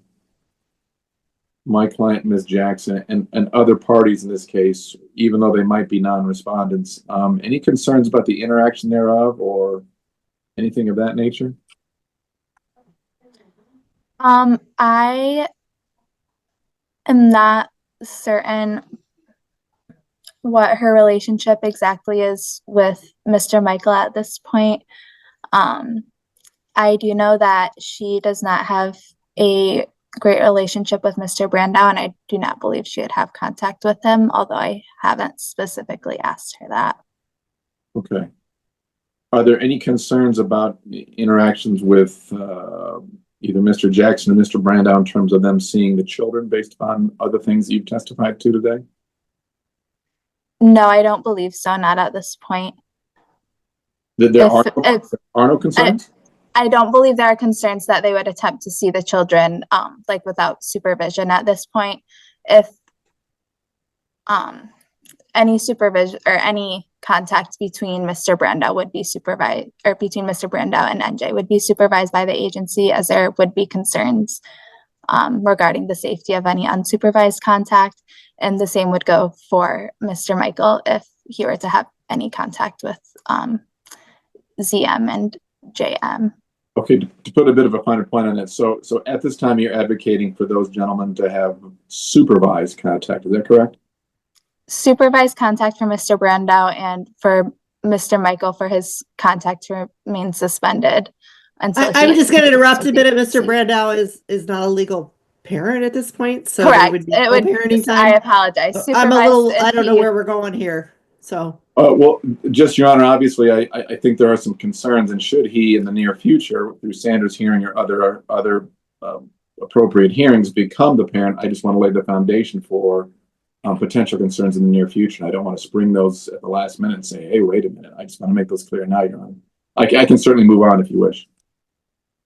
my client, Ms. Jackson, and other parties in this case, even though they might be non-respondents? Any concerns about the interaction thereof or anything of that nature? I am not certain what her relationship exactly is with Mr. Michael at this point. I do know that she does not have a great relationship with Mr. Brandow, and I do not believe she would have contact with him, although I haven't specifically asked her that. Okay. Are there any concerns about interactions with either Mr. Jackson or Mr. Brandow in terms of them seeing the children based upon other things that you've testified to today? No, I don't believe so, not at this point. There are no concerns? I don't believe there are concerns that they would attempt to see the children like without supervision at this point. If any supervision or any contact between Mr. Brandow would be supervised, or between Mr. Brandow and NJ would be supervised by the agency, as there would be concerns regarding the safety of any unsupervised contact. And the same would go for Mr. Michael if he were to have any contact with ZM and JM. Okay, to put a bit of a finer point on it, so at this time you're advocating for those gentlemen to have supervised contact, is that correct? Supervised contact for Mr. Brandow, and for Mr. Michael for his contact to remain suspended until I'm just going to interrupt a bit. Mr. Brandow is not a legal parent at this point, so correct. It would be parenting time. I apologize. So I'm a little, I don't know where we're going here. So. Well, just Your Honor, obviously, I think there are some concerns, and should he in the near future, through Sanders hearing or other appropriate hearings, become the parent, I just want to lay the foundation for potential concerns in the near future. And I don't want to spring those at the last minute and say, hey, wait a minute. I just want to make those clear now, Your Honor. I can certainly move on if you wish.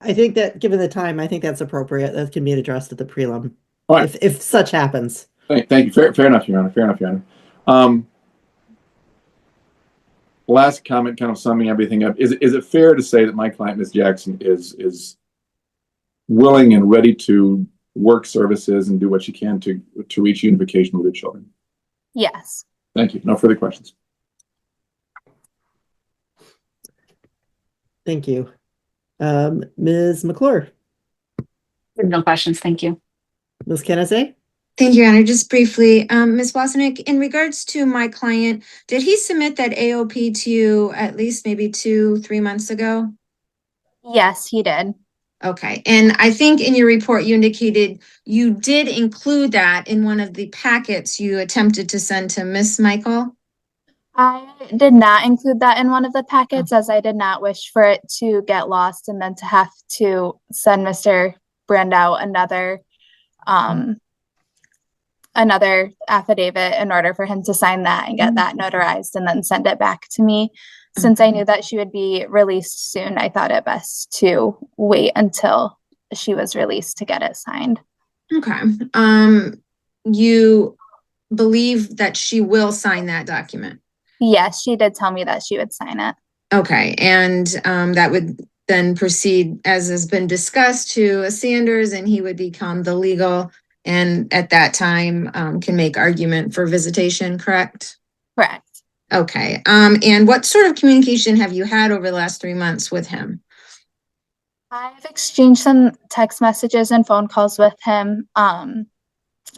I think that given the time, I think that's appropriate. That can be addressed at the prelim. All right. If such happens. Thank you. Fair enough, Your Honor. Fair enough, Your Honor. Last comment, kind of summing everything up. Is it fair to say that my client, Ms. Jackson, is willing and ready to work services and do what she can to reach unification with her children? Yes. Thank you. No further questions. Thank you. Ms. McClure. No questions. Thank you. Ms. Kennedy? Thank you, Your Honor. Just briefly, Ms. Wasenick, in regards to my client, did he submit that AOP to you at least maybe 2-3 months ago? Yes, he did. Okay. And I think in your report, you indicated you did include that in one of the packets you attempted to send to Miss Michael. I did not include that in one of the packets as I did not wish for it to get lost and then to have to send Mr. Brandau another affidavit in order for him to sign that and get that notarized and then send it back to me. Since I knew that she would be released soon, I thought it best to wait until she was released to get it signed. Okay. You believe that she will sign that document? Yes, she did tell me that she would sign it. Okay. And that would then proceed, as has been discussed, to a Sanders, and he would become the legal, and at that time can make argument for visitation, correct? Correct. Okay. And what sort of communication have you had over the last 3 months with him? I've exchanged some text messages and phone calls with him.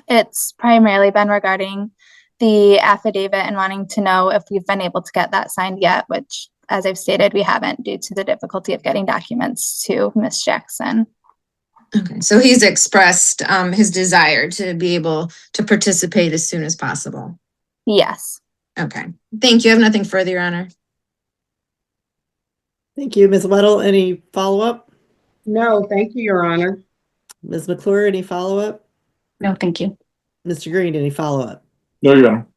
It's primarily been regarding the affidavit and wanting to know if we've been able to get that signed yet, which, as I've stated, we haven't due to the difficulty of getting documents to Miss Jackson. Okay, so he's expressed his desire to be able to participate as soon as possible. Yes. Okay, thank you. I have nothing further, Your Honor. Thank you. Ms. Weddle, any follow-up? No, thank you, Your Honor. Ms. McClure, any follow-up? No, thank you. Mr. Green, any follow-up? No, Your Honor.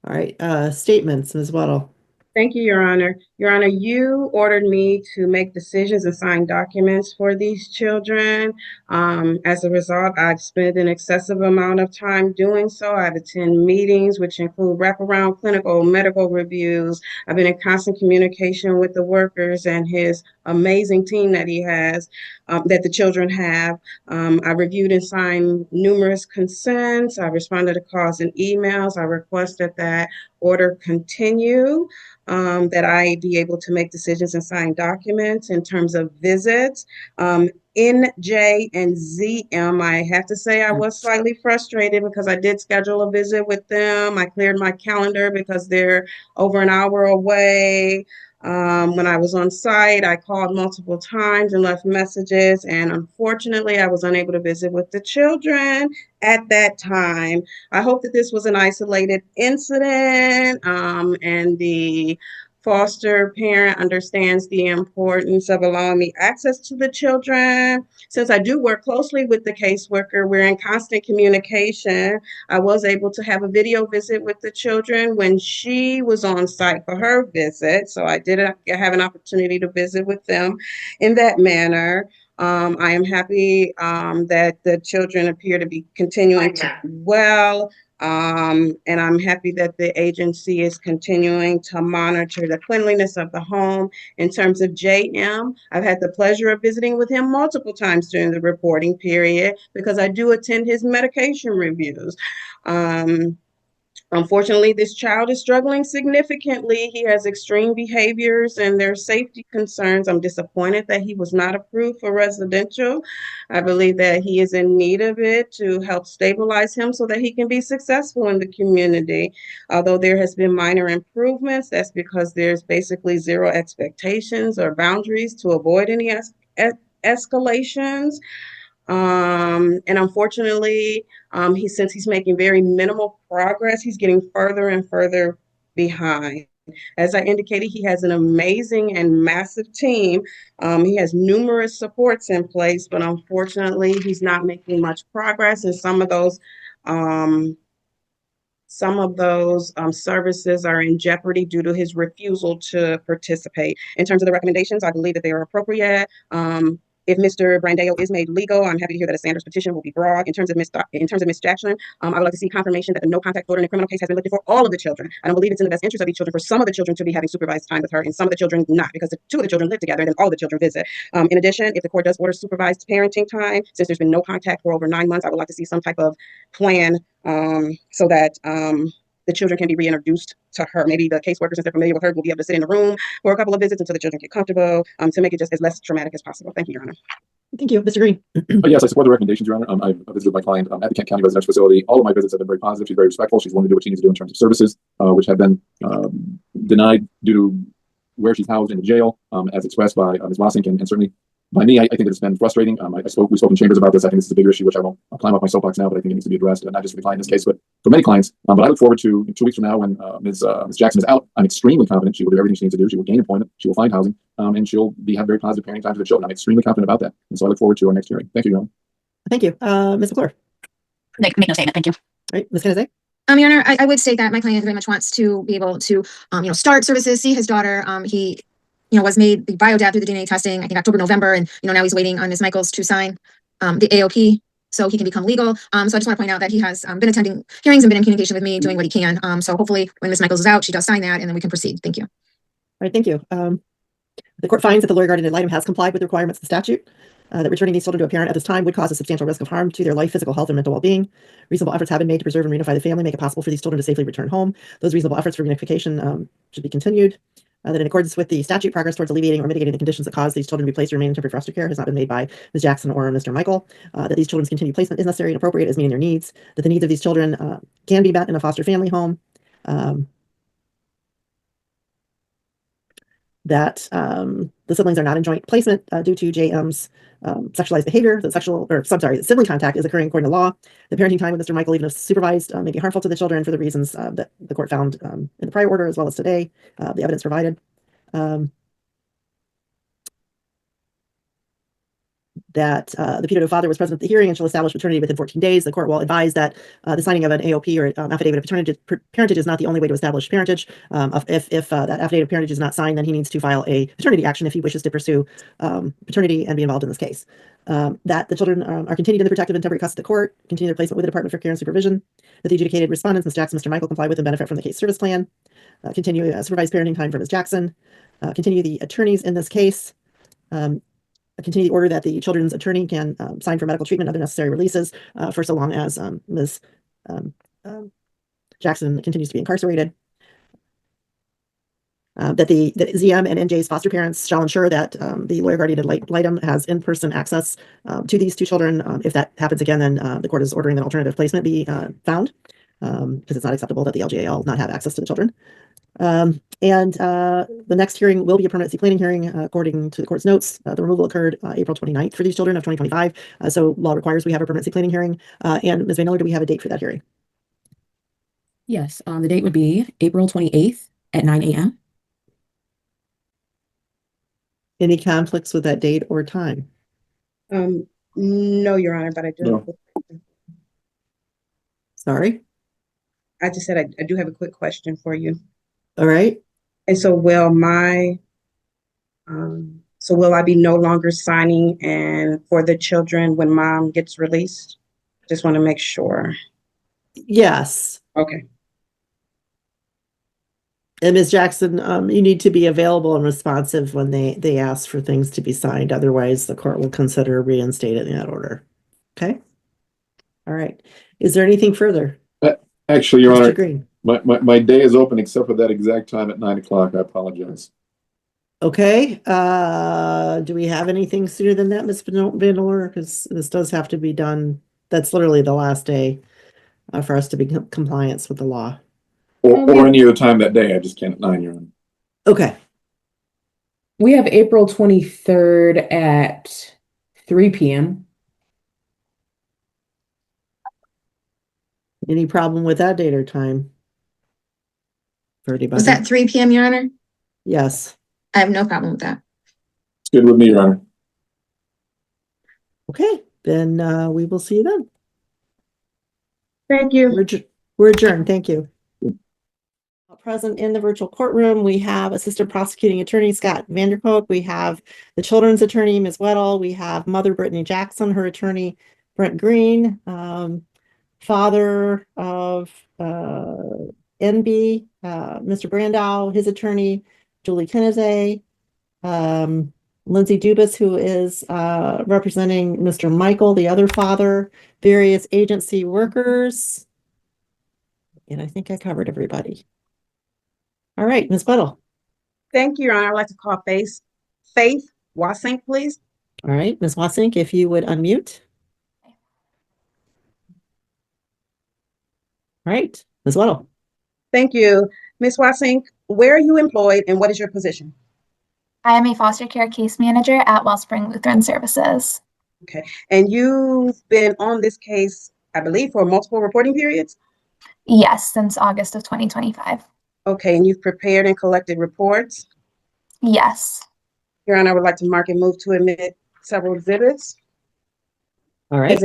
All right, statements, Ms. Weddle. Thank you, Your Honor. Your Honor, you ordered me to make decisions and sign documents for these children. As a result, I've spent an excessive amount of time doing so. I've attended meetings, which include wraparound clinical medical reviews. I've been in constant communication with the workers and his amazing team that he has, that the children have. I reviewed and signed numerous consents. I responded to calls and emails. I requested that order continue. That I be able to make decisions and sign documents in terms of visits. N, J, and ZM, I have to say I was slightly frustrated because I did schedule a visit with them. I cleared my calendar because they're over an hour away. When I was on site, I called multiple times and left messages, and unfortunately, I was unable to visit with the children at that time. I hope that this was an isolated incident, and the foster parent understands the importance of allowing me access to the children. Since I do work closely with the caseworker, we're in constant communication. I was able to have a video visit with the children when she was on site for her visit. So I did have an opportunity to visit with them in that manner. I am happy that the children appear to be continuing to do well. And I'm happy that the agency is continuing to monitor the cleanliness of the home. In terms of JM, I've had the pleasure of visiting with him multiple times during the reporting period because I do attend his medication reviews. Unfortunately, this child is struggling significantly. He has extreme behaviors and there's safety concerns. I'm disappointed that he was not approved for residential. I believe that he is in need of it to help stabilize him so that he can be successful in the community. Although there has been minor improvements, that's because there's basically zero expectations or boundaries to avoid any escalations. And unfortunately, since he's making very minimal progress, he's getting further and further behind. As I indicated, he has an amazing and massive team. He has numerous supports in place, but unfortunately, he's not making much progress. And some of those some of those services are in jeopardy due to his refusal to participate. In terms of the recommendations, I believe that they are appropriate. If Mr. Brandeo is made legal, I'm happy to hear that a Sanders petition will be brought. In terms of Ms. Jackson, I would like to see confirmation that the no contact order in the criminal case has been lifted for all of the children. I don't believe it's in the best interest of these children for some of the children to be having supervised time with her and some of the children not, because the two of the children live together and then all the children visit. In addition, if the court does order supervised parenting time, since there's been no contact for over 9 months, I would like to see some type of plan so that the children can be reintroduced to her. Maybe the caseworkers, since they're familiar with her, will be able to sit in the room for a couple of visits until the children get comfortable to make it just as less traumatic as possible. Thank you, Your Honor. Thank you. Mr. Green. Yes, I support the recommendations, Your Honor. I've visited my client at the Kent County Residential Facility. All of my visits have been very positive. She's very respectful. She's willing to do what she needs to do in terms of services, which have been denied due to where she's housed in the jail, as expressed by Ms. Wasink, and certainly by me. I think that it's been frustrating. We spoke in chambers about this. I think this is a bigger issue, which I won't climb up my soapbox now, but I think it needs to be addressed, not just for the client in this case, but for many clients. But I look forward to 2 weeks from now when Ms. Jackson is out. I'm extremely confident she will do everything she needs to do. She will gain employment. She will find housing, and she'll have very positive parenting time for the children. I'm extremely confident about that. And so I look forward to our next hearing. Thank you, Your Honor. Thank you. Ms. McClure. Make no statement. Thank you. All right, Ms. Kennedy. Your Honor, I would say that my client very much wants to be able to, start services, see his daughter. He was made the biodata through the DNA testing, I think October, November, and now he's waiting on Ms. Michaels to sign the AOP so he can become legal. So I just want to point out that he has been attending hearings and been in communication with me, doing what he can. So hopefully when Ms. Michaels is out, she does sign that, and then we can proceed. Thank you. All right, thank you. The court finds that the lawyer guardian ad litem has complied with the requirements of the statute, that returning these children to a parent at this time would cause a substantial risk of harm to their life, physical health, and mental well-being. Reasonable efforts have been made to preserve and reunify the family, make it possible for these children to safely return home. Those reasonable efforts for reunification should be continued. That in accordance with the statute, progress towards alleviating or mitigating the conditions that cause these children to be placed or remain in temporary foster care has not been made by Ms. Jackson or Mr. Michael. That these children's continued placement is necessary and appropriate as meeting their needs. That the needs of these children can be met in a foster family home. That the siblings are not in joint placement due to JM's sexualized behavior. The sibling contact is occurring according to law. The parenting time with Mr. Michael, even if supervised, may be harmful to the children for the reasons that the court found in the prior order as well as today, the evidence provided. That the putative father was present at the hearing and shall establish paternity within 14 days. The court will advise that the signing of an AOP or affidavit of parentage is not the only way to establish parentage. If that affidavit of parentage is not signed, then he needs to file a paternity action if he wishes to pursue paternity and be involved in this case. That the children are continued in the protective and temporary custody of the court, continue their placement with the Department for Care and Supervision. That the adjudicated respondents, Ms. Jackson, Mr. Michael, comply with and benefit from the case service plan. Continue supervised parenting time for Ms. Jackson. Continue the attorneys in this case. Continue the order that the children's attorney can sign for medical treatment and other necessary releases for so long as Ms. Jackson continues to be incarcerated. That the ZM and NJ's foster parents shall ensure that the lawyer guardian ad litem has in-person access to these two children. If that happens again, then the court is ordering that alternative placement be found, because it's not acceptable that the LGAL not have access to the children. The next hearing will be a permanency planning hearing according to the court's notes. The removal occurred April 29th for these children of 2025. So law requires we have a permanency planning hearing. And Ms. Van Miller, do we have a date for that hearing? Yes, the date would be April 28th at 9 a.m. Any conflicts with that date or time? No, Your Honor, but I do. No. Sorry? I just said I do have a quick question for you. All right. And so will I be no longer signing and for the children when mom gets released? Just want to make sure. Yes. Okay. And Ms. Jackson, you need to be available and responsive when they ask for things to be signed. Otherwise, the court will consider reinstating that order. Okay. All right. Is there anything further? Actually, Your Mr. Honor, Green. my day is open except for that exact time at 9 o'clock. I apologize. Okay. Do we have anything sooner than that, Ms. Vandler? Because this does have to be done. That's literally the last day for us to be in compliance with the law. Or any other time that day. I just can't at 9, Your Honor. Okay. We have April 23rd at 3 p.m. Any problem with that date or time? For anybody? Was that 3 p.m., Your Honor? Yes. I have no problem with that. It's good with me, Your Honor. Okay. Then we will see you then. Thank you. We're adjourned. Thank you. Present in the virtual courtroom, we have Assistant Prosecuting Attorney Scott Vanderkook. We have the Children's Attorney, Ms. Weddle. We have Mother Brittany Jackson, her attorney, Brent Green, father of NB, Mr. Brandow, his attorney, Julie Kennedy, Lindsay Dubas, who is representing Mr. Michael, the other father, various agency workers. And I think I covered everybody. All right, Ms. Weddle. Thank you, Your Honor. I'd like to call Faith Wasink, please. All right, Ms. Wasink, if you would unmute. All right, Ms. Weddle. Thank you. Ms. Wasink, where are you employed and what is your position? I am a foster care case manager at Wellspring Lutheran Services. Okay. And you've been on this case, I believe, for multiple reporting periods? Yes, since August of 2025. Okay. And you've prepared and collected reports? Yes. Your Honor, I would like to mark and move to admit several exhibits. All right.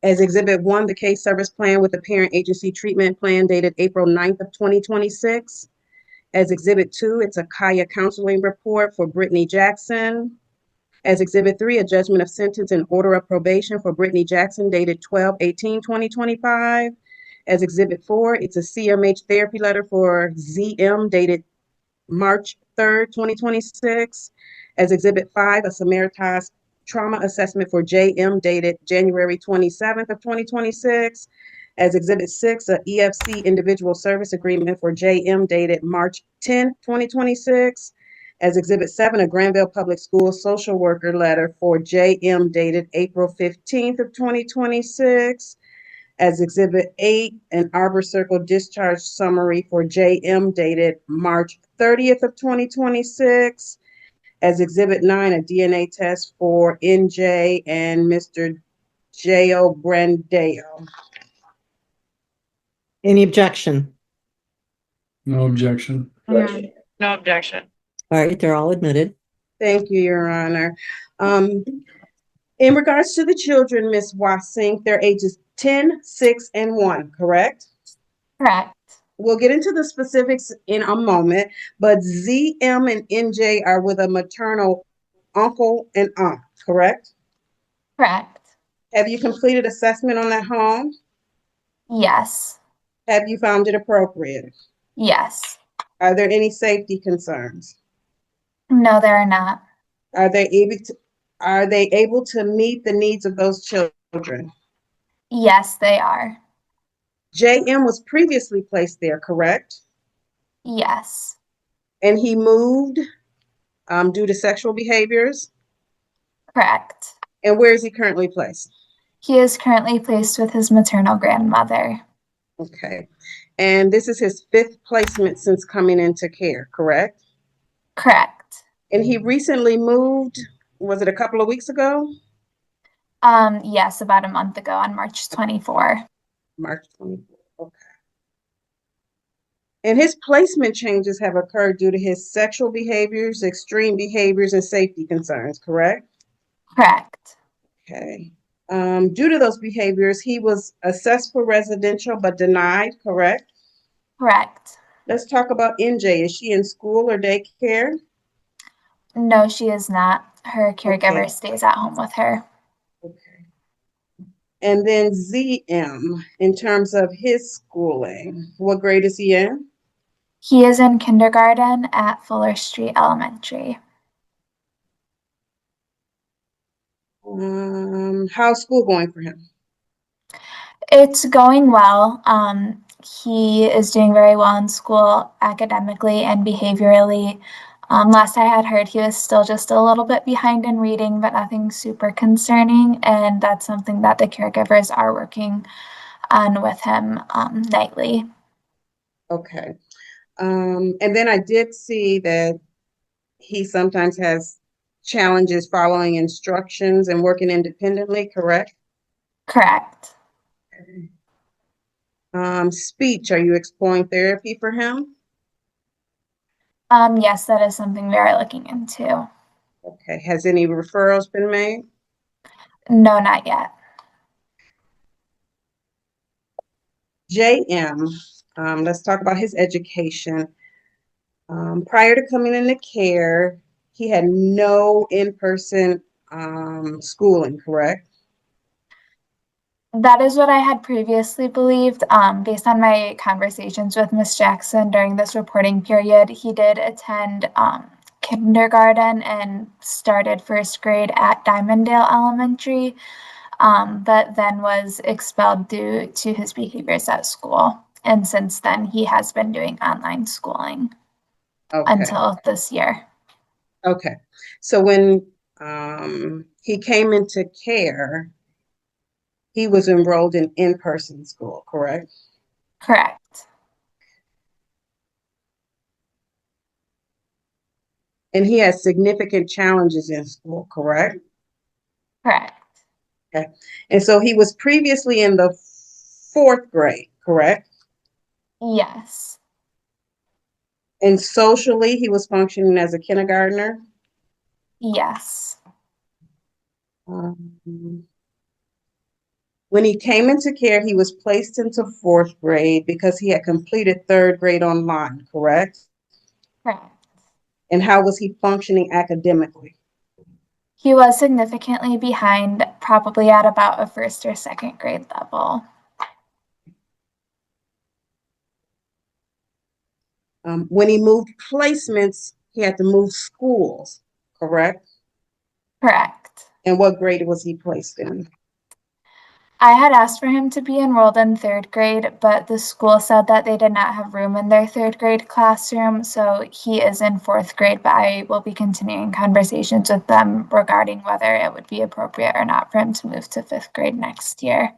As Exhibit 1, the case service plan with the parent agency treatment plan dated April 9th of 2026. As Exhibit 2, it's a Kaya counseling report for Brittany Jackson. As Exhibit 3, a judgment of sentence and order of probation for Brittany Jackson dated 12/18/2025. As Exhibit 4, it's a CMH therapy letter for ZM dated March 3rd, 2026. As Exhibit 5, a Samaritas trauma assessment for JM dated January 27th of 2026. As Exhibit 6, a EFC individual service agreement for JM dated March 10th, 2026. As Exhibit 7, a Granville Public Schools social worker letter for JM dated April 15th of 2026. As Exhibit 8, an Arbor Circle discharge summary for JM dated March 30th of 2026. As Exhibit 9, a DNA test for NJ and Mr. J.O. Brandeo. Any objection? No objection. No objection. All right, they're all admitted. Thank you, Your Honor. In regards to the children, Ms. Wasink, they're ages 10, 6, and 1, correct? Correct. We'll get into the specifics in a moment, but ZM and NJ are with a maternal uncle and aunt, correct? Correct. Have you completed assessment on that home? Yes. Have you found it appropriate? Yes. Are there any safety concerns? No, there are not. Are they able to meet the needs of those children? Yes, they are. JM was previously placed there, correct? Yes. And he moved due to sexual behaviors? Correct. And where is he currently placed? He is currently placed with his maternal grandmother. Okay. And this is his 5th placement since coming into care, correct? Correct. And he recently moved, was it a couple of weeks ago? Yes, about a month ago on March 24. March 24, okay. And his placement changes have occurred due to his sexual behaviors, extreme behaviors, and safety concerns, correct? Correct. Okay. Due to those behaviors, he was assessed for residential but denied, correct? Correct. Let's talk about NJ. Is she in school or daycare? No, she is not. Her caregiver stays at home with her. Okay. And then ZM, in terms of his schooling, what grade is he in? He is in kindergarten at Fuller Street Elementary. How's school going for him? It's going well. He is doing very well in school academically and behaviorally. Last I had heard, he was still just a little bit behind in reading, but nothing super concerning. And that's something that the caregivers are working on with him nightly. Okay. And then I did see that he sometimes has challenges following instructions and working independently, correct? Correct. Speech, are you exploring therapy for him? Yes, that is something we are looking into. Okay. Has any referrals been made? No, not yet. JM, let's talk about his education. Prior to coming into care, he had no in-person schooling, correct? That is what I had previously believed. Based on my conversations with Miss Jackson during this reporting period, he did attend kindergarten and started first grade at Diamonddale Elementary, but then was expelled due to his behaviors at school. And since then, he has been doing online schooling until this year. Okay. So when he came into care, he was enrolled in in-person school, correct? Correct. And he has significant challenges in school, correct? Correct. Okay. And so he was previously in the 4th grade, correct? Yes. And socially, he was functioning as a kindergartner? Yes. When he came into care, he was placed into 4th grade because he had completed 3rd grade online, correct? Correct. And how was he functioning academically? He was significantly behind, probably at about a 1st or 2nd grade level. When he moved placements, he had to move schools, correct? Correct. And what grade was he placed in? I had asked for him to be enrolled in 3rd grade, but the school said that they did not have room in their 3rd grade classroom, so he is in 4th grade, but I will be continuing conversations with them regarding whether it would be appropriate or not for him to move to 5th grade next year.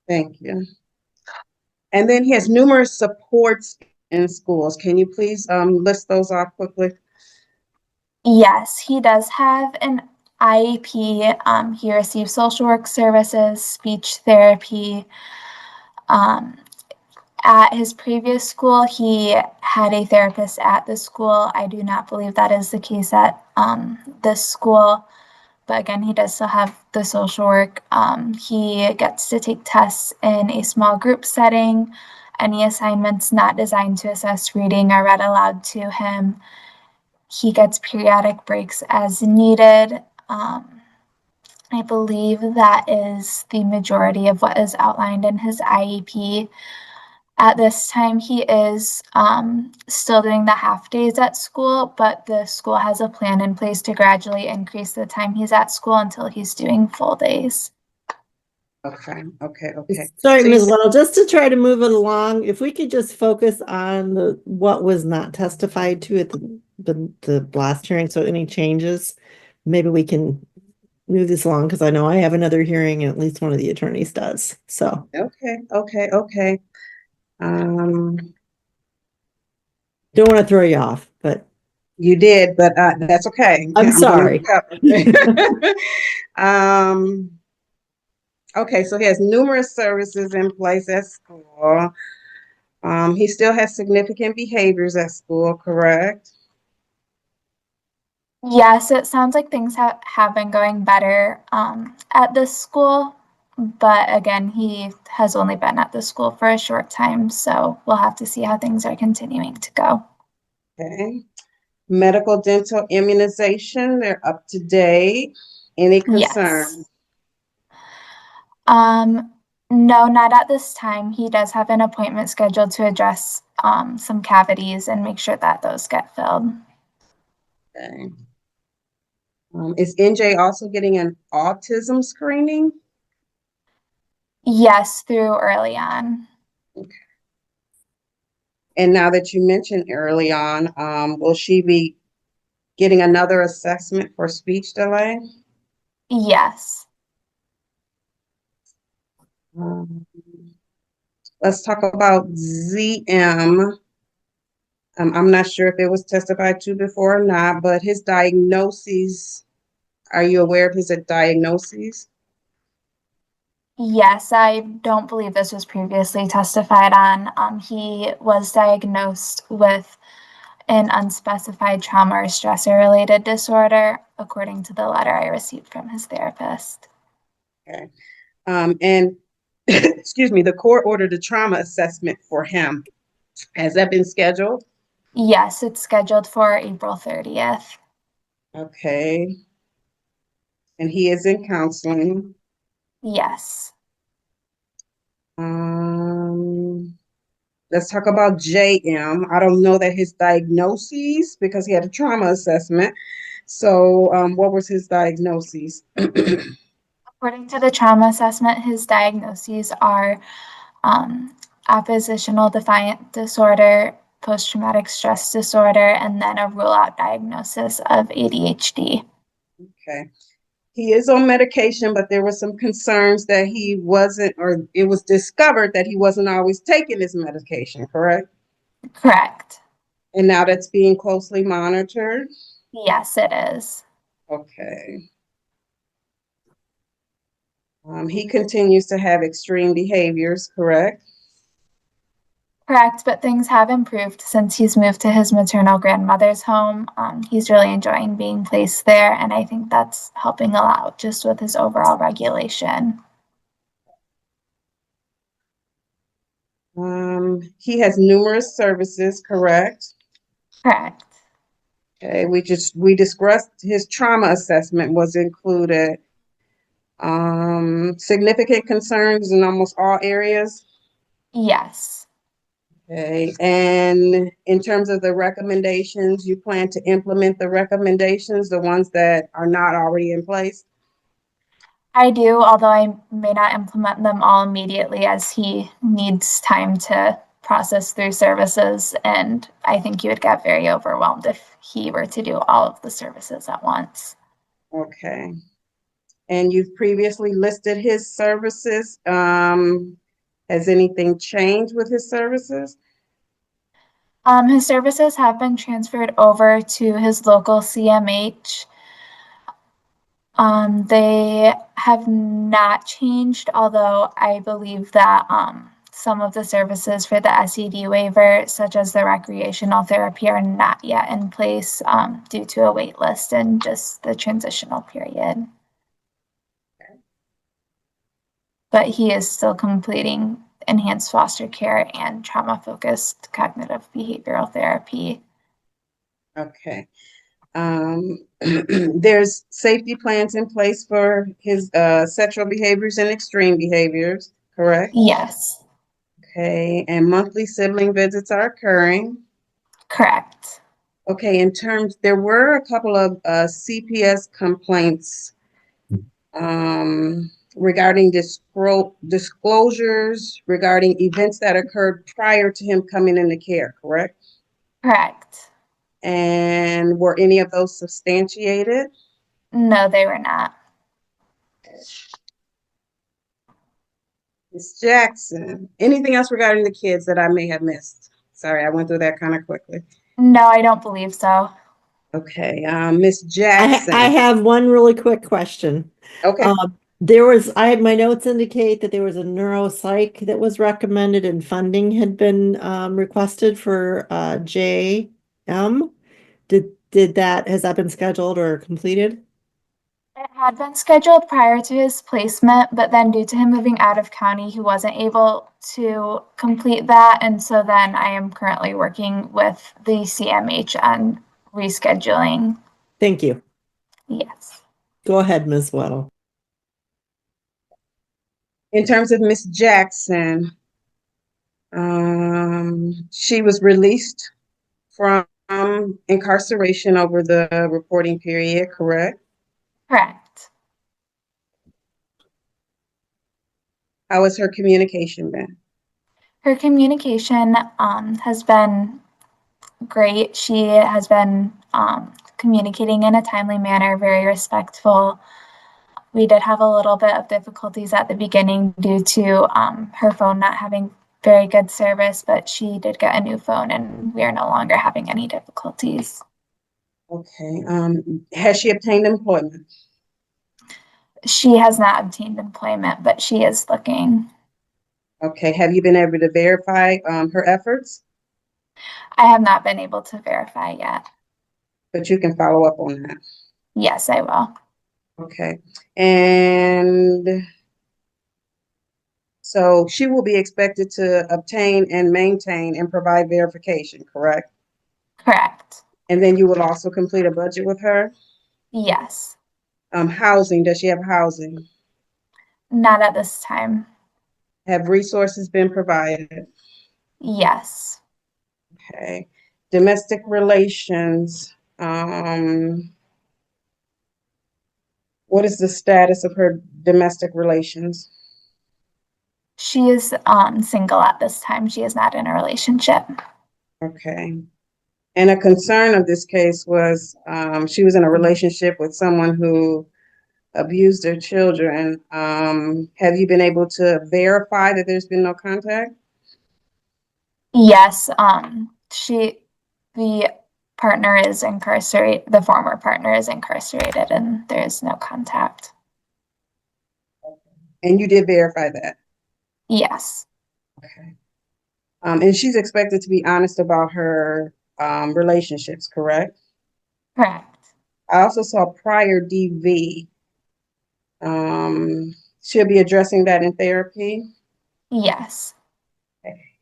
Thank you. And then he has numerous supports in schools. Can you please list those off quickly? Yes, he does have an IEP. He receives social work services, speech therapy. At his previous school, he had a therapist at the school. I do not believe that is the case at this school. But again, he does still have the social work. He gets to take tests in a small group setting. Any assignments not designed to assess reading are read aloud to him. He gets periodic breaks as needed. I believe that is the majority of what is outlined in his IEP. At this time, he is still doing the half days at school, but the school has a plan in place to gradually increase the time he's at school until he's doing full days. Okay. Sorry, So Ms. Little, just to try to move it along, if we could just focus on what was not testified to at the last hearing, so any changes, maybe we can move this along, because I know I have another hearing and at least one of the attorneys does, so. Okay. Don't want to throw you off, but. You did, but that's okay. I'm sorry. Okay, so he has numerous services in place at school. He still has significant behaviors at school, correct? Yes, it sounds like things have been going better at this school, but again, he has only been at the school for a short time, so we'll have to see how things are continuing to go. Okay. Medical, dental, immunization, they're up to date. Any concerns? Yes. No, not at this time. He does have an appointment scheduled to address some cavities and make sure that those get filled. Okay. Is NJ also getting an autism screening? Yes, through early on. Okay. And now that you mentioned early on, will she be getting another assessment for speech delay? Yes. Let's talk about ZM. I'm not sure if it was testified to before or not, but his diagnoses, are you aware of his diagnoses? Yes, I don't believe this was previously testified on. He was diagnosed with an unspecified trauma or stressor related disorder, according to the letter I received from his therapist. Okay. And excuse me, the court ordered a trauma assessment for him. Has that been scheduled? Yes, it's scheduled for April 30th. Okay. And he is in counseling. Yes. Let's talk about JM. I don't know that his diagnoses because he had a trauma assessment. So, what was his diagnoses? According to the trauma assessment, his diagnoses are oppositional defiant disorder, post-traumatic stress disorder, and then a rule-out diagnosis of ADHD. Okay. He is on medication, but there were some concerns that he wasn't, or it was discovered that he wasn't always taking his medication, correct? Correct. And now that's being closely monitored? Yes, it is. Okay. He continues to have extreme behaviors, correct? Correct, but things have improved since he's moved to his maternal grandmother's home. He's really enjoying being placed there, and I think that's helping a lot just with his overall regulation. He has numerous services, correct? Correct. Okay, we discussed his trauma assessment was included. Significant concerns in almost all areas. Yes. Okay, and in terms of the recommendations, you plan to implement the recommendations, the ones that are not already in place? I do, although I may not implement them all immediately as he needs time to process through services, and I think he would get very overwhelmed if he were to do all of the services at once. Okay. And you've previously listed his services. Has anything changed with his services? His services have been transferred over to his local CMH. They have not changed, although I believe that some of the services for the SED waiver, such as the recreational therapy, are not yet in place due to a wait list and just the transitional period. But he is still completing enhanced foster care and trauma-focused cognitive behavioral therapy. Okay. There's safety plans in place for his sexual behaviors and extreme behaviors, correct? Yes. Okay, and monthly sibling visits are occurring. Correct. Okay, there were a couple of CPS complaints regarding disclosures regarding events that occurred prior to him coming into care, correct? Correct. And were any of those substantiated? No, they were not. Ms. Jackson, anything else regarding the kids that I may have missed? Sorry, I went through that kind of quickly. No, I don't believe so. Okay, Ms. Jackson. I have one really quick question. Okay. My notes indicate that there was a neuropsych that was recommended and funding had been requested for JM. Has that been scheduled or completed? It had been scheduled prior to his placement, but then due to him moving out of county, he wasn't able to complete that. And so then I am currently working with the CMH on rescheduling. Thank you. Yes. Go ahead, Ms. Weddle. In terms of Ms. Jackson, she was released from incarceration over the reporting period, correct? Correct. How has her communication been? Her communication has been great. She has been communicating in a timely manner, very respectful. We did have a little bit of difficulties at the beginning due to her phone not having very good service, but she did get a new phone and we are no longer having any difficulties. Okay. Has she obtained employment? She has not obtained employment, but she is looking. Okay. Have you been able to verify her efforts? I have not been able to verify yet. But you can follow up on that. Yes, I will. Okay, and so she will be expected to obtain and maintain and provide verification, correct? Correct. And then you will also complete a budget with her? Yes. Housing, does she have housing? Not at this time. Have resources been provided? Yes. Okay. Domestic relations, what is the status of her domestic relations? She is single at this time. She is not in a relationship. Okay. And a concern of this case was she was in a relationship with someone who abused their children. Have you been able to verify that there's been no contact? Yes, the partner is incarcerated, the former partner is incarcerated, and there is no contact. And you did verify that? Yes. Okay. And she's expected to be honest about her relationships, correct? Correct. I also saw prior DV. She'll be addressing that in therapy. Yes.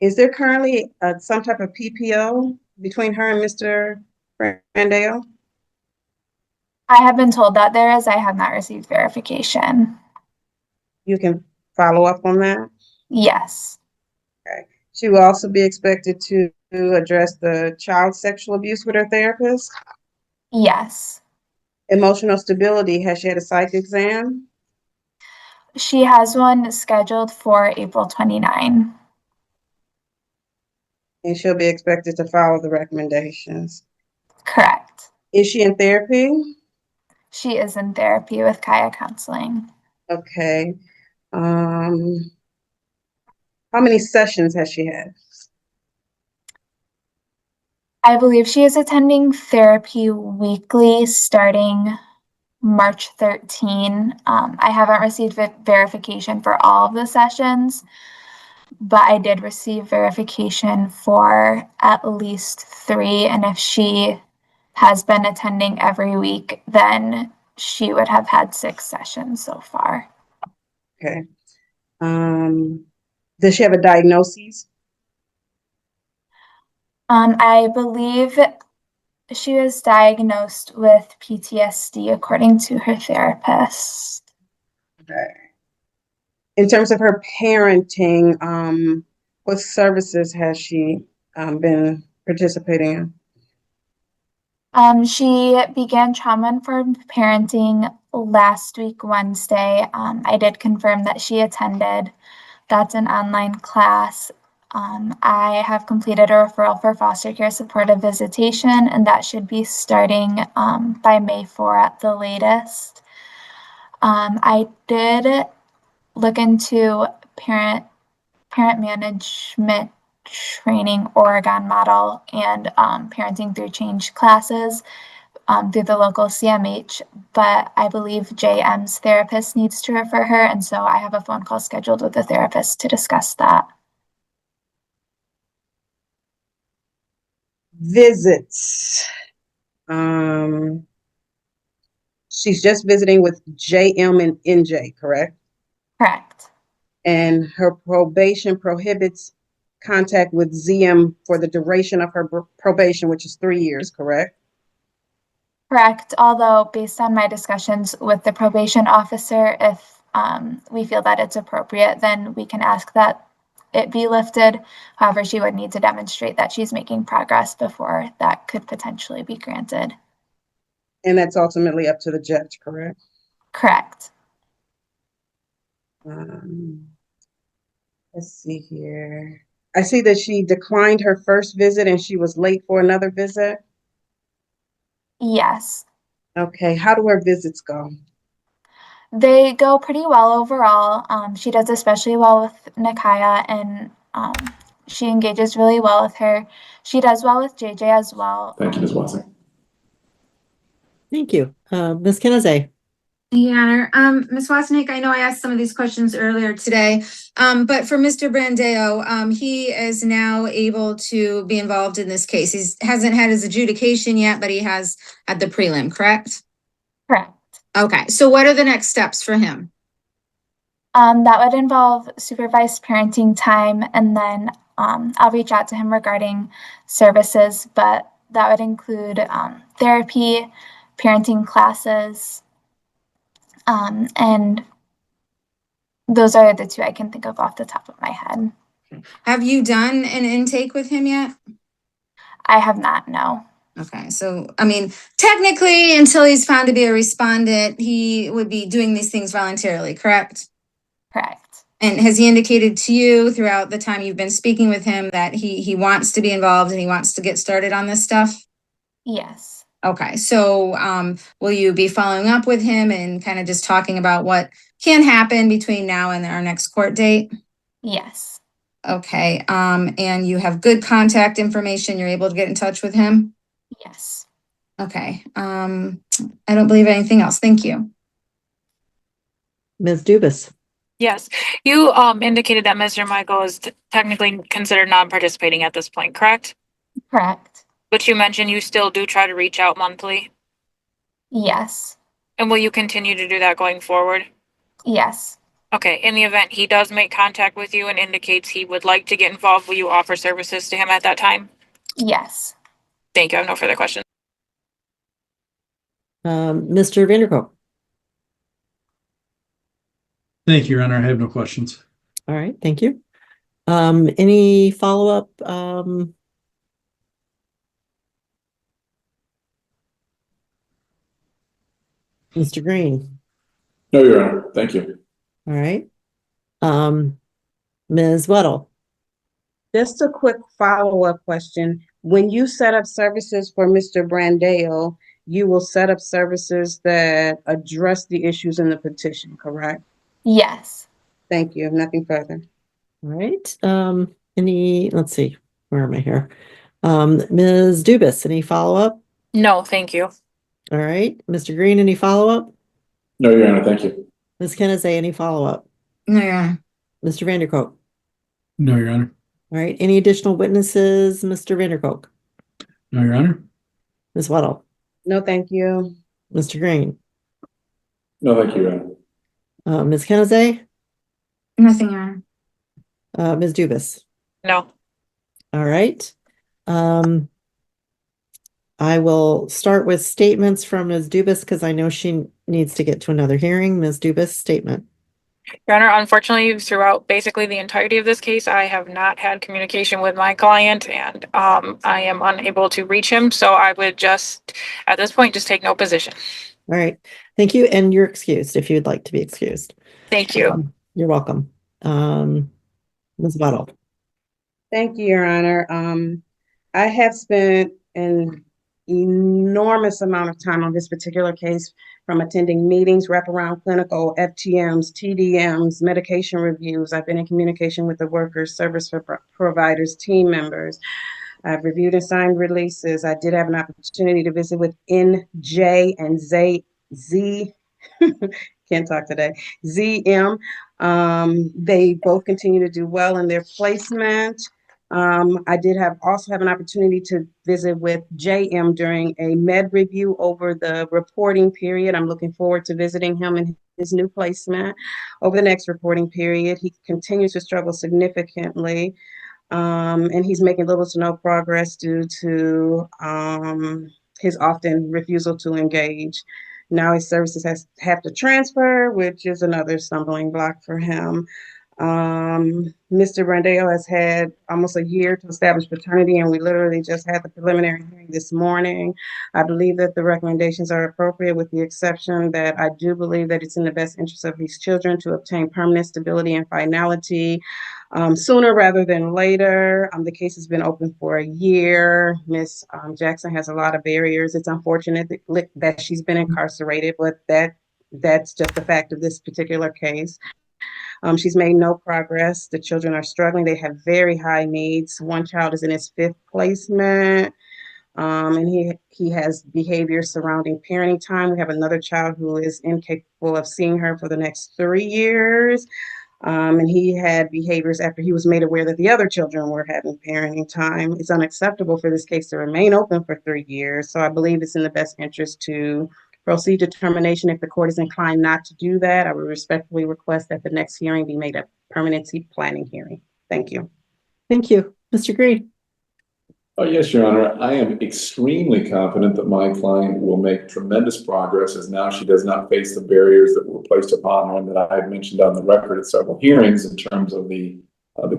Is there currently some type of PPO between her and Mr. Brandeo? I have been told that there is. I have not received verification. You can follow up on that? Yes. Okay. She will also be expected to address the child sexual abuse with her therapist? Yes. Emotional stability, has she had a psych exam? She has one scheduled for April 29. And she'll be expected to follow the recommendations. Correct. Is she in therapy? She is in therapy with Kaya counseling. Okay. How many sessions has she had? I believe she is attending therapy weekly starting March 13. I haven't received verification for all of the sessions, but I did receive verification for at least 3. And if she has been attending every week, then she would have had 6 sessions so far. Okay. Does she have a diagnosis? I believe she was diagnosed with PTSD according to her therapist. Okay. In terms of her parenting, what services has she been participating in? She began trauma-informed parenting last week, Wednesday. I did confirm that she attended. That's an online class. I have completed a referral for foster care supportive visitation, and that should be starting by May 4 at the latest. I did look into parent management training Oregon model and parenting through change classes through the local CMH, but I believe JM's therapist needs to refer her, and so I have a phone call scheduled with the therapist to discuss that. Visits. She's just visiting with JM and NJ, correct? Correct. And her probation prohibits contact with ZM for the duration of her probation, which is 3 years, correct? Correct, although based on my discussions with the probation officer, if we feel that it's appropriate, then we can ask that it be lifted. However, she would need to demonstrate that she's making progress before that could potentially be granted. And that's ultimately up to the judge, correct? Correct. Let's see here. I see that she declined her first visit and she was late for another visit. Yes. Okay, how do her visits go? They go pretty well overall. She does especially well with Nakaya, and she engages really well with her. She does well with JJ as well. Thank you, Ms. Watson. Thank you. Ms. Kennedy. Your Honor, Ms. Wasnick, I know I asked some of these questions earlier today, but for Mr. Brandeo, he is now able to be involved in this case. He hasn't had his adjudication yet, but he has had the prelim, correct? Correct. Okay, so what are the next steps for him? That would involve supervised parenting time, and then I'll reach out to him regarding services, but that would include therapy, parenting classes, and those are the two I can think of off the top of my head. Have you done an intake with him yet? I have not, no. Okay, so I mean, technically, until he's found to be a respondent, he would be doing these things voluntarily, correct? Correct. And has he indicated to you throughout the time you've been speaking with him that he wants to be involved and he wants to get started on this stuff? Yes. Okay, so will you be following up with him and kind of just talking about what can happen between now and our next court date? Yes. Okay, and you have good contact information, you're able to get in touch with him? Yes. Okay, I don't believe anything else. Thank you. Ms. Dubus. Yes, you indicated that Mr. Michael is technically considered non-participating at this point, correct? Correct. But you mentioned you still do try to reach out monthly. Yes. And will you continue to do that going forward? Yes. Okay, in the event he does make contact with you and indicates he would like to get involved, will you offer services to him at that time? Yes. Thank you. I have no further questions. Mr. Vanderkolk. Thank you, Your Honor. I have no questions. All right, thank you. Any follow-up? Mr. Green. No, Your Honor. Thank you. All right. Ms. Weddle. Just a quick follow-up question. When you set up services for Mr. Brandeo, you will set up services that address the issues in the petition, correct? Yes. Thank you. Nothing further. All right. Let's see, where am I here? Ms. Dubus, any follow-up? No, thank you. All right. Mr. Green, any follow-up? No, Your Honor. Thank you. Ms. Kennedy, any follow-up? No, Your Honor. Mr. Vanderkolk. No, Your Honor. All right. Any additional witnesses, Mr. Vanderkolk? No, Your Honor. Ms. Weddle. No, thank you. Mr. Green. No, thank you, Your Honor. Ms. Kennedy. Nothing, Your Honor. Ms. Dubus. No. All right. I will start with statements from Ms. Dubus because I know she needs to get to another hearing. Ms. Dubus, statement. Your Honor, unfortunately, throughout basically the entirety of this case, I have not had communication with my client and I am unable to reach him. So I would just, at this point, just take no position. All right. Thank you. And you're excused if you'd like to be excused. Thank you. You're welcome. Ms. Weddle. Thank you, Your Honor. I have spent an enormous amount of time on this particular case, from attending meetings, wraparound clinical, FTMs, TDMs, medication reviews. I've been in communication with the workers, service providers, team members. I've reviewed and signed releases. I did have an opportunity to visit with NJ and Z. Can't talk today. ZM. They both continue to do well in their placement. I did also have an opportunity to visit with JM during a med review over the reporting period. I'm looking forward to visiting him in his new placement over the next reporting period. He continues to struggle significantly, and he's making little to no progress due to his often refusal to engage. Now his services have to transfer, which is another stumbling block for him. Mr. Brandeo has had almost a year to establish paternity, and we literally just had the preliminary hearing this morning. I believe that the recommendations are appropriate, with the exception that I do believe that it's in the best interest of these children to obtain permanent stability and finality sooner rather than later. The case has been open for a year. Ms. Jackson has a lot of barriers. It's unfortunate that she's been incarcerated, but that's just the fact of this particular case. She's made no progress. The children are struggling. They have very high needs. One child is in his 5th placement, and he has behavior surrounding parenting time. We have another child who is incapable of seeing her for the next 3 years. And he had behaviors after he was made aware that the other children were having parenting time. It's unacceptable for this case to remain open for 3 years. So I believe it's in the best interest to proceed to termination. If the court is inclined not to do that, I would respectfully request that the next hearing be made a permanency planning hearing. Thank you. Thank you. Mr. Green? Oh, yes, Your Honor. I am extremely confident that my client will make tremendous progress, as now she does not face the barriers that were placed upon her and that I have mentioned on the record at several hearings in terms of the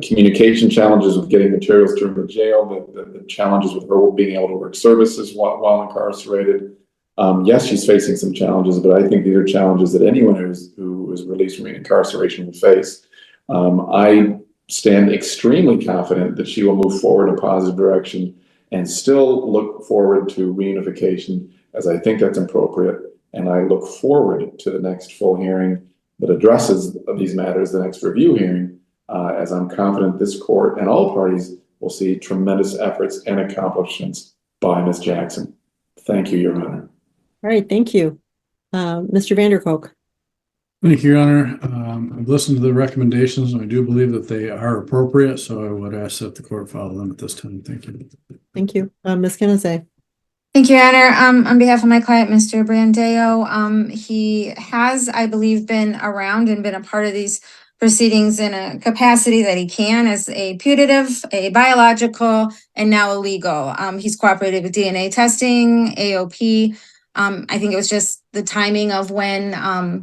communication challenges with getting materials during the jail, the challenges with her being able to work services while incarcerated. Yes, she's facing some challenges, but I think these are challenges that anyone who is released from incarceration will face. I stand extremely confident that she will move forward in a positive direction and still look forward to reunification, as I think that's appropriate. And I look forward to the next full hearing that addresses these matters, the next review hearing, as I'm confident this court and all parties will see tremendous efforts and accomplishments by Ms. Jackson. Thank you, Your Honor. All right, thank you. Mr. Vanderkolk? Thank you, Your Honor. I've listened to the recommendations and I do believe that they are appropriate, so I would ask that the court follow them at this time. Thank you. Thank you. Ms. Kennedy? Thank you, Your Honor. On behalf of my client, Mr. Brandeo, he has, I believe, been around and been a part of these proceedings in a capacity that he can as a putative, a biological, and now a legal. He's cooperated with DNA testing, AOP. I think it was just the timing of when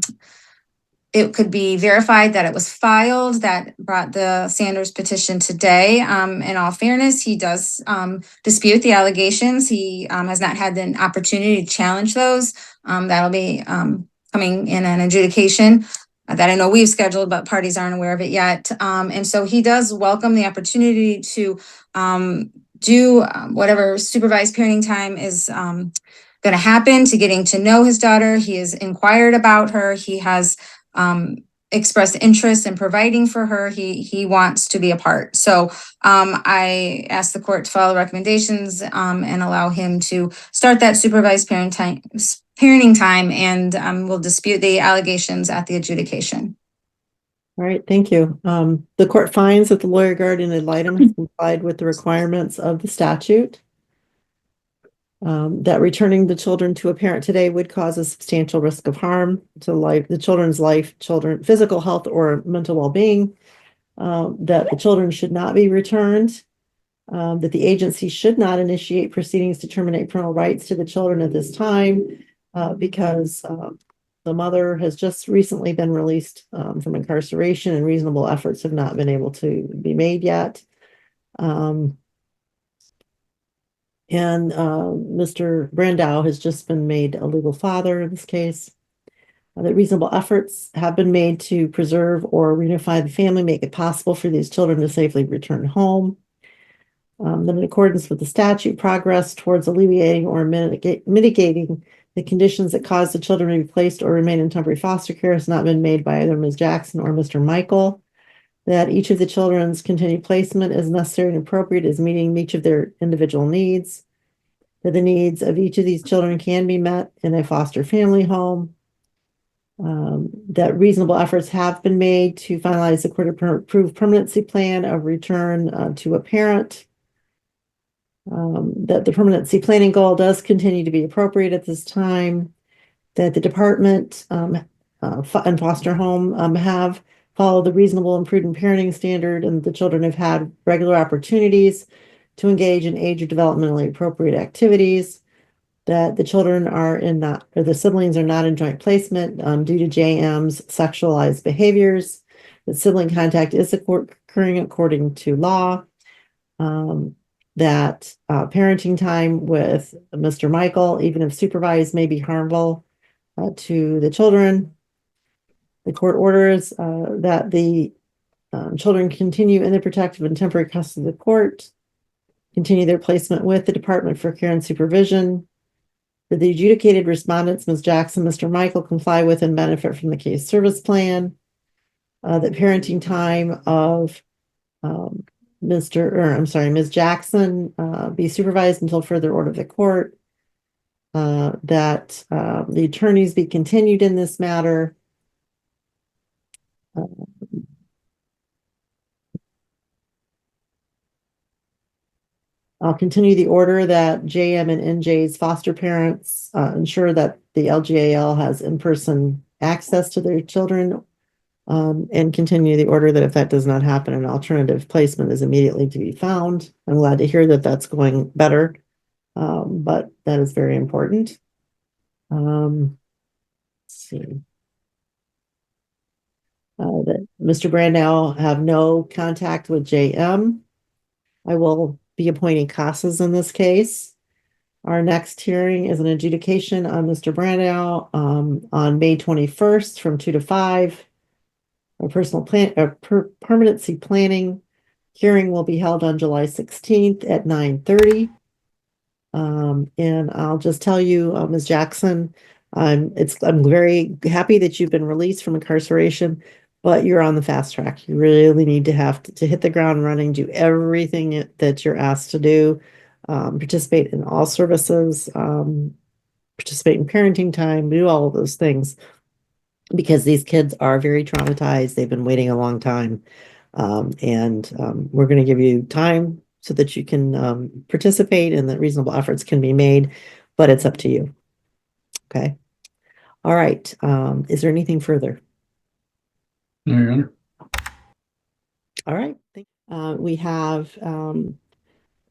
it could be verified that it was filed that brought the Sanders petition today. In all fairness, he does dispute the allegations. He has not had the opportunity to challenge those. That'll be coming in an adjudication that I know we've scheduled, but parties aren't aware of it yet. And so he does welcome the opportunity to do whatever supervised parenting time is going to happen, to getting to know his daughter. He has inquired about her. He has expressed interest in providing for her. He wants to be a part. So I ask the court to follow recommendations and allow him to start that supervised parenting time, and will dispute the allegations at the adjudication. All right, thank you. The court finds that the lawyer guardian ad litem has complied with the requirements of the statute. That returning the children to a parent today would cause a substantial risk of harm to the children's life, physical health, or mental well-being. That the children should not be returned. That the agency should not initiate proceedings to terminate parental rights to the children at this time, because the mother has just recently been released from incarceration, and reasonable efforts have not been able to be made yet. And Mr. Brandau has just been made a legal father in this case. That reasonable efforts have been made to preserve or reunify the family, make it possible for these children to safely return home. That in accordance with the statute, progress towards alleviating or mitigating the conditions that cause the children to be placed or remain in temporary foster care has not been made by either Ms. Jackson or Mr. Michael. That each of the children's continued placement is necessary and appropriate, is meeting each of their individual needs. That the needs of each of these children can be met in a foster family home. That reasonable efforts have been made to finalize the court-approved permanency plan of return to a parent. That the permanency planning goal does continue to be appropriate at this time. That the department and foster home have followed the reasonable and prudent parenting standard, and the children have had regular opportunities to engage in age or developmentally appropriate activities. That the children the siblings are not in joint placement due to JM's sexualized behaviors. That sibling contact is occurring according to law. That parenting time with Mr. Michael, even if supervised, may be harmful to the children. The court orders that the children continue in the protective and temporary custody of the court, continue their placement with the Department for Care and Supervision. That the adjudicated respondents, Ms. Jackson, Mr. Michael, comply with and benefit from the case service plan. That parenting time of Ms. Jackson be supervised until further order of the court. That the attorneys be continued in this matter. I'll continue the order that JM and NJ's foster parents ensure that the LGAL has in-person access to their children, and continue the order that if that does not happen, an alternative placement is immediately to be found. I'm glad to hear that that's going better, but that is very important. Let's see. That Mr. Brandow have no contact with JM. I will be appointing CASAs in this case. Our next hearing is an adjudication on Mr. Brandow on May 21st from 2 to 5. A permanency planning hearing will be held on July 16th at 9:30. And I'll just tell you, Ms. Jackson, I'm very happy that you've been released from incarceration, but you're on the fast track. You really need to hit the ground running, do everything that you're asked to do, participate in all services, participate in parenting time, do all of those things, because these kids are very traumatized. They've been waiting a long time. We're going to give you time so that you can participate and that reasonable efforts can be made, but it's up to you. Okay. All right. Is there anything further? No, Your Honor. All right. We have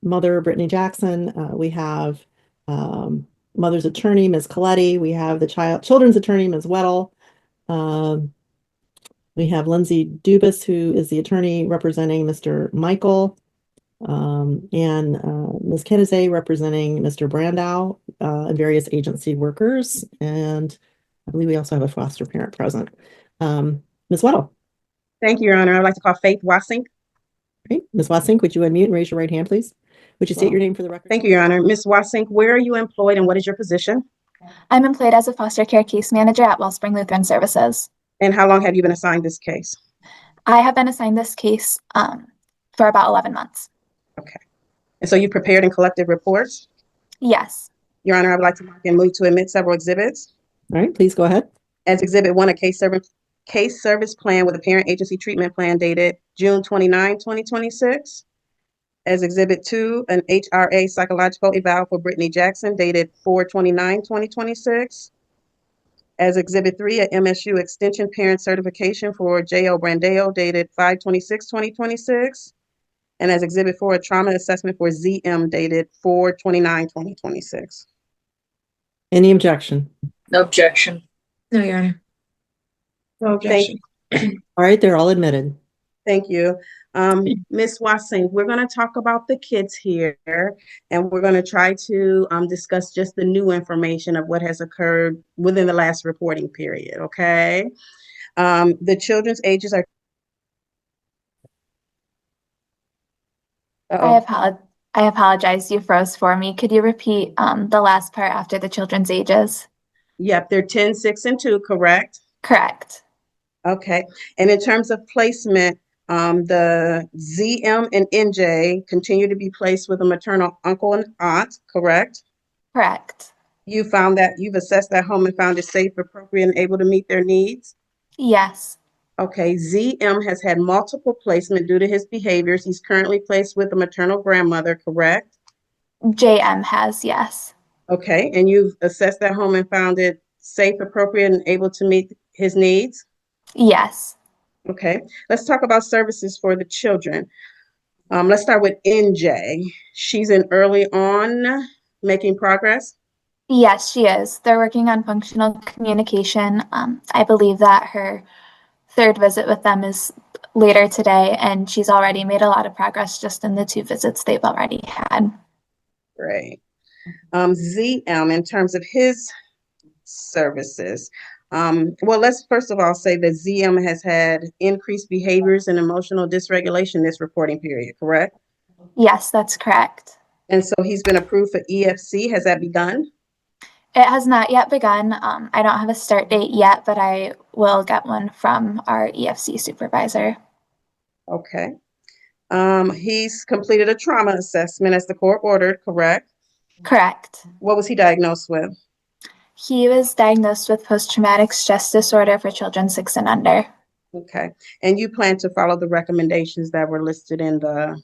Mother Brittany Jackson. We have Mother's attorney, Ms. Coletti. We have the children's attorney, Ms. Weddle. We have Lindsay Dubas, who is the attorney representing Mr. Michael, and Ms. Kennedy representing Mr. Brandow, and various agency workers. And I believe we also have a foster parent present. Ms. Weddle. Thank you, Your Honor. I'd like to call Faith Wassink. Great. Ms. Wassink, would you unmute and raise your right hand, please? Would you state your name for the record? Thank you, Your Honor. Ms. Wassink, where are you employed and what is your position? I'm employed as a foster care case manager at Wellspring Lutheran Services. And how long have you been assigned this case? I have been assigned this case for about 11 months. Okay. And so you prepared and collected reports? Yes. Your Honor, I would like to mark and move to admit several exhibits. All right, please go ahead. As Exhibit 1, a case service plan with a parent agency treatment plan dated June 29, 2026. As Exhibit 2, an HRA psychological eval for Brittany Jackson dated 4/29/2026. As Exhibit 3, a MSU extension parent certification for J.O. Brandeo dated 5/26/2026. And as Exhibit 4, a trauma assessment for ZM dated 4/29/2026. Any objection? No objection. No, Your Honor. No objection. All right, they're all admitted. Thank you. Ms. Wassink, we're going to talk about the kids here, and we're going to try to discuss just the new information of what has occurred within the last reporting period, okay? The children's ages are... I apologize, you froze for me. Could you repeat the last part after the children's ages? Yep, they're 10, 6, and 2, correct? Correct. Okay, and in terms of placement, the ZM and NJ continue to be placed with a maternal uncle and aunt, correct? Correct. You've assessed that home and found it safe, appropriate, and able to meet their needs? Yes. Okay, ZM has had multiple placement due to his behaviors. He's currently placed with a maternal grandmother, correct? JM has, yes. Okay, and you've assessed that home and found it safe, appropriate, and able to meet his needs? Yes. Okay, let's talk about services for the children. Let's start with NJ. She's in early on making progress? Yes, she is. They're working on functional communication. I believe that her third visit with them is later today, and she's already made a lot of progress just in the 2 visits they've already had. Great. ZM, in terms of his services, well, let's first of all say that ZM has had increased behaviors and emotional dysregulation this reporting period, correct? Yes, that's correct. And so he's been approved for EFC. Has that begun? It has not yet begun. I don't have a start date yet, but I will get one from our EFC supervisor. Okay. He's completed a trauma assessment as the court ordered, correct? Correct. What was he diagnosed with? He was diagnosed with post-traumatic stress disorder for children 6 and under. Okay. And you plan to follow the recommendations that were listed in the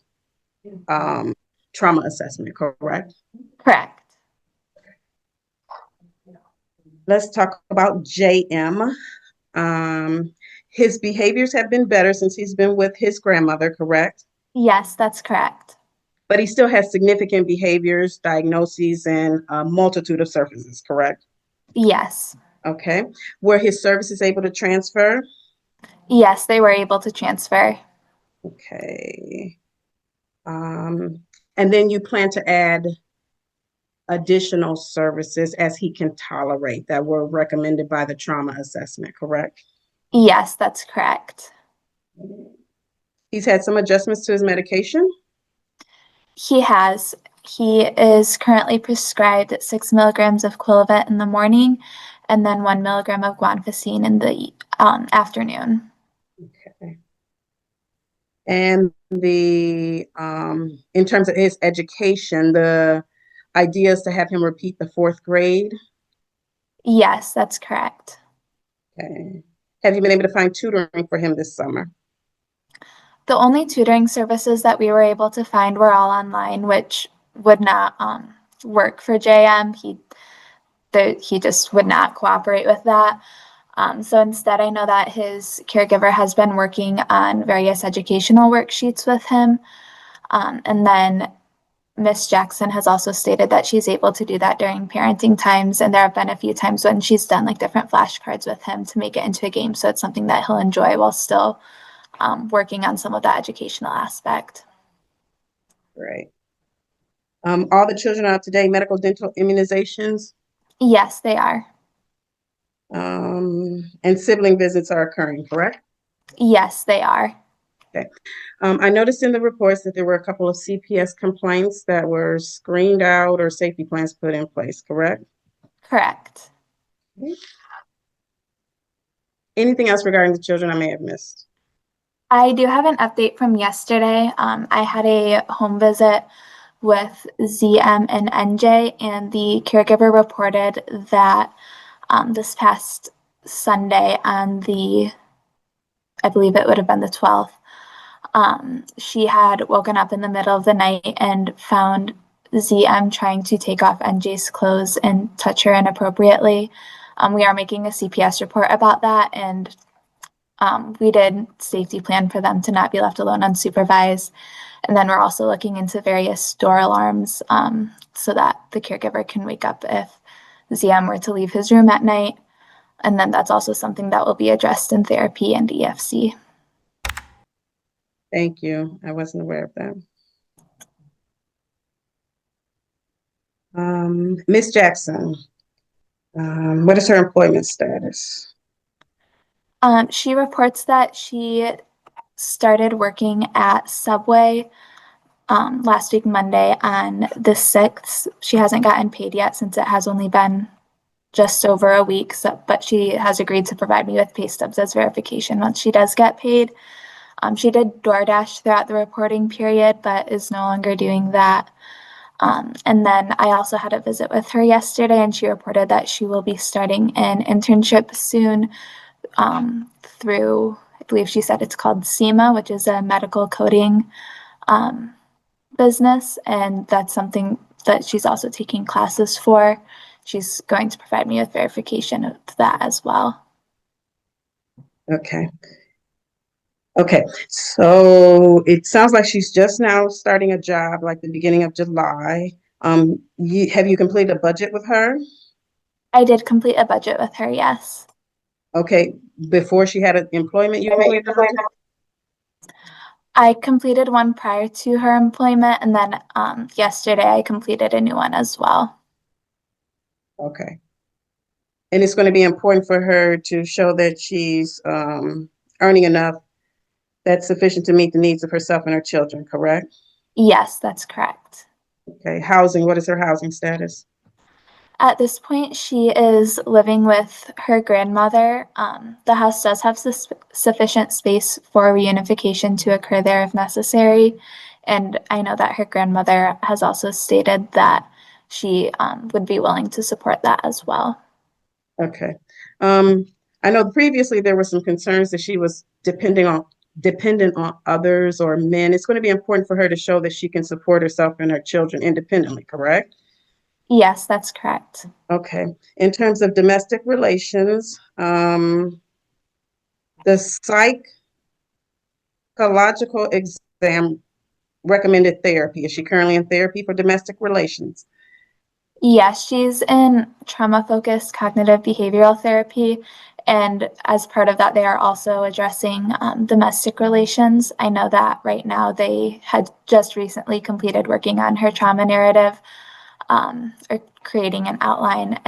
trauma assessment, correct? Correct. Let's talk about JM. His behaviors have been better since he's been with his grandmother, correct? Yes, that's correct. But he still has significant behaviors, diagnoses, and a multitude of services, correct? Yes. Okay. Were his services able to transfer? Yes, they were able to transfer. Okay. And then you plan to add additional services as he can tolerate that were recommended by the trauma assessment, correct? Yes, that's correct. He's had some adjustments to his medication? He has. He is currently prescribed 6 milligrams of Quilvit in the morning and then 1 milligram of guanfacine in the afternoon. Okay. And the in terms of his education, the idea is to have him repeat the 4th grade? Yes, that's correct. Okay. Have you been able to find tutoring for him this summer? The only tutoring services that we were able to find were all online, which would not work for JM. He just would not cooperate with that. So instead, I know that his caregiver has been working on various educational worksheets with him. And then Miss Jackson has also stated that she's able to do that during parenting times. And there have been a few times when she's done like different flashcards with him to make it into a game. So it's something that he'll enjoy while still working on some of the educational aspect. Right. All the children are up to date medical dental immunizations? Yes, they are. And sibling visits are occurring, correct? Yes, they are. Okay. I noticed in the reports that there were a couple of CPS complaints that were screened out or safety plans put in place, correct? Correct. Okay. Anything else regarding the children I may have missed? I do have an update from yesterday. I had a home visit with ZM and NJ, and the caregiver reported that this past Sunday on I believe it would have been the 12th, she had woken up in the middle of the night and found ZM trying to take off NJ's clothes and touch her inappropriately. We are making a CPS report about that, and we did safety plan for them to not be left alone unsupervised. And then we're also looking into various door alarms so that the caregiver can wake up if ZM were to leave his room at night. And then that's also something that will be addressed in therapy and EFC. Thank you. I wasn't aware of that. Ms. Jackson, what is her employment status? She reports that she started working at Subway last week, Monday, on the 6th. She hasn't gotten paid yet since it has only been just over a week, but she has agreed to provide me with pay stubs as verification once she does get paid. She did DoorDash throughout the reporting period, but is no longer doing that. And then I also had a visit with her yesterday, and she reported that she will be starting an internship soon through, I believe she said it's called SEMA, which is a medical coding business, and that's something that she's also taking classes for. She's going to provide me with verification of that as well. Okay. Okay, so it sounds like she's just now starting a job, like the beginning of July. Have you completed a budget with her? I did complete a budget with her, yes. Okay, before she had an employment, you made I completed one prior to her employment, and then yesterday I completed a new one as well. Okay. And it's going to be important for her to show that she's earning enough that's sufficient to meet the needs of herself and her children, correct? Yes, that's correct. Okay, housing, what is her housing status? At this point, she is living with her grandmother. The house does have sufficient space for reunification to occur there if necessary. And I know that her grandmother has also stated that she would be willing to support that as well. Okay. I know previously there were some concerns that she was dependent on others or men. It's going to be important for her to show that she can support herself and her children independently, correct? Yes, that's correct. Okay. In terms of domestic relations, the psychological exam recommended therapy. Is she currently in therapy for domestic relations? Yes, she's in trauma-focused cognitive behavioral therapy, and as part of that, they are also addressing domestic relations. I know that right now they had just recently completed working on her trauma narrative, or creating an outline.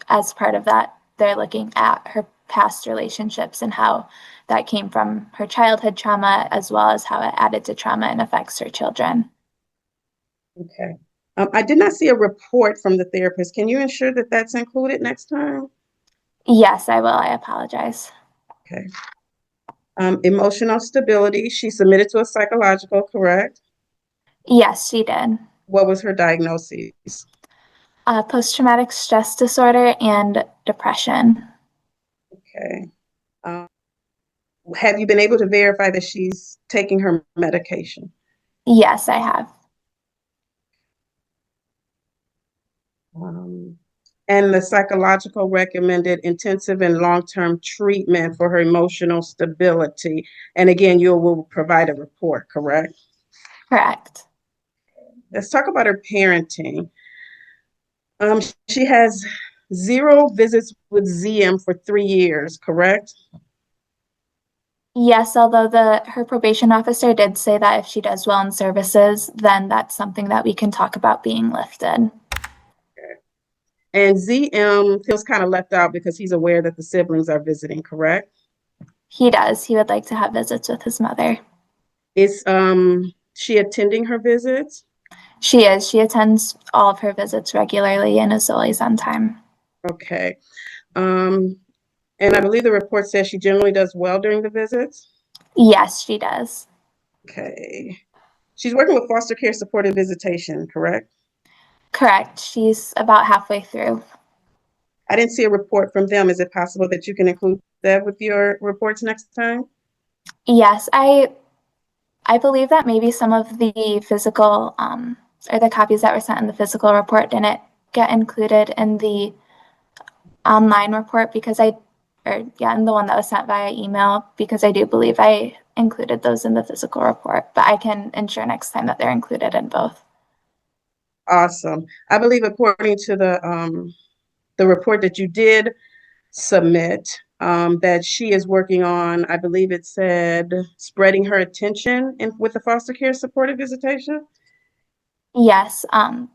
As part of that, they're looking at her past relationships and how that came from her childhood trauma, as well as how it added to trauma and affects her children. Okay. I did not see a report from the therapist. Can you ensure that that's included next time? Yes, I will. I apologize. Okay. Emotional stability, she submitted to a psychological, correct? Yes, she did. What was her diagnosis? Post-traumatic stress disorder and depression. Okay. Have you been able to verify that she's taking her medication? Yes, I have. And the psychological recommended intensive and long-term treatment for her emotional stability. And again, you will provide a report, correct? Correct. Let's talk about her parenting. She has 0 visits with ZM for 3 years, correct? Yes, although her probation officer did say that if she does well in services, then that's something that we can talk about being lifted. And ZM feels kind of left out because he's aware that the siblings are visiting, correct? He does. He would like to have visits with his mother. Is she attending her visits? She is. She attends all of her visits regularly and is always on time. Okay. And I believe the report says she generally does well during the visits? Yes, she does. Okay. She's working with foster care supported visitation, correct? Correct. She's about halfway through. I didn't see a report from them. Is it possible that you can include that with your reports next time? Yes, I believe that maybe some of the physical or the copies that were sent in the physical report didn't get included in the online report in the one that was sent via email, because I do believe I included those in the physical report, but I can ensure next time that they're included in both. Awesome. I believe according to the report that you did submit, that she is working on, I believe it said, spreading her attention with the foster care supported visitation. Yes, for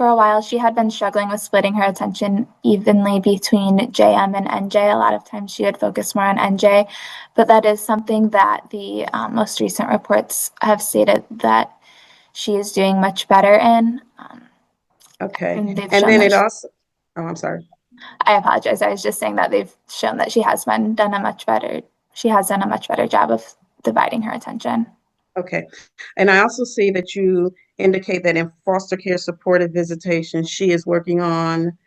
a while she had been struggling with splitting her attention evenly between JM and NJ. A lot of times she would focus more on NJ, but that is something that the most recent reports have stated that she is doing much better in. Okay. And they've And shown then that it also, oh, I'm sorry. I apologize. I was just saying that they've shown that she has done a much better job of dividing her attention. Okay. And I also see that you indicate that in foster care supported visitation, she is working on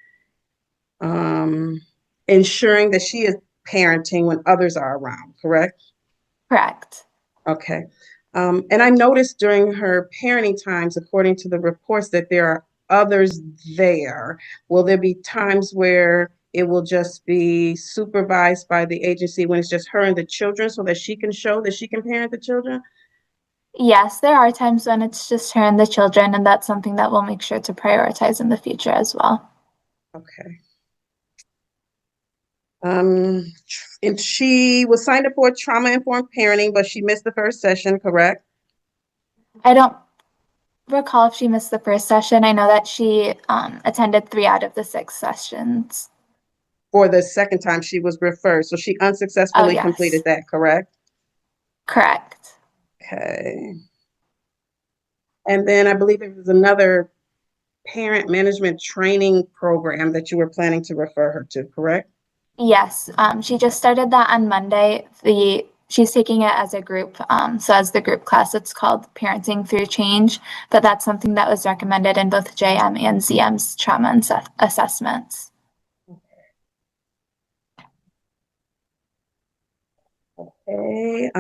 ensuring that she is parenting when others are around, correct? Correct. Okay. And I noticed during her parenting times, according to the reports, that there are others there. Will there be times where it will just be supervised by the agency when it's just her and the children so that she can show that she can parent the children? Yes, there are times when it's just her and the children, and that's something that we'll make sure to prioritize in the future as well. Okay. And she was signed up for trauma-informed parenting, but she missed the first session, correct? I don't recall if she missed the first session. I know that she attended 3 out of the 6 sessions. For the second time she was referred, so she unsuccessfully yes. completed that, correct? Correct. Okay. And then I believe there was another parent management training program that you were planning to refer her to, correct? Yes, she just started that on Monday. She's taking it as a group. So as the group class, it's called Parenting Through Change, but that's something that was recommended in both JM and ZM's trauma assessments. Okay.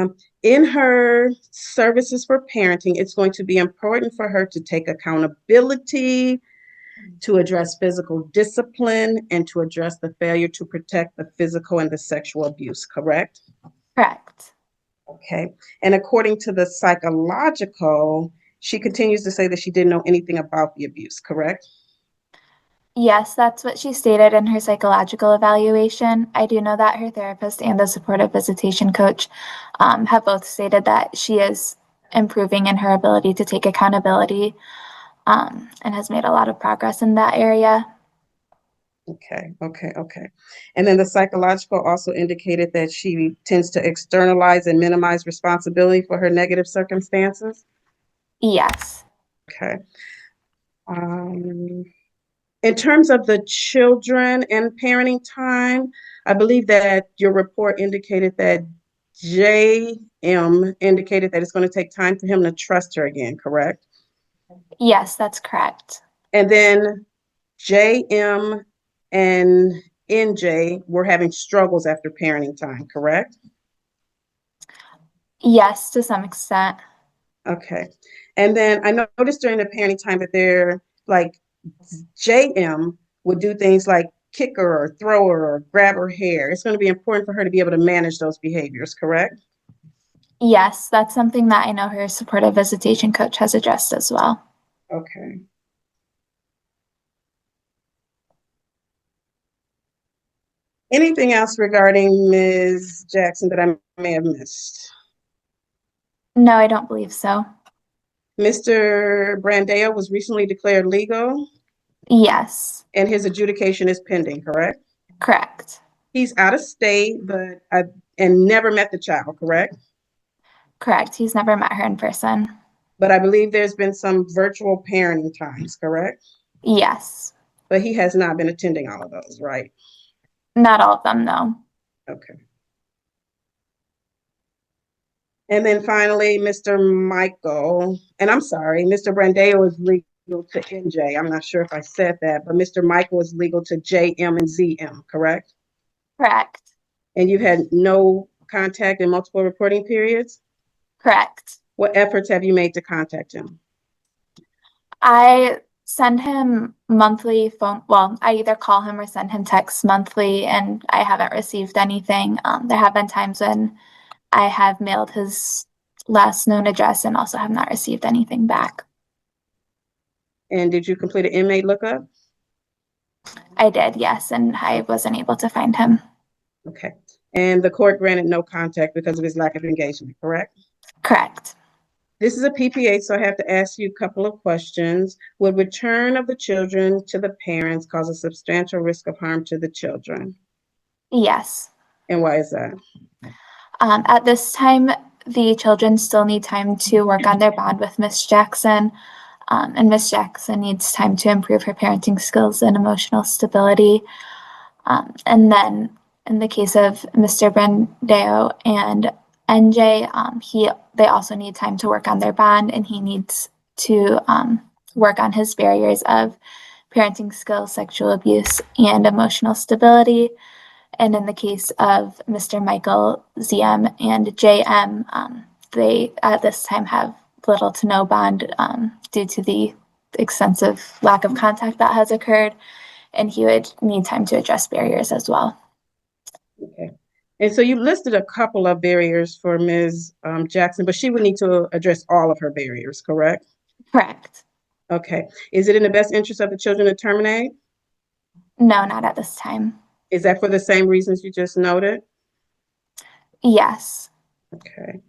In her services for parenting, it's going to be important for her to take accountability, to address physical discipline, and to address the failure to protect the physical and the sexual abuse, correct? Correct. Okay. And according to the psychological, she continues to say that she didn't know anything about the abuse, correct? Yes, that's what she stated in her psychological evaluation. I do know that her therapist and the supportive visitation coach have both stated that she is improving in her ability to take accountability and has made a lot of progress in that area. Okay. And then the psychological also indicated that she tends to externalize and minimize responsibility for her negative circumstances. Yes. Okay. In terms of the children and parenting time, I believe that your report indicated that JM indicated that it's going to take time for him to trust her again, correct? Yes, that's correct. And then JM and NJ were having struggles after parenting time, correct? Yes, to some extent. Okay. And then I noticed during the parenting time that they're like JM would do things like kick her or throw her or grab her hair. It's going to be important for her to be able to manage those behaviors, correct? Yes, that's something that I know her supportive visitation coach has addressed as well. Okay. Anything else regarding Ms. Jackson that I may have missed? No, I don't believe so. Mr. Brandeo was recently declared legal Yes, and his adjudication is pending, correct? correct. He's out of state, and never met the child, correct? Correct. He's never met her in person. But I believe there's been some virtual parenting times, correct? Yes. But he has not been attending all of those, right? Not all of them, though. Okay. And then finally, Mr. Michael, and I'm sorry, Mr. Brandeo is legal to NJ. I'm not sure if I said that, but Mr. Michael is legal to JM and ZM, correct? Correct. And you've had no contact in multiple reporting periods? Correct. What efforts have you made to contact him? I send him monthly phone, well, I either call him or send him texts monthly, and I haven't received anything. There have been times when I have mailed his last known address and also have not received anything back. And did you complete an inmate lookup? I did, yes, and I wasn't able to find him. Okay. And the court granted no contact because of his lack of engagement, correct? Correct. This is a PPA, so I have to ask you a couple of questions. Would return of the children to the parents cause a substantial risk of harm to the children? Yes. And why is that? At this time, the children still need time to work on their bond with Miss Jackson, and Miss Jackson needs time to improve her parenting skills and emotional stability. And then in the case of Mr. Brandeo and NJ, they also need time to work on their bond, and he needs to work on his barriers of parenting skills, sexual abuse, and emotional stability. And in the case of Mr. Michael, ZM, and JM, they at this time have little to no bond due to the extensive lack of contact that has occurred, and he would need time to address barriers as well. Okay. And so you listed a couple of barriers for Ms. Jackson, but she would need to address all of her barriers, correct? Correct. Okay. Is it in the best interest of the children to terminate? No, not at this time. Is that for the same reasons you just noted? Yes. Okay.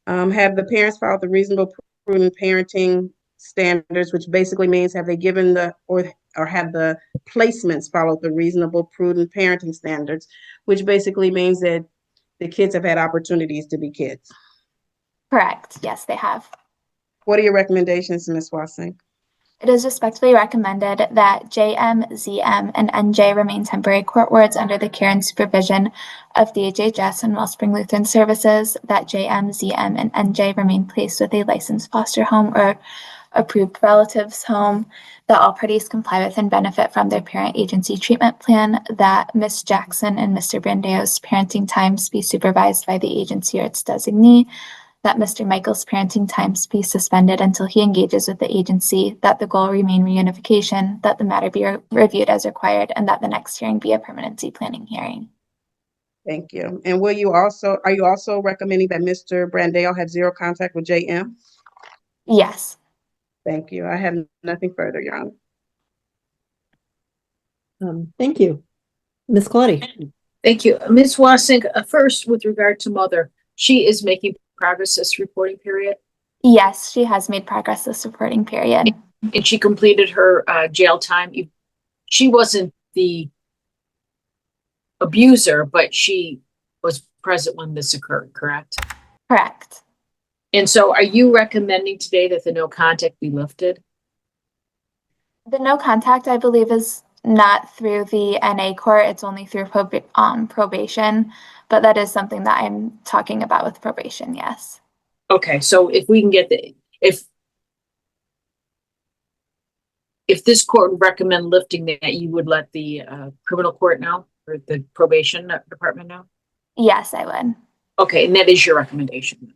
Have the parents followed the reasonable, prudent parenting standards, which basically means have they given or have the placements followed the reasonable, prudent parenting standards, which basically means that the kids have had opportunities to be kids? Correct. Yes, they have. What are your recommendations, Ms. Wassink? It is respectfully recommended that JM, ZM, and NJ remain temporary court wards under the care and supervision of DHHS and Wellspring Lutheran Services, that JM, ZM, and NJ remain placed with a licensed foster home or approved relative's home, that all parties comply with and benefit from their parent agency treatment plan, that Ms. Jackson and Mr. Brandeo's parenting times be supervised by the agency or its designee, that Mr. Michael's parenting times be suspended until he engages with the agency, that the goal remain reunification, that the matter be reviewed as required, and that the next hearing be a permanency planning hearing. Thank you. And are you also recommending that Mr. Brandeo have zero contact with JM? Yes. Thank you. I have nothing further, Your Honor. Thank you. Ms. Claudia. Thank you. Ms. Wassink, first, with regard to mother, she is making progress this reporting period? Yes, she has made progress this reporting period. And she completed her jail time. She wasn't the abuser, but she was present when this occurred, correct? Correct. And so are you recommending today that the no contact be lifted? The no contact, I believe, is not through the NA court. It's only through probation, but that is something that I'm talking about with probation, yes. Okay, so if we can get if this court would recommend lifting that, you would let the criminal court know, or the probation department know? Yes, I would. Okay, and that is your recommendation?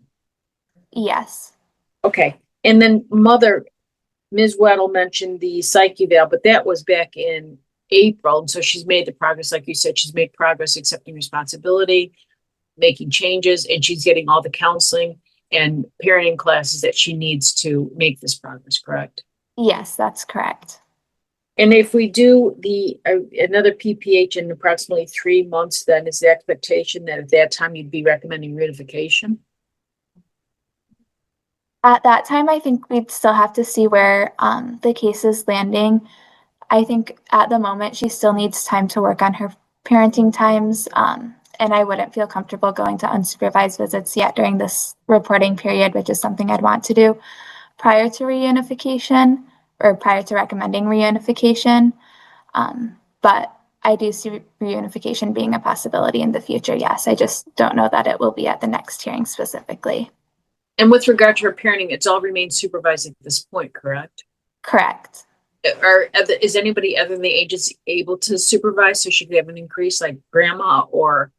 Yes. Okay, and then mother, Ms. Weddle mentioned the psych eval, but that was back in April, and so she's made the progress, like you said, she's made progress accepting responsibility, making changes, and she's getting all the counseling and parenting classes that she needs to make this progress, correct? Yes, that's correct. And if we do another PPH in approximately 3 months, then is the expectation that at that time you'd be recommending reunification? At that time, I think we'd still have to see where the case is landing. I think at the moment she still needs time to work on her parenting times, and I wouldn't feel comfortable going to unsupervised visits yet during this reporting period, which is something I'd want to do prior to reunification or prior to recommending reunification. But I do see reunification being a possibility in the future, yes. I just don't know that it will be at the next hearing specifically. And with regard to her parenting, it's all remained supervised at this point, correct? Correct. Is anybody other than the agency able to supervise so she could have an increase, like grandma or?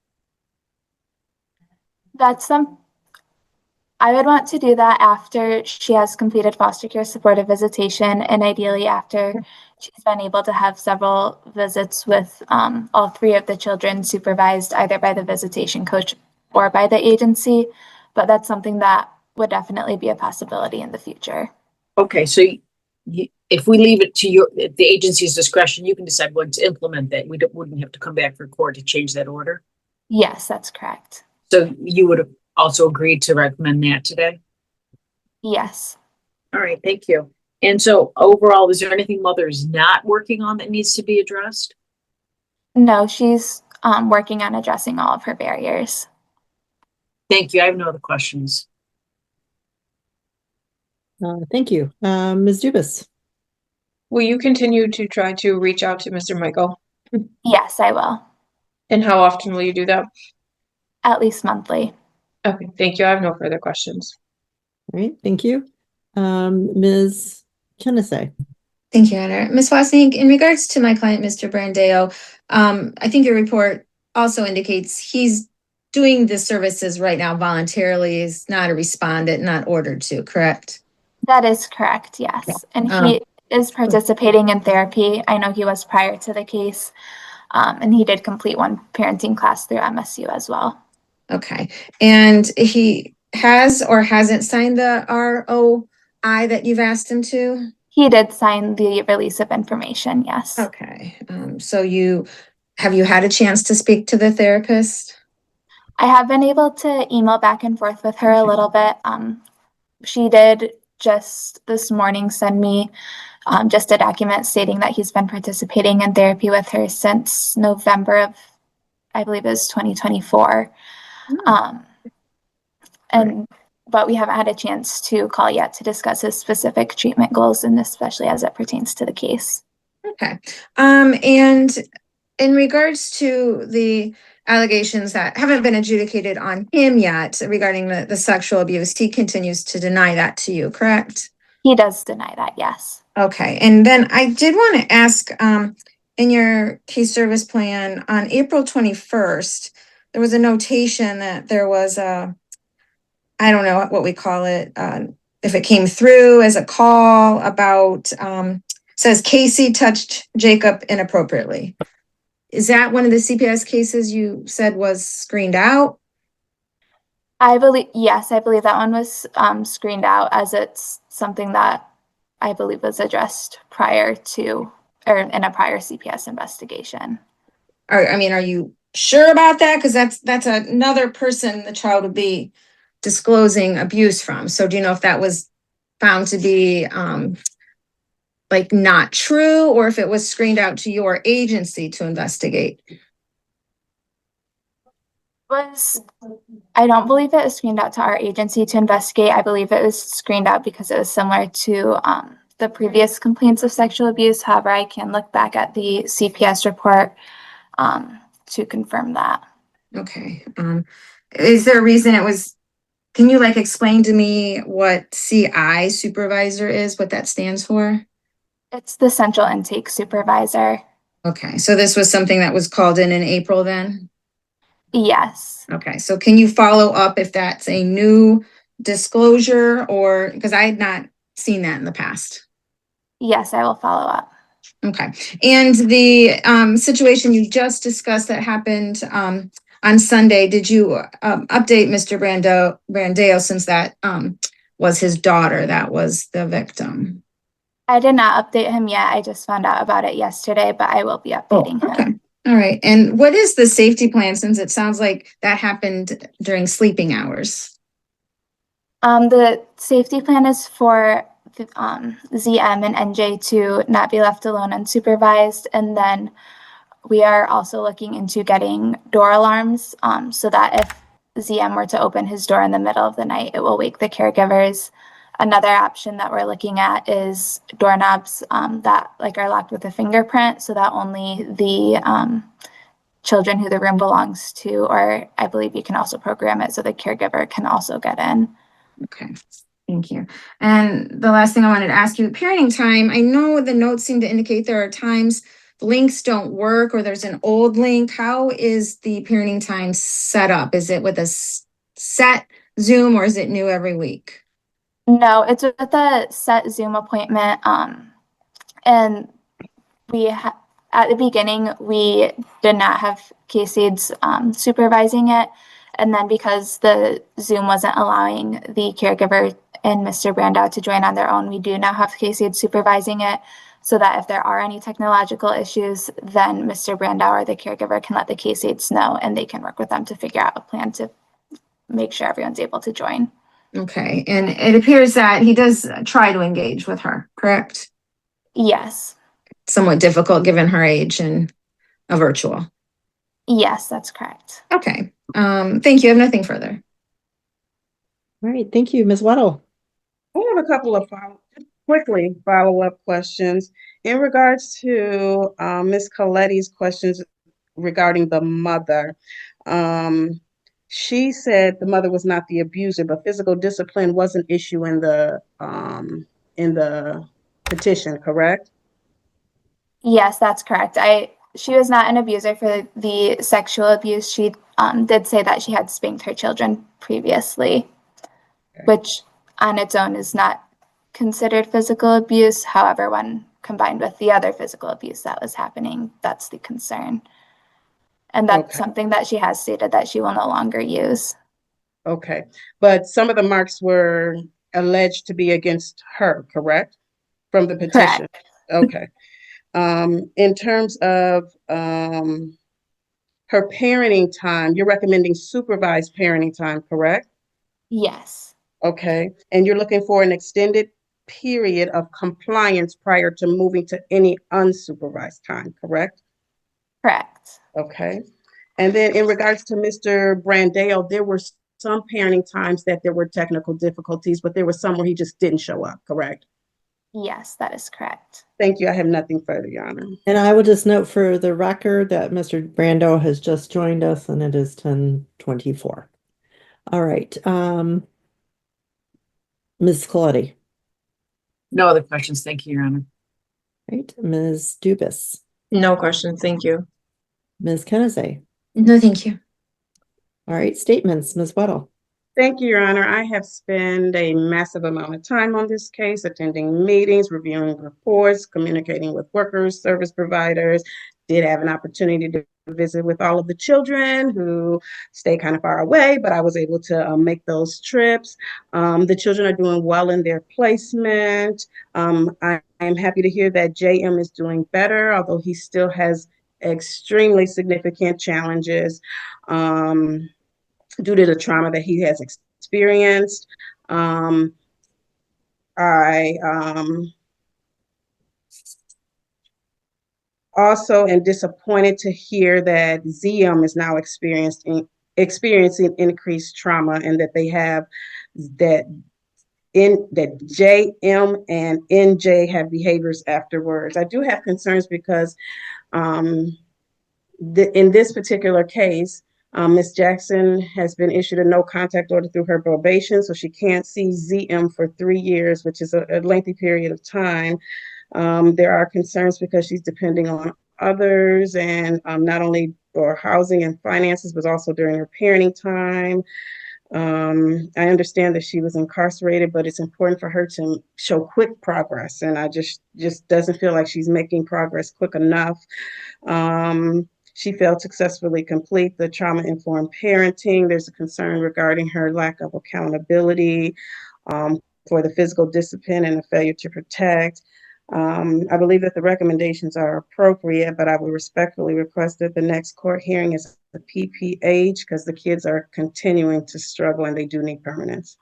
I would want to do that after she has completed foster care supportive visitation, and ideally after she's been able to have several visits with all 3 of the children supervised either by the visitation coach or by the agency. But that's something that would definitely be a possibility in the future. Okay, so if we leave it to the agency's discretion, you can decide when to implement that. We wouldn't have to come back for court to change that order? Yes, that's correct. So you would have also agreed to recommend that today? Yes. All right, thank you. And so overall, is there anything mother is not working on that needs to be addressed? No, she's working on addressing all of her barriers. Thank you. I have no other questions. Thank you. Ms. Dubus. Will you continue to try to reach out to Mr. Michael? Yes, I will. And how often will you do that? At least monthly. Okay, thank you. I have no further questions. All right, thank you. Ms. Kennesay. Thank you, Honor. Ms. Wassink, in regards to my client, Mr. Brandeo, I think your report also indicates he's doing the services right now voluntarily, is not a respondent, not ordered to, correct? That is correct, yes. And he is participating in therapy. I know he was prior to the case, and he did complete one parenting class through MSU as well. Okay. And he has or hasn't signed the ROI that you've asked him to? He did sign the release of information, yes. Okay. So have you had a chance to speak to the therapist? I have been able to email back and forth with her a little bit. She did just this morning send me just a document stating that he's been participating in therapy with her since November of, I believe it was 2024. But we haven't had a chance to call yet to discuss his specific treatment goals, and especially as it pertains to the case. Okay. And in regards to the allegations that haven't been adjudicated on him yet regarding the sexual abuse, he continues to deny that to you, correct? He does deny that, yes. Okay, and then I did want to ask, in your case service plan on April 21st, there was a notation that there was a, I don't know what we call it, if it came through as a call about, says Casey touched Jacob inappropriately. Is that one of the CPS cases you said was screened out? I believe, yes, I believe that one was screened out, as it's something that I believe was addressed prior to, or in a prior CPS investigation. Are you sure about that? Because that's another person the child would be disclosing abuse from. So do you know if that was found to be like not true, or if it was screened out to your agency to investigate? I don't believe it was screened out to our agency to investigate. I believe it was screened out because it was similar to the previous complaints of sexual abuse. However, I can look back at the CPS report to confirm that. Okay. Is there a reason it was, can you like explain to me what CI supervisor is, what that stands for? It's the central intake supervisor. Okay, so this was something that was called in April then? Yes. Okay, so can you follow up if that's a new disclosure, or, because I had not seen that in the past? Yes, I will follow up. Okay, and the situation you just discussed that happened on Sunday, did you update Mr. Brandeo, since that was his daughter that was the victim? I did not update him yet. I just found out about it yesterday, but I will be updating him. All right, and what is the safety plan, since it sounds like that happened during sleeping hours? The safety plan is for ZM and NJ to not be left alone unsupervised, and then we are also looking into getting door alarms so that if ZM were to open his door in the middle of the night, it will wake the caregivers. Another option that we're looking at is doorknobs that are locked with a fingerprint, so that only the children who the room belongs to, or I believe you can also program it so the caregiver can also get in. Okay, thank you. And the last thing I wanted to ask you, parenting time, I know the notes seem to indicate there are times links don't work or there's an old link. How is the parenting time set up? Is it with a set Zoom, or is it new every week? No, it's with a set Zoom appointment. And at the beginning, we did not have case aides supervising it. And then because the Zoom wasn't allowing the caregiver and Mr. Brandau to join on their own, we do now have case aides supervising it, so that if there are any technological issues, then Mr. Brandau or the caregiver can let the case aides know, and they can work with them to figure out a plan to make sure everyone's able to join. Okay, and it appears that he does try to engage with her, correct? Yes. Somewhat difficult given her age and a virtual. Yes, that's correct. Okay, thank you. I have nothing further. All right, thank you, Ms. Weddle. I have a couple of follow-up questions in regards to Ms. Coletti's questions regarding the mother. She said the mother was not the abuser, but physical discipline was an issue in the petition, correct? Yes, that's correct. She was not an abuser for the sexual abuse. She did say that she had spanked her children previously, which on its own is not considered physical abuse. However, when combined with the other physical abuse that was happening, that's the concern. And that's something that she has stated that she will no longer use. Okay, but some of the marks were alleged to be against her, correct? From the petition? Correct. Okay. In terms of her parenting time, you're recommending supervised parenting time, correct? Yes. Okay, and you're looking for an extended period of compliance prior to moving to any unsupervised time, correct? Correct. Okay, and then in regards to Mr. Brandale, there were some parenting times that there were technical difficulties, but there was some where he just didn't show up, correct? Yes, that is correct. Thank you. I have nothing further, Your Honor. And I will just note for the record that Mr. Brando has just joined us, and it is 10:24. All right, Ms. Coletti. No other questions. Thank you, Your Honor. Right, Ms. Dubus, No questions, thank you. Ms. Kennedy. No, thank you. All right, statements, Ms. Weddle. Thank you, Your Honor. I have spent a massive amount of time on this case, attending meetings, reviewing reports, communicating with workers, service providers. Did have an opportunity to visit with all of the children who stay kind of far away, but I was able to make those trips. The children are doing well in their placement. I am happy to hear that JM is doing better, although he still has extremely significant challenges. Due to the trauma that he has experienced. I also am disappointed to hear that ZM is now experiencing increased trauma, and that they have that JM and NJ have behaviors afterwards. I do have concerns because in this particular case, Ms. Jackson has been issued a no contact order through her probation, so she can't see ZM for 3 years, which is a lengthy period of time. There are concerns because she's depending on others, and not only for housing and finances, but also during her parenting time. I understand that she was incarcerated, but it's important for her to show quick progress, and I just doesn't feel like she's making progress quick enough. She failed to successfully complete the trauma-informed parenting. There's a concern regarding her lack of accountability for the physical discipline and a failure to protect. I believe that the recommendations are appropriate, but I would respectfully request that the next court hearing is the PPH, because the kids are continuing to struggle and they do need permanence.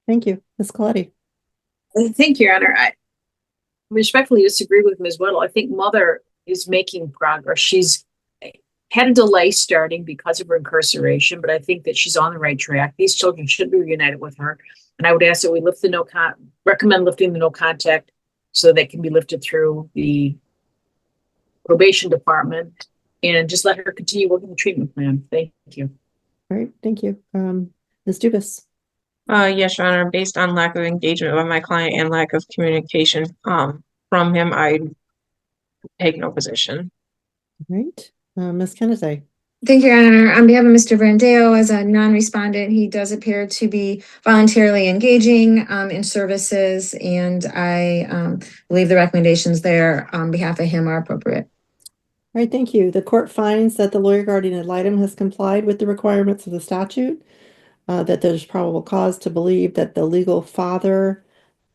Thank you. Ms. Coletti. Thank you, Your Honor. I respectfully disagree with Ms. Weddle. I think Mother is making progress. She's had a delay starting because of her incarceration, but I think that she's on the right track. These children should be reunited with her. And I would ask that we recommend lifting the no contact so that can be lifted through the probation department, and just let her continue working the treatment plan. Thank you. All right, thank you. Ms. Dubus. Yes, Your Honor, based on lack of engagement with my client and lack of communication from him, I take no position. All right, Ms. Kennedy. Thank you, Your Honor. On behalf of Mr. Brandeo, as a non-respondent, he does appear to be voluntarily engaging in services, and I believe the recommendations there on behalf of him are appropriate. All right, thank you. The court finds that the lawyer guardian ad litem has complied with the requirements of the statute, that there's probable cause to believe that the legal father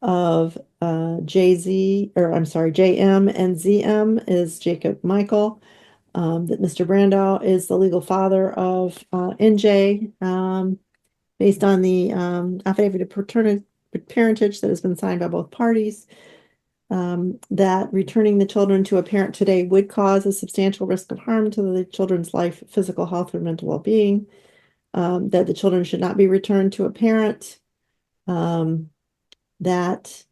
of JM and ZM is Jacob Michael, that Mr. Brandau is the legal father of NJ, based on the affidavit of parentage that has been signed by both parties. That returning the children to a parent today would cause a substantial risk of harm to the children's life, physical health, or mental well-being. That the children should not be returned to a parent. That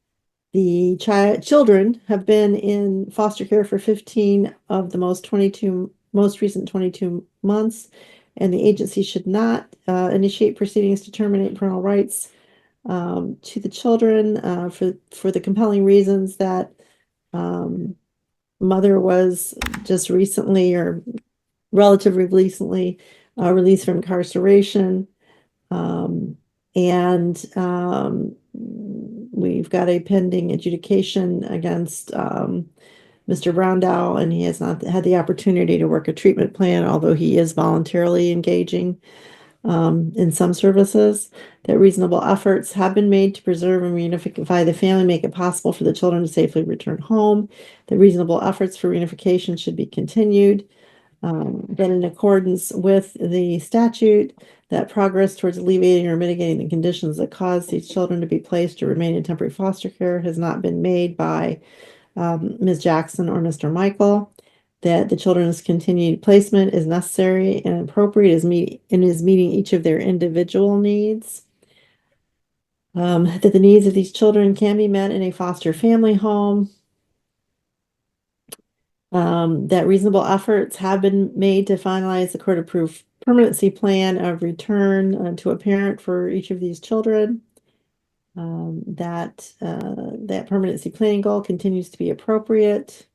the children have been in foster care for 15 of the most recent 22 months, and the agency should not initiate proceedings to terminate parental rights to the children for the compelling reasons that mother was just recently, or relatively recently, released from incarceration, and we've got a pending adjudication against Mr. Brandau, and he has not had the opportunity to work a treatment plan, although he is voluntarily engaging in some services. That reasonable efforts have been made to preserve and reunify the family, make it possible for the children to safely return home. The reasonable efforts for reunification should be continued. That in accordance with the statute, that progress towards alleviating or mitigating the conditions that cause these children to be placed or remain in temporary foster care has not been made by Ms. Jackson or Mr. Michael. That the children's continued placement is necessary and appropriate is meeting each of their individual needs. That the needs of these children can be met in a foster family home. That reasonable efforts have been made to finalize the court-approved permanency plan of return to a parent for each of these children. that permanency planning goal continues to be appropriate,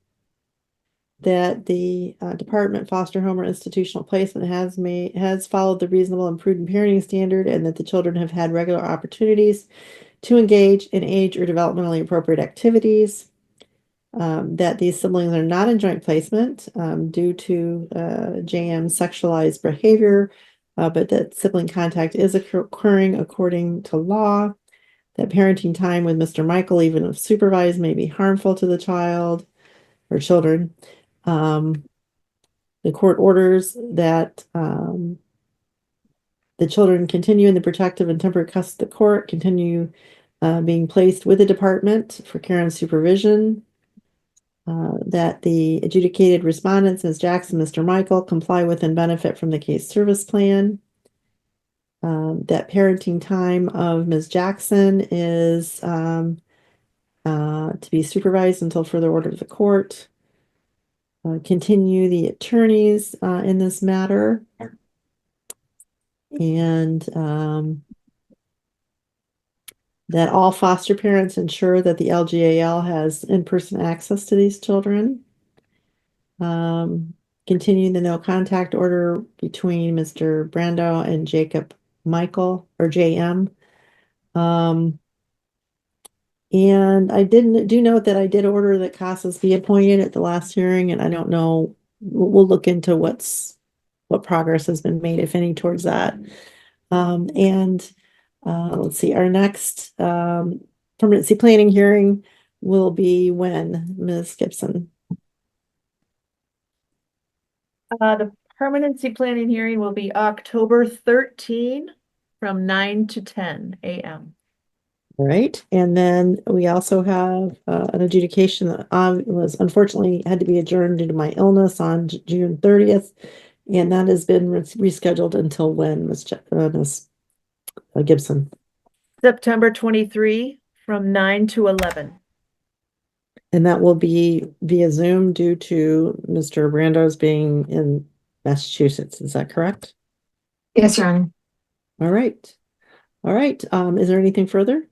that the department, foster home, or institutional placement has followed the reasonable and prudent parenting standard, and that the children have had regular opportunities to engage in age or developmentally appropriate activities, that these siblings are not in joint placement due to JM's sexualized behavior, but that sibling contact is occurring according to law, that parenting time with Mr. Michael, even if supervised, may be harmful to the child or children. The court orders that the children continue in the protective and temporary custody of the court, continue being placed with the department for care and supervision, that the adjudicated respondents, Ms. Jackson, Mr. Michael, comply with and benefit from the case service plan, that parenting time of Ms. Jackson is to be supervised until further order of the court, continue the attorneys in this matter, and that all foster parents ensure that the LGAL has in-person access to these children. Continue the no contact order between Mr. Brando and Jacob Michael or JM. And I do note that I did order that CASAs be appointed at the last hearing, and I don't know, we'll look into what progress has been made, if any, towards that. Let's see, our next permanency planning hearing will be when, Ms. Gibson? The permanency planning hearing will be October 13 from 9 to 10 a.m. All right, and then we also have an adjudication that was unfortunately had to be adjourned due to my illness on June 30th, and that has been rescheduled until when, Ms. Gibson? September 23 from 9 to 11. And that will be via Zoom due to Mr. Brando's being in Massachusetts. Is that correct? Yes, Your Honor. All right. All right. Is there anything further?